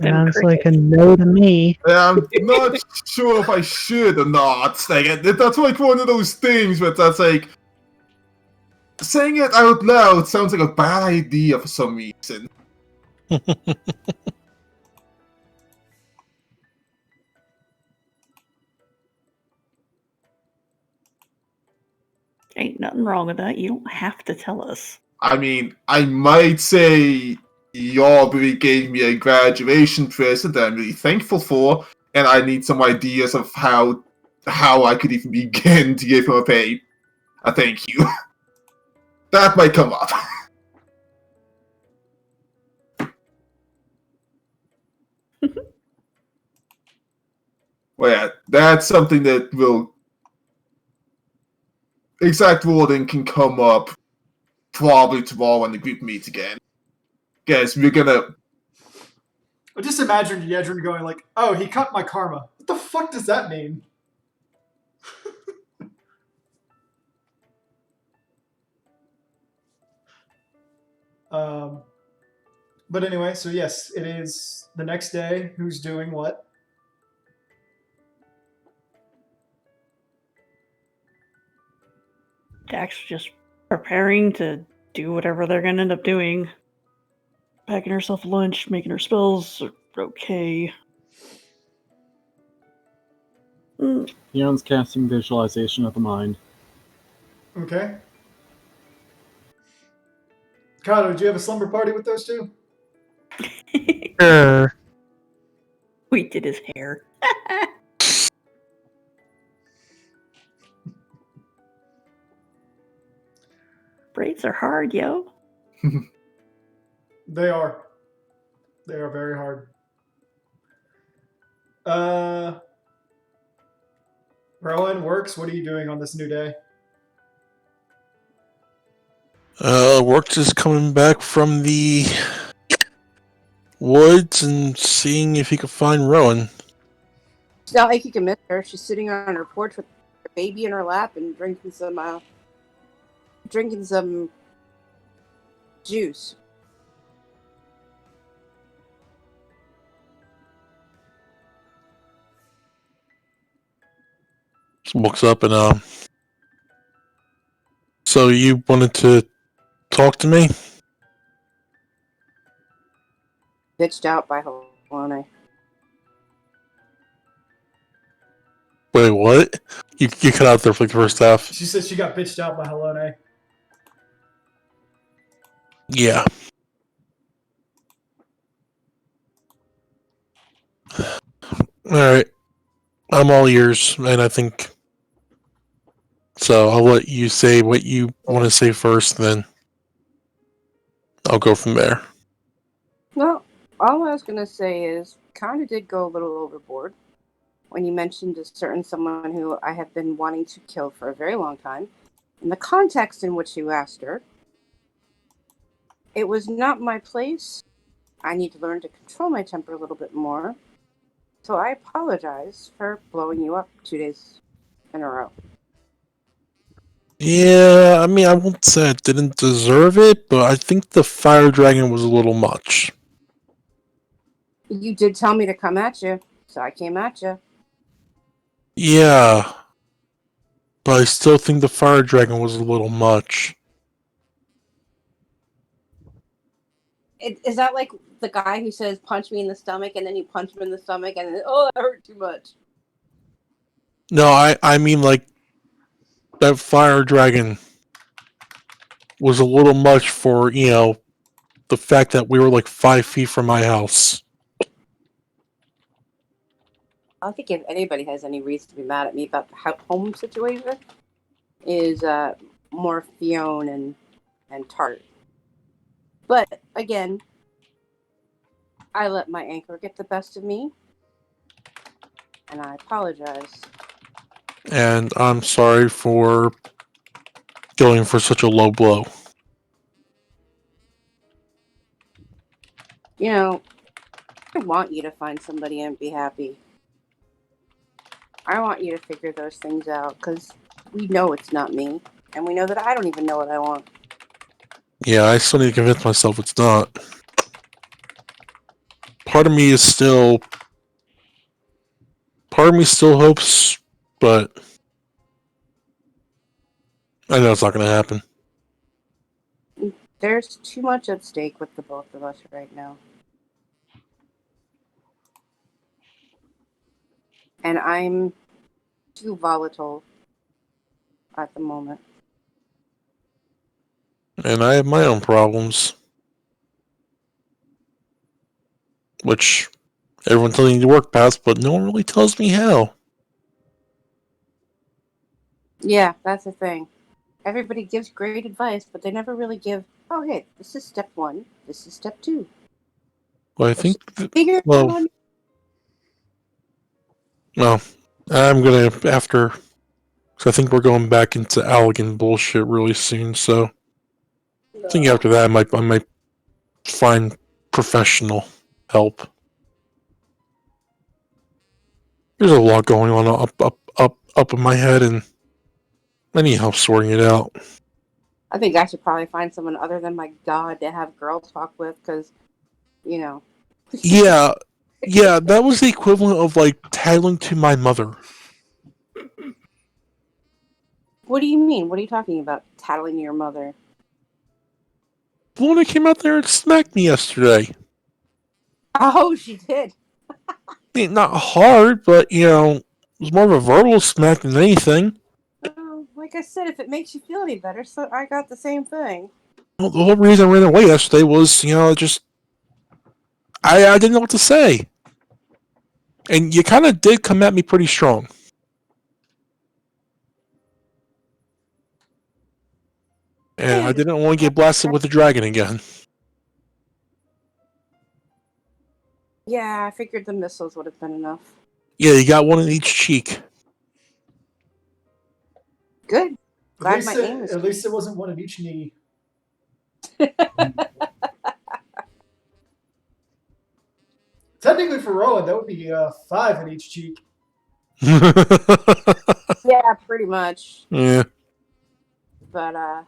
Sounds like a no to me. I'm not sure if I should or not. Like, that's like one of those things where that's like saying it out loud sounds like a bad idea for some reason. Ain't nothing wrong with that. You don't have to tell us. I mean, I might say Aubrey gave me a graduation present that I'm really thankful for, and I need some ideas of how I could even begin to give him a thank you. That might come up. Well, yeah, that's something that will... Exact wording can come up probably tomorrow when the group meets again. Guys, we're gonna... I just imagined Yedrin going like, "Oh, he cut my karma. What the fuck does that mean?" But anyway, so yes, it is the next day. Who's doing what? Dax just preparing to do whatever they're gonna end up doing. Packing herself lunch, making her spells are okay. Fion's casting visualization of the mind. Okay. Kato, did you have a slumber party with those two? Sure. We did his hair. Braids are hard, yo. They are. They are very hard. Rowan, Works, what are you doing on this new day? Works is coming back from the woods and seeing if he can find Rowan. It's not like you can miss her. She's sitting on her porch with her baby in her lap and drinking some juice. Looks up and so you wanted to talk to me? Bitched out by Helene. Wait, what? You cut out there for like the first half. She said she got bitched out by Helene. Yeah. Alright. I'm all ears, and I think... So I'll let you say what you want to say first, then I'll go from there. Well, all I was going to say is kind of did go a little overboard when you mentioned a certain someone who I have been wanting to kill for a very long time. In the context in which you asked her, it was not my place. I need to learn to control my temper a little bit more. So I apologize for blowing you up 2 days in a row. Yeah, I mean, I won't say I didn't deserve it, but I think the fire dragon was a little much. You did tell me to come at you, so I came at you. Yeah. But I still think the fire dragon was a little much. Is that like the guy who says, punch me in the stomach, and then you punch him in the stomach, and then, oh, that hurt too much? No, I mean, like, that fire dragon was a little much for, you know, the fact that we were like 5 feet from my house. I don't think if anybody has any reason to be mad at me about the home situation is more Fionn and Tart. But again, I let my anger get the best of me, and I apologize. And I'm sorry for going for such a low blow. You know, I want you to find somebody and be happy. I want you to figure those things out, because we know it's not me, and we know that I don't even know what I want. Yeah, I still need to convince myself it's not. Part of me still hopes, but I know it's not going to happen. There's too much at stake with the both of us right now. And I'm too volatile at the moment. And I have my own problems. Which everyone tells me to work past, but no one really tells me how. Yeah, that's the thing. Everybody gives great advice, but they never really give, oh, hey, this is step 1, this is step 2. Well, I think. Figure it Well, out. well, I'm gonna after. So I think we're going back into Allegan bullshit really soon. So I think after that, I might find professional help. There's a lot going on up in my head, and I need help sorting it out. I think I should probably find someone other than my god to have girls talk with, because, you know. Yeah, that was the equivalent of like tattling to my mother. What do you mean? What are you talking about? Tattling to your mother? The one that came out there and smacked me yesterday. Oh, she did. I mean, not hard, but it was more of a verbal smack than anything. Oh, like I said, if it makes you feel any better, so I got the same thing. Well, the whole reason I ran away yesterday was, just I didn't know what to say, and you kind of did come at me pretty strong. And I didn't want to get blasted with the dragon again. Yeah, I figured the missiles would have been enough. Yeah, you got one in each cheek. Good. At least it wasn't one in each knee. Technically for Rowan, that would be 5 in each cheek. Yeah, pretty much. Yeah. But,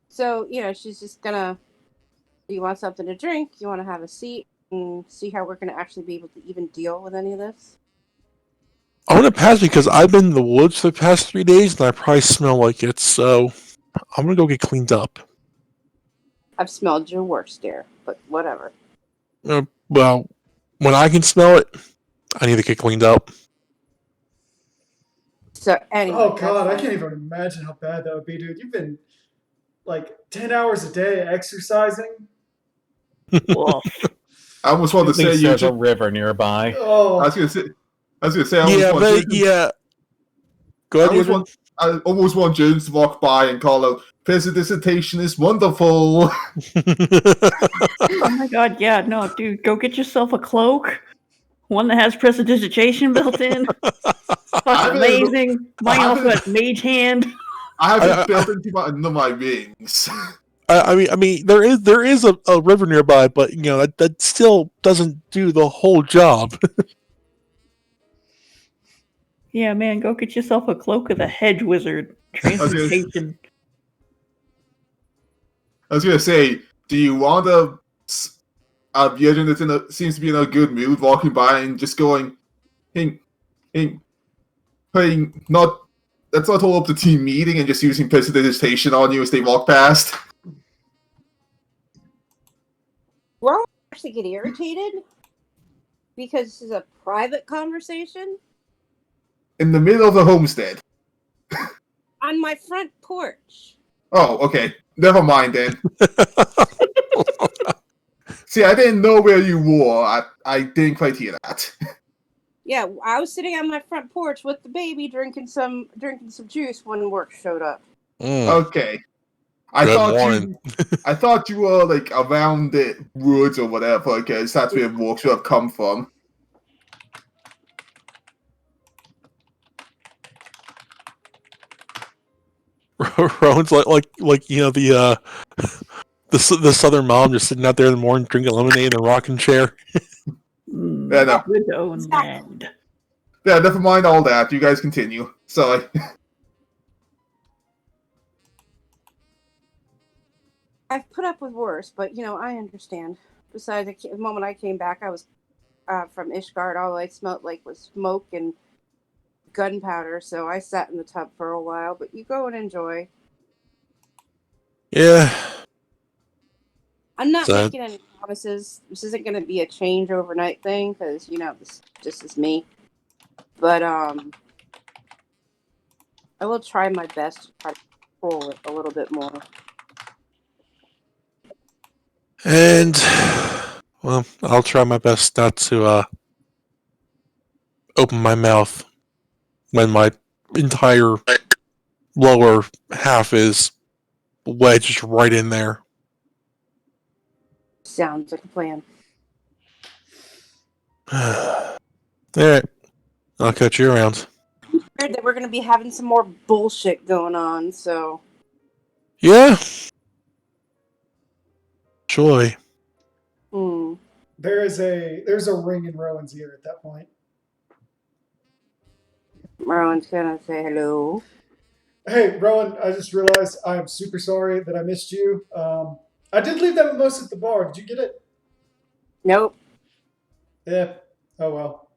so, she's just gonna, do you want something to drink? You want to have a seat and see how we're gonna actually be able to even deal with any of this? I want to pass because I've been in the woods for the past 3 days and I probably smell like it, so I'm gonna go get cleaned up. I've smelled your worst there, but whatever. Well, when I can smell it, I need to get cleaned up. So anyway. Oh god, I can't even imagine how bad that would be, dude. You've been like 10 hours a day exercising. Well, I almost want to At least say you there's a just. river nearby. Oh, I was gonna say. I almost Yeah, want but James- yeah. Go I ahead. almost want James to walk by and call out, "His dissertation is wonderful." oh my god, yeah, no, dude, go get yourself a cloak. One that has prestidigitation built in. Fucking amazing. Mine also has mage hand. I haven't built into none of my wings. I mean, there is a river nearby, but that still doesn't do the whole job. Yeah, man, go get yourself a cloak of the hedge wizard. Transmutation. I was gonna say, do you want a Yedrin that seems to be in a good mood, walking by and just going, hey, not. That's not all up to team meeting and just using prestidigitation on you as they walk past. Well, I actually get irritated because this is a private conversation In the middle of the homestead. on my front porch. Oh, okay. Never mind then. See, I didn't know where you were. I didn't quite hear that. Yeah, I was sitting on my front porch with the baby drinking some juice when work showed up. Okay. Good I thought you were like around the woods or whatever, because that's where walks would have come from. Rowan's like the southern mom just sitting out there in the morning drinking lemonade in a rocking chair. Yeah, no. Widow land. Yeah, never mind all that. You guys continue. Sorry. I've put up with worse, but I understand. Besides, the moment I came back, I was from Ishgard. All I smelled like was smoke and gunpowder, so I sat in the tub for a while. But you go and enjoy. Yeah. I'm not making any promises. This isn't going to be a change overnight thing because this is me. But I will try my best to try to control it a little bit more. And, well, I'll try my best not to open my mouth when my entire lower half is wedged right in there. Sounds like a plan. Alright, I'll catch you around. Heard that we're going to be having some more bullshit going on, so. Yeah. Joy. There's a ring in Rowan's ear at that point. Marlon's going to say hello. Hey, Rowan, I just realized I'm super sorry that I missed you. I did leave that mimosa at the bar. Did you get it? Nope. Yeah. Oh well.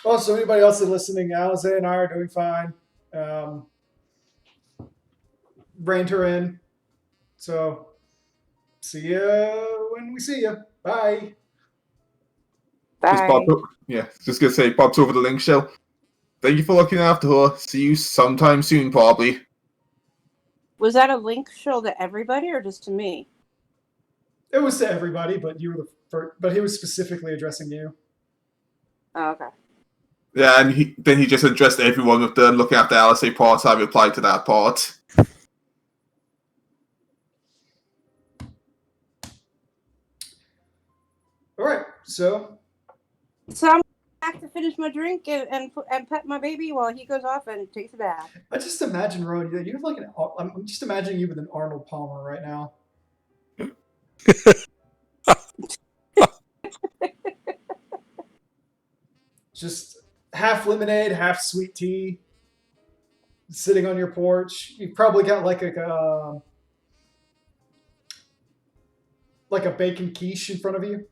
Also, anybody else that's listening, Alize and I are doing fine. Reined her in. So, see you when we see you. Bye. Bye. Just gonna say, pops over the link shell. Thank you for looking after her. See you sometime soon, probably. Was that a link show to everybody or just to me? It was to everybody, but you were the first. But he was specifically addressing you. Oh, okay. Yeah, and he just addressed everyone with the looking after Alice part. I replied to that part. All right, so I'm back to finish my drink and pet my baby while he goes off and takes a bath. I just imagine, Rowan, you have like I'm just imagining you with an Arnold Palmer right now. Just half lemonade, half sweet tea, sitting on your porch. You've probably got like a bacon quiche in front of you.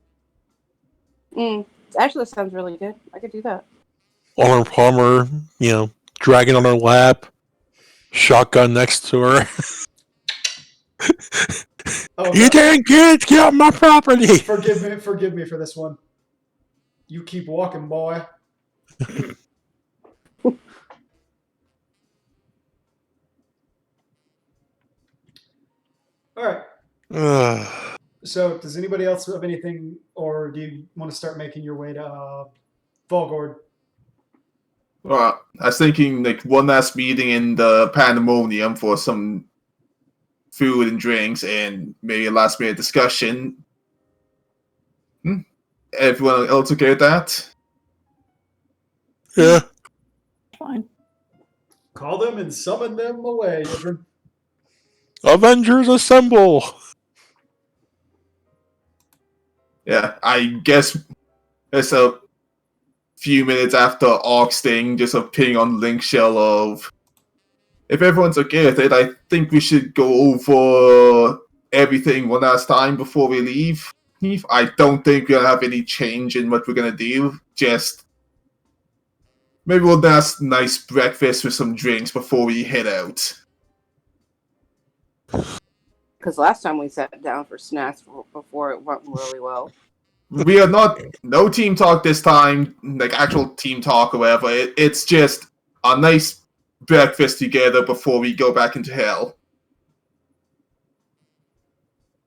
Actually, that sounds really good. I could do that. Arnold Palmer, dragging on her lap, shotgun next to her. Oh, you dang kids, get off my property! Forgive me for this one. You keep walking, boy. All right. So, does anybody else have anything, or do you want to start making your way to Volgord? Well, I was thinking like one last meeting in the Pandemonium for some food and drinks, and maybe a last minute discussion. Everyone else okay with that? Yeah. Fine. Call them and summon them away, Yidrin. Avengers assemble! Yeah, I guess it's a few minutes after Ark's thing, just a ping on Link Shell of, if everyone's okay with it, I think we should go over everything one last time before we leave. I don't think we'll have any change in what we're gonna do. Just maybe we'll have a nice breakfast with some drinks before we head out. Because last time we sat down for snacks before it went really well. We are no team talk this time, like actual team talk or whatever. It's just a nice breakfast together before we go back into hell.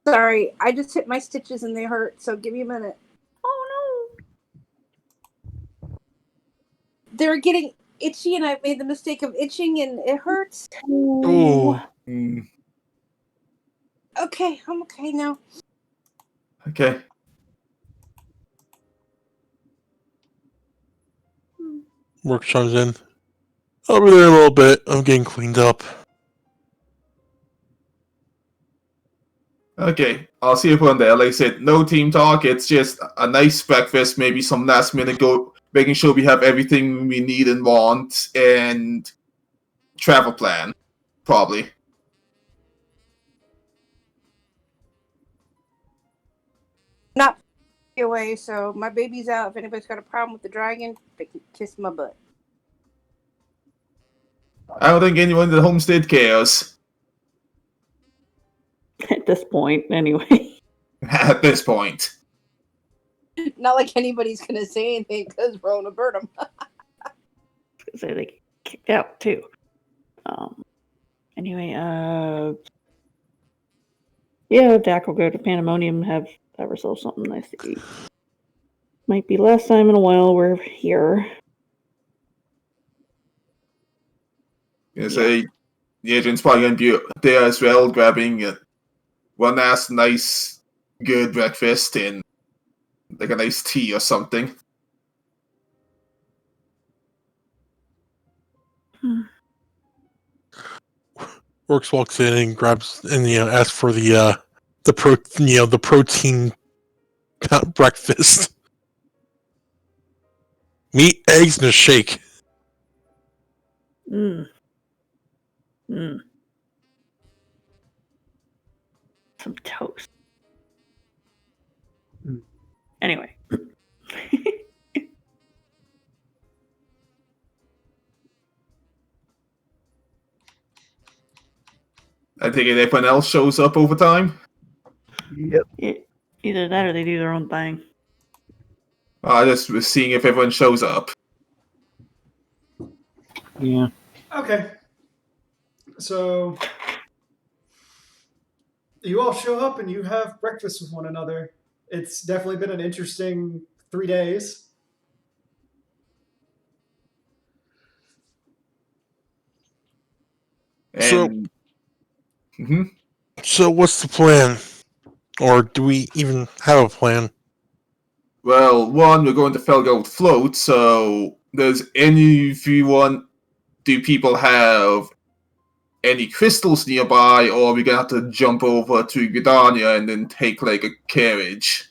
Sorry, I just hit my stitches and they hurt, so give me a minute. Oh no! They're getting itchy and I made the mistake of itching and it hurts. Ooh. Okay, I'm okay now. Okay. Work chimes in. I'll be there in a little bit. I'm getting cleaned up. Okay, I'll see everyone there. Like I said, no team talk. It's just a nice breakfast, maybe some last minute making sure we have everything we need and want, and travel plan, probably. Not away, so my baby's out. If anybody's got a problem with the dragon, they can kiss my butt. I don't think anyone in the homestead cares. At this point, anyway. At this point. Not like anybody's gonna say anything because Rona burnt them. So they get kicked out too. Anyway, yeah, Dak will go to Pandemonium, have ourselves something nice to eat. Might be last time in a while we're here. You say the agent's probably going to be there as well, grabbing one last nice, good breakfast and like a nice tea or something. Works walks in and grabs and asks for the protein breakfast. Meat, eggs, and a shake. Some toast. Anyway. I think everyone else shows up over time. Yep. Either that or they do their own thing. I just was seeing if everyone shows up. Yeah. Okay. So you all show up and you have breakfast with one another. It's definitely been an interesting 3 days. And So what's the plan? Or do we even have a plan? well, one, we're going to Felgold Float, so does anyone, do people have any crystals nearby, or are we gonna have to jump over to Gridania and then take like a carriage?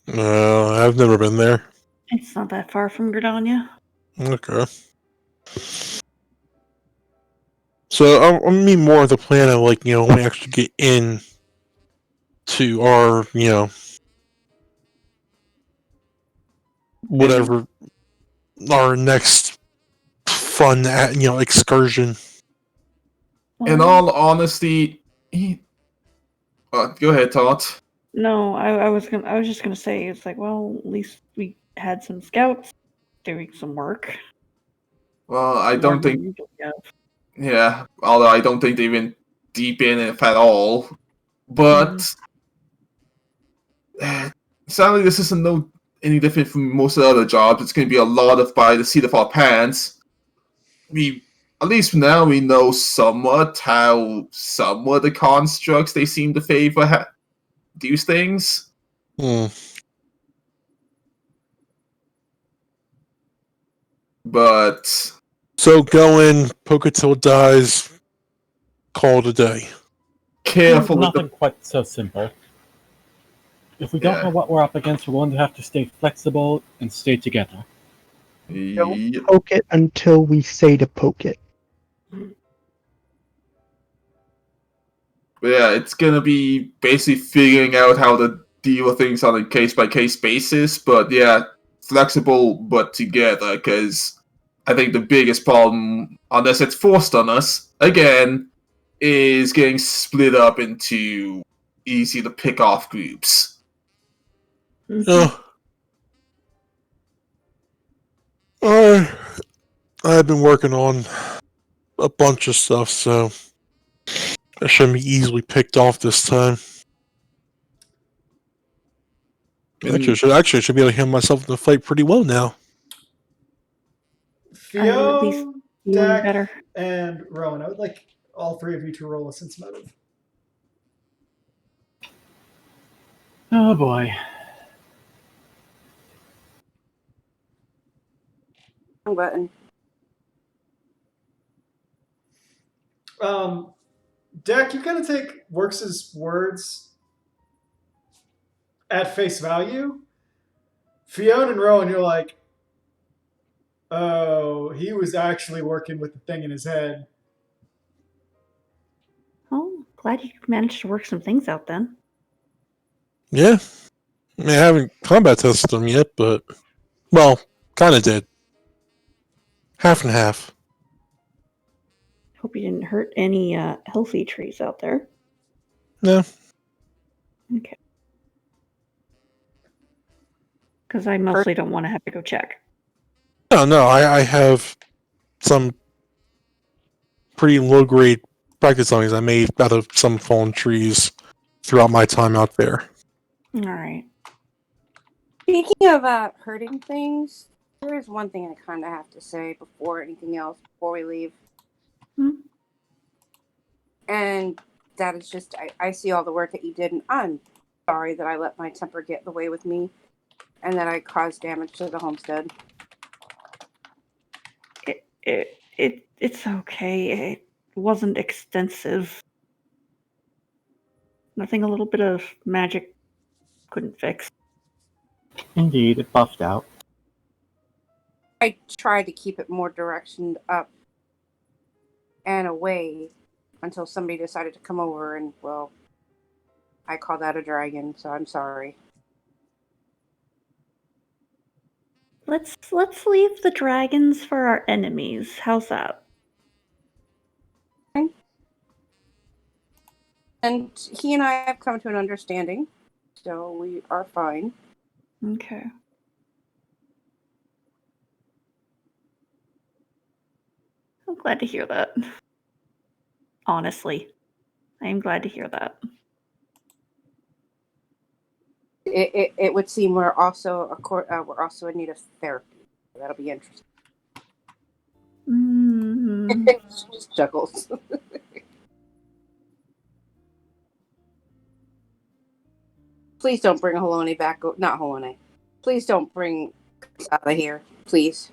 I've never been there. It's not that far from Gridania. Okay. So I mean more of the plan of when we actually get in to our whatever our next fun excursion. In all honesty, go ahead, Todd. No, I was just gonna say it's like, well, at least we had some scouts doing some work. Well, I More don't than think. we usually have. Yeah, although I don't think they went deep in it at all. But sadly, this isn't any different from most of the other jobs. It's going to be a lot of by the seat of our pants. At least now we know somewhat the constructs they seem to favor these things. But so go in, poke it till it dies, call it a day. Careful with Nothing quite so simple. If we don't Yeah. know what we're up against, we're going to have to stay flexible and stay together. Don't poke it until we say to poke it. But yeah, it's gonna be basically figuring out how to deal with things on a case-by-case basis. But yeah, flexible but together, because I think the biggest problem, unless it's forced on us, again, is getting split up into easy to pick off groups. I've been working on a bunch of stuff, so I shouldn't be easily picked off this time. Actually, I should be able to handle myself in the fight pretty well now. At least Fio, feeling Dak, better. and Rowan, I would like all three of you to roll a sense motive. Oh boy. Wrong button. Dak, you kind of take Works' words at face value. Fiona and Rowan, you're like, oh, he was actually working with the thing in his head. Oh, glad you managed to work some things out then. Yeah. I mean, I haven't combat tested them yet, but... Well, kind of did. Half and half. Hope you didn't hurt any healthy trees out there. No. Okay. Because I mostly don't want to have to go check. No, I have some pretty low-grade practice zombies I made out of some fallen trees throughout my time out there. All right. Speaking of hurting things, there is one thing I kind of have to say before anything else, before we leave. Hmm? And that is just, I see all the work that you did, and I'm sorry that I let my temper get in the way with me, and that I caused damage to the homestead. It's okay. It wasn't extensive. Nothing a little bit of magic couldn't fix. Indeed, it buffed out. I tried to keep it more directioned up and away until somebody decided to come over, and, well, I call that a dragon, so I'm sorry. Let's leave the dragons for our enemies. How's that? And he and I have come to an understanding, so we are fine. Okay. I'm glad to hear that. Honestly, I am glad to hear that. It would seem we're also in need of therapy. That'll be interesting. Just chuckles. Please don't bring Halone back. Not Halone. Please don't bring us out of here. Please.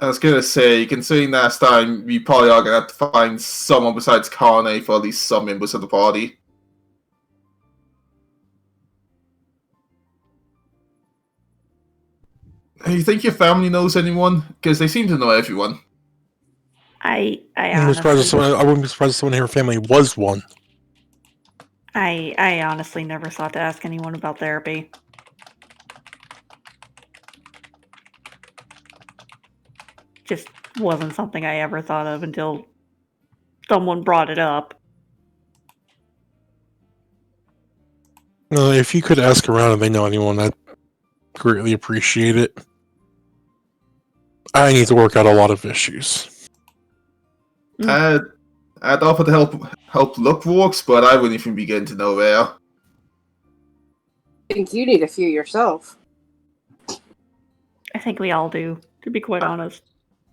I was gonna say, considering last time, we probably are gonna have to find someone besides Karne for at least some members of the party. You think your family knows anyone? Because they seem to know everyone. I I wouldn't be surprised if someone in her family was one. I honestly never thought to ask anyone about therapy. Just wasn't something I ever thought of until someone brought it up. If you could ask around if they know anyone, I'd greatly appreciate it. I need to work out a lot of issues. I'd offer to help look works, but I wouldn't even begin to know where. I think you need a few yourself. I think we all do, to be quite honest.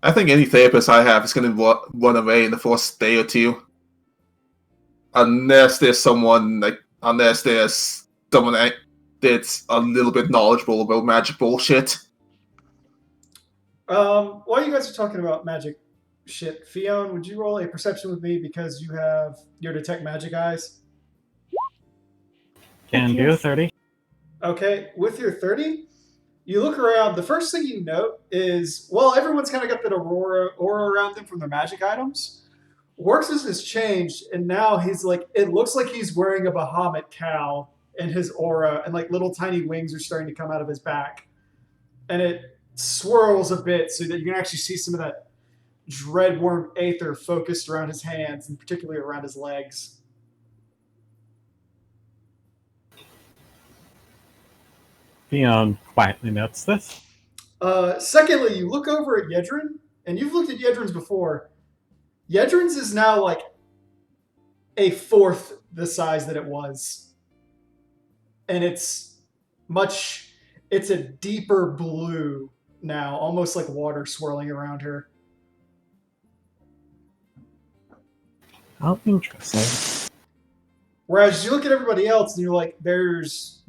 I think any therapist I have is going to run away in the first day or two. Unless there's someone that's a little bit knowledgeable about magic bullshit. While you guys are talking about magic shit, Fionn, would you roll a perception with me because you have your detect magic eyes? Can do 30. Okay, with your 30, you look around. The first thing you note is, well, everyone's kind of got that aura around them from their magic items. Works has changed, and now he's like, it looks like he's wearing a Bahamut cow in his aura, and like little tiny wings are starting to come out of his back. And it swirls a bit so that you can actually see some of that dreadworm aether focused around his hands, and particularly around his legs. Fionn quietly notes this. Secondly, you look over at Yedrin, and you've looked at Yedrin's before. Yedrin's is now like a fourth the size that it was. And it's a deeper blue now, almost like water swirling around her. Oh, interesting. Whereas you look at everybody else and you're like, there's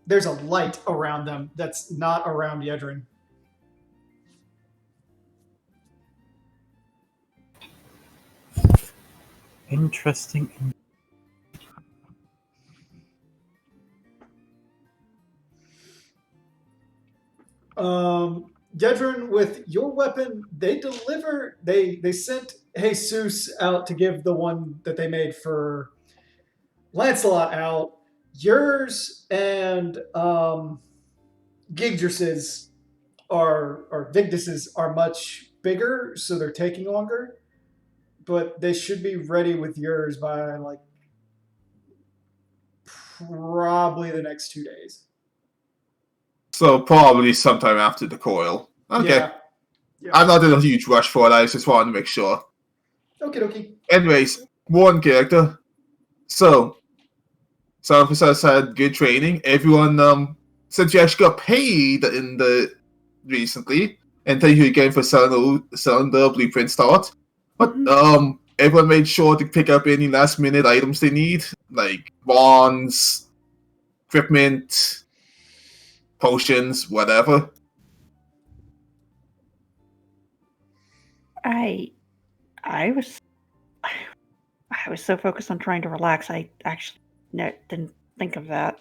a light around them that's not around Yedrin. Interesting. Yedrin, with your weapon, they sent Jesus out to give the one that they made for Lancelot out. Yours and Vigdis's are much bigger, so they're taking longer. But they should be ready with yours by like probably the next 2 days. So probably sometime after the coil. Okay. Yeah. I'm not in a huge rush for it, I just wanted to make sure. Okie dokie. Anyways, one character. So, some officers had good training. Everyone, since you actually got paid in the recently, and thank you again for selling the blueprint start. But everyone made sure to pick up any last minute items they need, like wands, equipment, potions, whatever. I was so focused on trying to relax, I actually didn't think of that.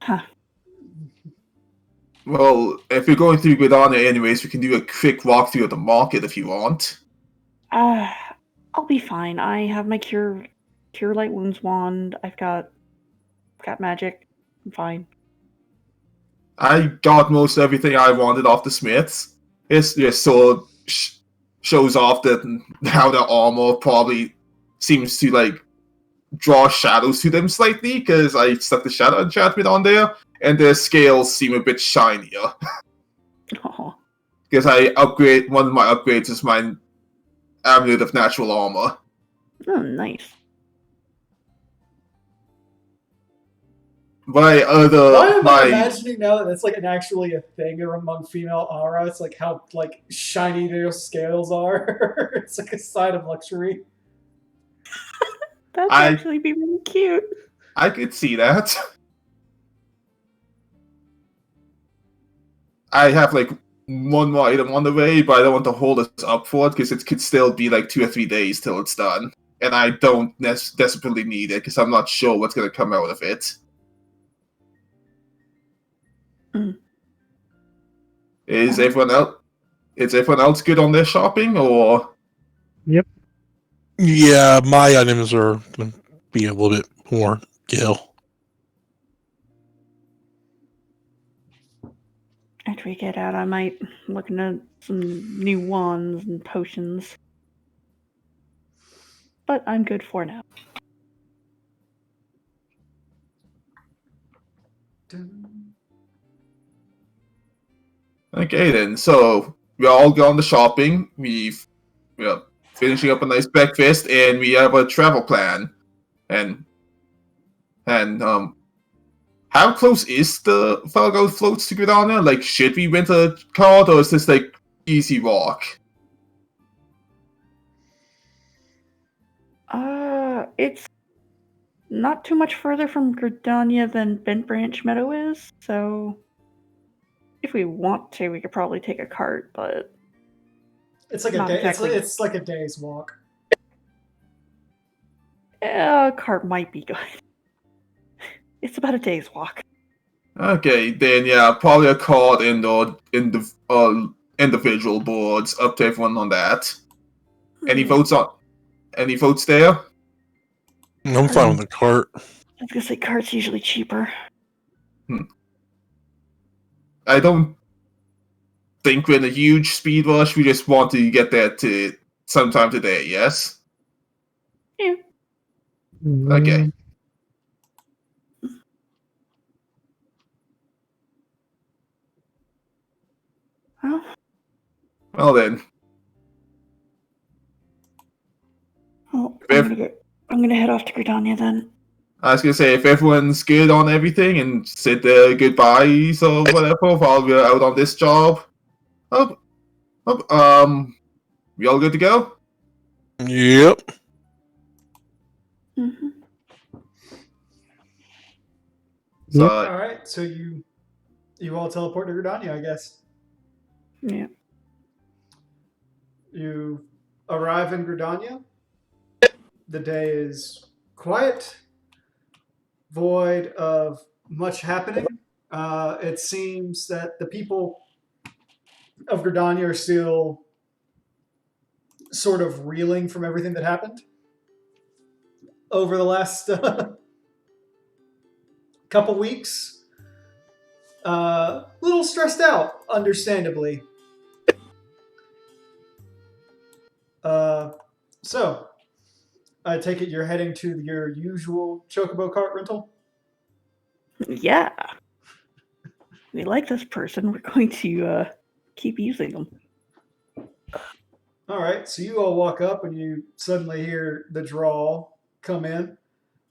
Huh. Well, if you're going through Gridania anyways, we can do a quick walkthrough of the market if you want. I'll be fine. I have my cure light wounds wand. I've got magic. I'm fine. I got most everything I wanted off the smiths. This just sort of shows off that how the armor probably seems to like draw shadows to them slightly because I stuck the shadow enchantment on there, and their scales seem a bit shinier. Oh. Because one of my upgrades is my amulet of natural armor. Oh, nice. Why am I imagining now that that's like actually a thing among female aura? It's like how like shiny their scales are. It's like a sign of luxury. That'd actually be really cute. I could see that. I have like one more item on the way, but I don't want to hold us up for it because it could still be like 2 or 3 days till it's done. And I don't desperately need it because I'm not sure what's going to come out of it. Is everyone else good on their shopping, or? Yep. Yeah, my items are going to be a little bit more Gil. After we get out, I might look into some new wands and potions. But I'm good for now. Okay then, so we're all gone to shopping. We're finishing up a nice breakfast, and we have a travel plan. And how close is the Fargo floats to Gridania? Like, should we rent a cart, or is this like easy walk? It's not too much further from Gridania than Bent Branch Meadow is, so if we want to, we could probably take a cart, but it's like a day. Exactly. It's like a day's walk. A cart might be good. It's about a day's walk. Okay, then yeah, probably a cart and individual boards. Up to everyone on that. Any votes there? I'm fine with the cart. I was gonna say cart's usually cheaper. I don't think we're in a huge speed rush. We just want to get there to sometime today, yes? Yeah. Okay. Well then. Well, I'm gonna head off to Gridania then. I was gonna say, if everyone's good on everything and said their goodbyes or whatever while we're out on this job, we all good to go? Yep. Mm-hmm. So, all right, so you all teleport to Gridania, I guess. Yeah. You arrive in Gridania. The day is quiet, void of much happening. It seems that the people of Gridania are still sort of reeling from everything that happened over the last couple weeks. Little stressed out, understandably. So, I take it you're heading to your usual Chocobo cart rental? Yeah. We like this person. We're going to keep using them. All right, so you all walk up and you suddenly hear the drawl come in.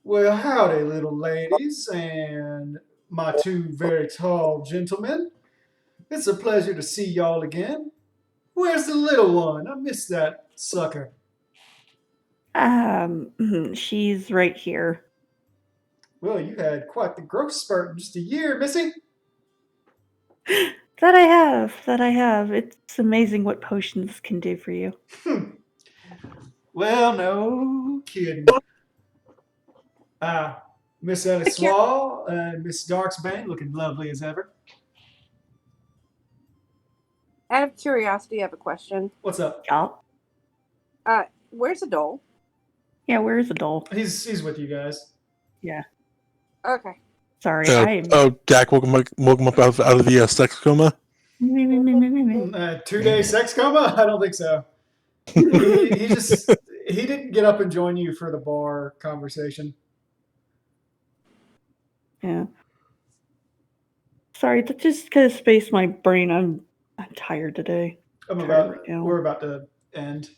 Well, howdy, little ladies, and my two very tall gentlemen. It's a pleasure to see y'all again. Where's the little one? I missed that sucker. She's right here. Well, you had quite the growth spurt in just a year, Missy. That I have. It's amazing what potions can do for you. Well, no kidding. Miss Alice Take care. Swall and Miss Darksbane looking lovely as ever. Out of curiosity, I have a question. What's up? Yeah. Where's Adol? Yeah, where's the doll? He's with you guys. Yeah. Okay. Sorry, I'm. Dak woke him up out of the sex coma. 2-day sex coma? I don't think so. He didn't get up and join you for the bar conversation. Yeah. Sorry, that just kind of spaced my brain. I'm tired today. We're about to end.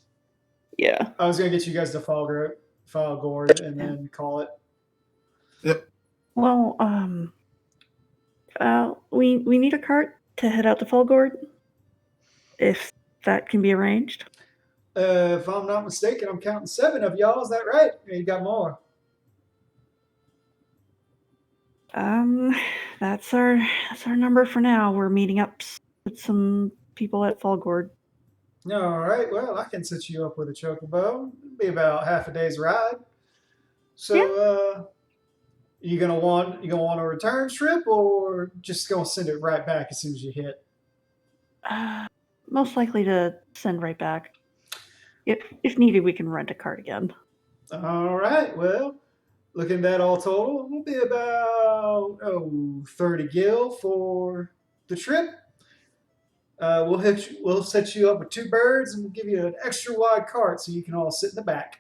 Yeah. I was gonna get you guys to file Gord and then call it. Well, we need a cart to head out to Fulgord, if that can be arranged. If I'm not mistaken, I'm counting 7 of y'all. Is that right? Or you got more? That's our number for now. We're meeting up with some people at Fulgord. All right. Well, I can set you up with a chocobo. It'll be about half a day's ride. So, you gonna want a return trip, or just gonna send it right back as soon as you hit? Most likely to send right back. If needed, we can rent a cart again. All right. Well, looking at that all total, it'll be about 30 gil for the trip. We'll set you up with 2 birds, and we'll give you an extra wide cart so you can all sit in the back.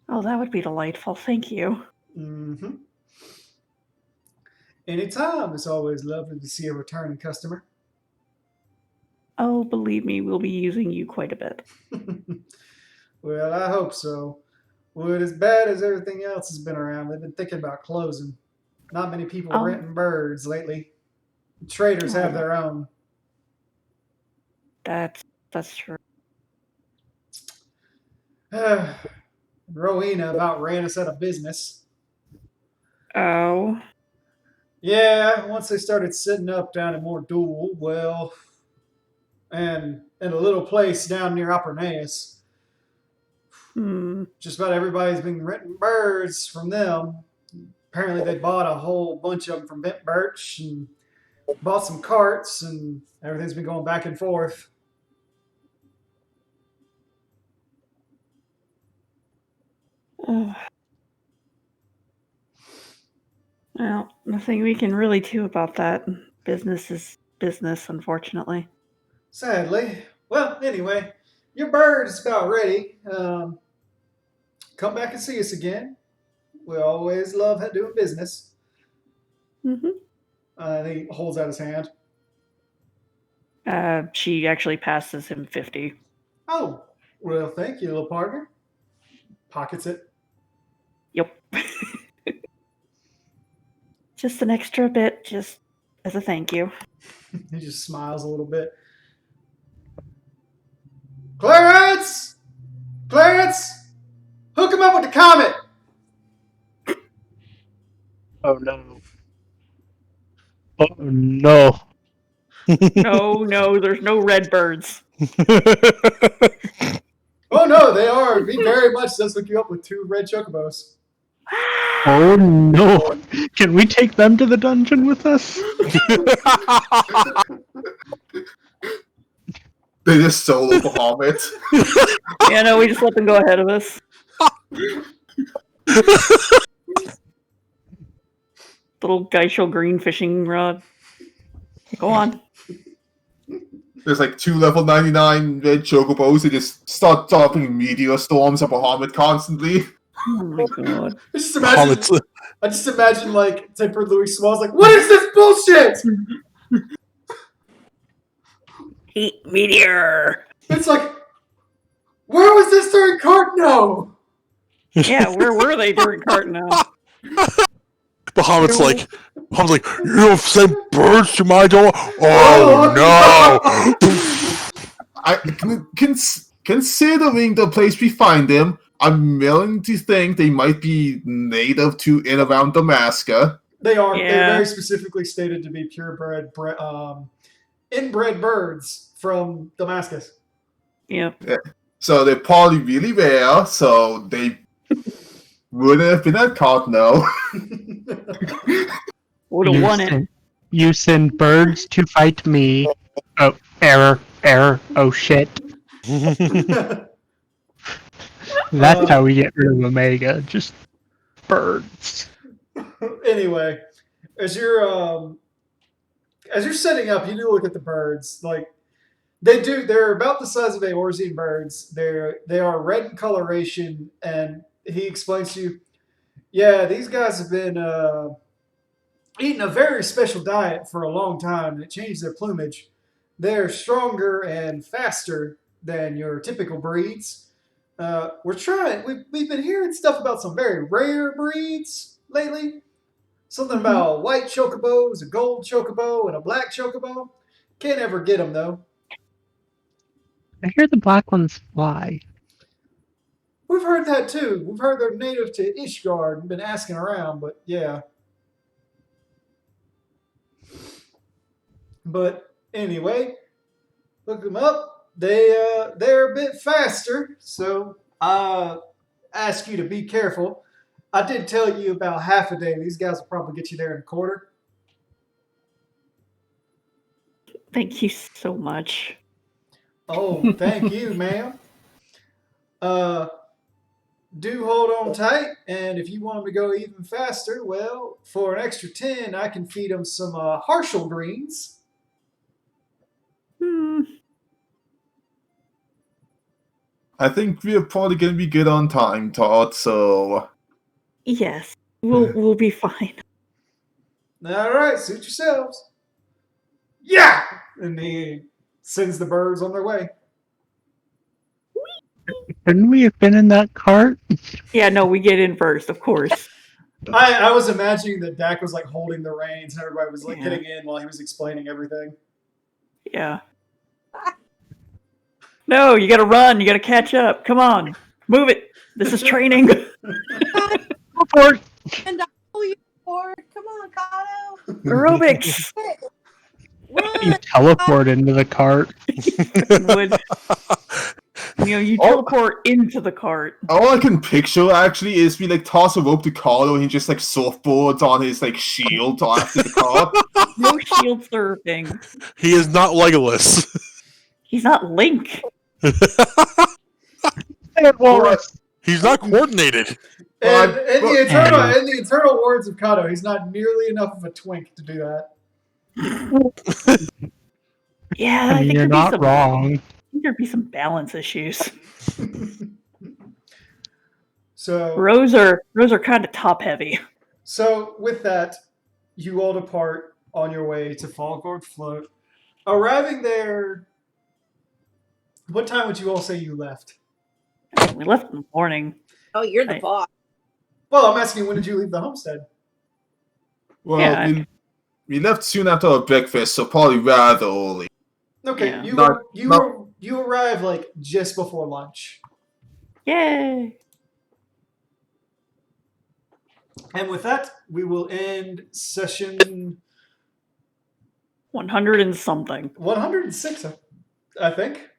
Oh, that would be delightful. Thank you. Mm-hmm. Anytime. It's always lovely to see a returning customer. Oh, believe me, we'll be using you quite a bit. Well, I hope so. Would as bad as everything else has been around, they've been thinking about closing. Not many people Oh. renting birds lately. Traders have their own. That's true. Rowena about ran us out of business. Oh. Yeah, once they started setting up down at Mordual, well, and in a little place down near Apernaeus, just about everybody's been renting birds from them. Apparently, they bought a whole bunch of them from Bent Birch and bought some carts, and everything's been going back and forth. Well, nothing we can really do about that. Business is business, unfortunately. Sadly. Well, anyway, your bird is about ready. Come back and see us again. We always love doing business. Mm-hmm. And he holds out his hand. She actually passes him 50. Oh, well, thank you, little partner. Pockets it. Yep. Just an extra bit, just as a thank you. He just smiles a little bit. Clarence! Clarence! Hook him up with the comet! Oh no. Oh no. No, there's no red birds. Oh no, they are. He very much does hook you up with 2 red chocobos. Oh no. Can we take them to the dungeon with us? They just solo Bahamut. Yeah, no, we just let them go ahead of us. Little Geishel green fishing rod. Go on. There's like 2 level 99 red chocobos that just start dropping meteor storms at Bahamut constantly. Oh my god. I just imagine like Tempered Louis Smalls like, what is this bullshit? Heat meteor. It's like, know? Yeah, where were they during Cardinal? Bahamut's like, you have sent birds to my door? Oh no! Considering the place we find them, I'm willing to think they might be native to and around Damascus. They are. Yeah. They're very specifically stated to be purebred, inbred birds from Damascus. Yep. So they're probably really rare, so they wouldn't have been at Cardinal. Would have won it. You send birds to fight me. Oh, error. Oh shit. That's how we get rid of Omega. Just birds. Anyway, as you're setting up, you do look at the birds. Like they're about the size of Eorzean birds. They are red in coloration, and he explains to you, yeah, these guys have been eating a very special diet for a long time, and it changed their plumage. They're stronger and faster than your typical breeds. We've been hearing stuff about some very rare breeds lately. Something about white chocobos, a gold chocobo, and a black chocobo. Can't ever get them, though. I hear the black ones fly. We've heard that, too. We've heard they're native to Ishgard and been asking around, but yeah. But anyway, look them up. They're a bit faster, so I ask you to be careful. I did tell you about half a day. These guys will probably get you there in a quarter. Thank you so much. Oh, thank you, ma'am. Do hold on tight, and if you want them to go even faster, well, for an extra 10, I can feed them some Harshal greens. I think we're probably going to be good on time, Todd, so... Yes, we'll be fine. All right, suit yourselves. Yeah! And he sends the birds on their way. Couldn't we have been in that cart? Yeah, no, we get in first, of course. I was imagining that Dak was like holding the reins and everybody was like Yeah. getting in while he was explaining everything. Yeah. No, you gotta run. You gotta catch up. Come on. Move it. This is training. Report. And I'll pull you forward. Come on, Kato. Aerobics. You Run. teleport into the cart. You teleport into the cart. All I can picture, actually, is we, like, toss a rope to Carlo and he just, like, surfboards on his, like, shield after the car. No shield surfing. He is not Legolas. He's not Link. He's not coordinated. And But- in the eternal words of Kato, he's not nearly enough of a twink to do that. Yeah, I mean, you're not wrong. I think there'd be some balance issues. So Rose are kind of top heavy. So with that, you all depart on your way to Fallgord Float. Arriving there, what time would you all say you left? We left in the morning. Oh, you're the Right. boss. Well, I'm asking, when did you leave the homestead? Well, Yeah, we left soon after our breakfast, so probably rather early. Okay, Yeah. you arrive like just before lunch. Yay! And with that, we will end session 100 and something. 106, I think.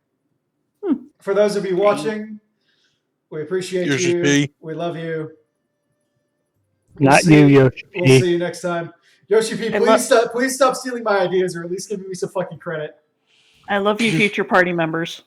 For those of you watching, we appreciate Yoshi you. P. We love you. Not see you, Yoshi. We'll see you next time. Yoshi P, I love- please stop stealing my ideas, or at least give me some fucking credit. I love you, future party members.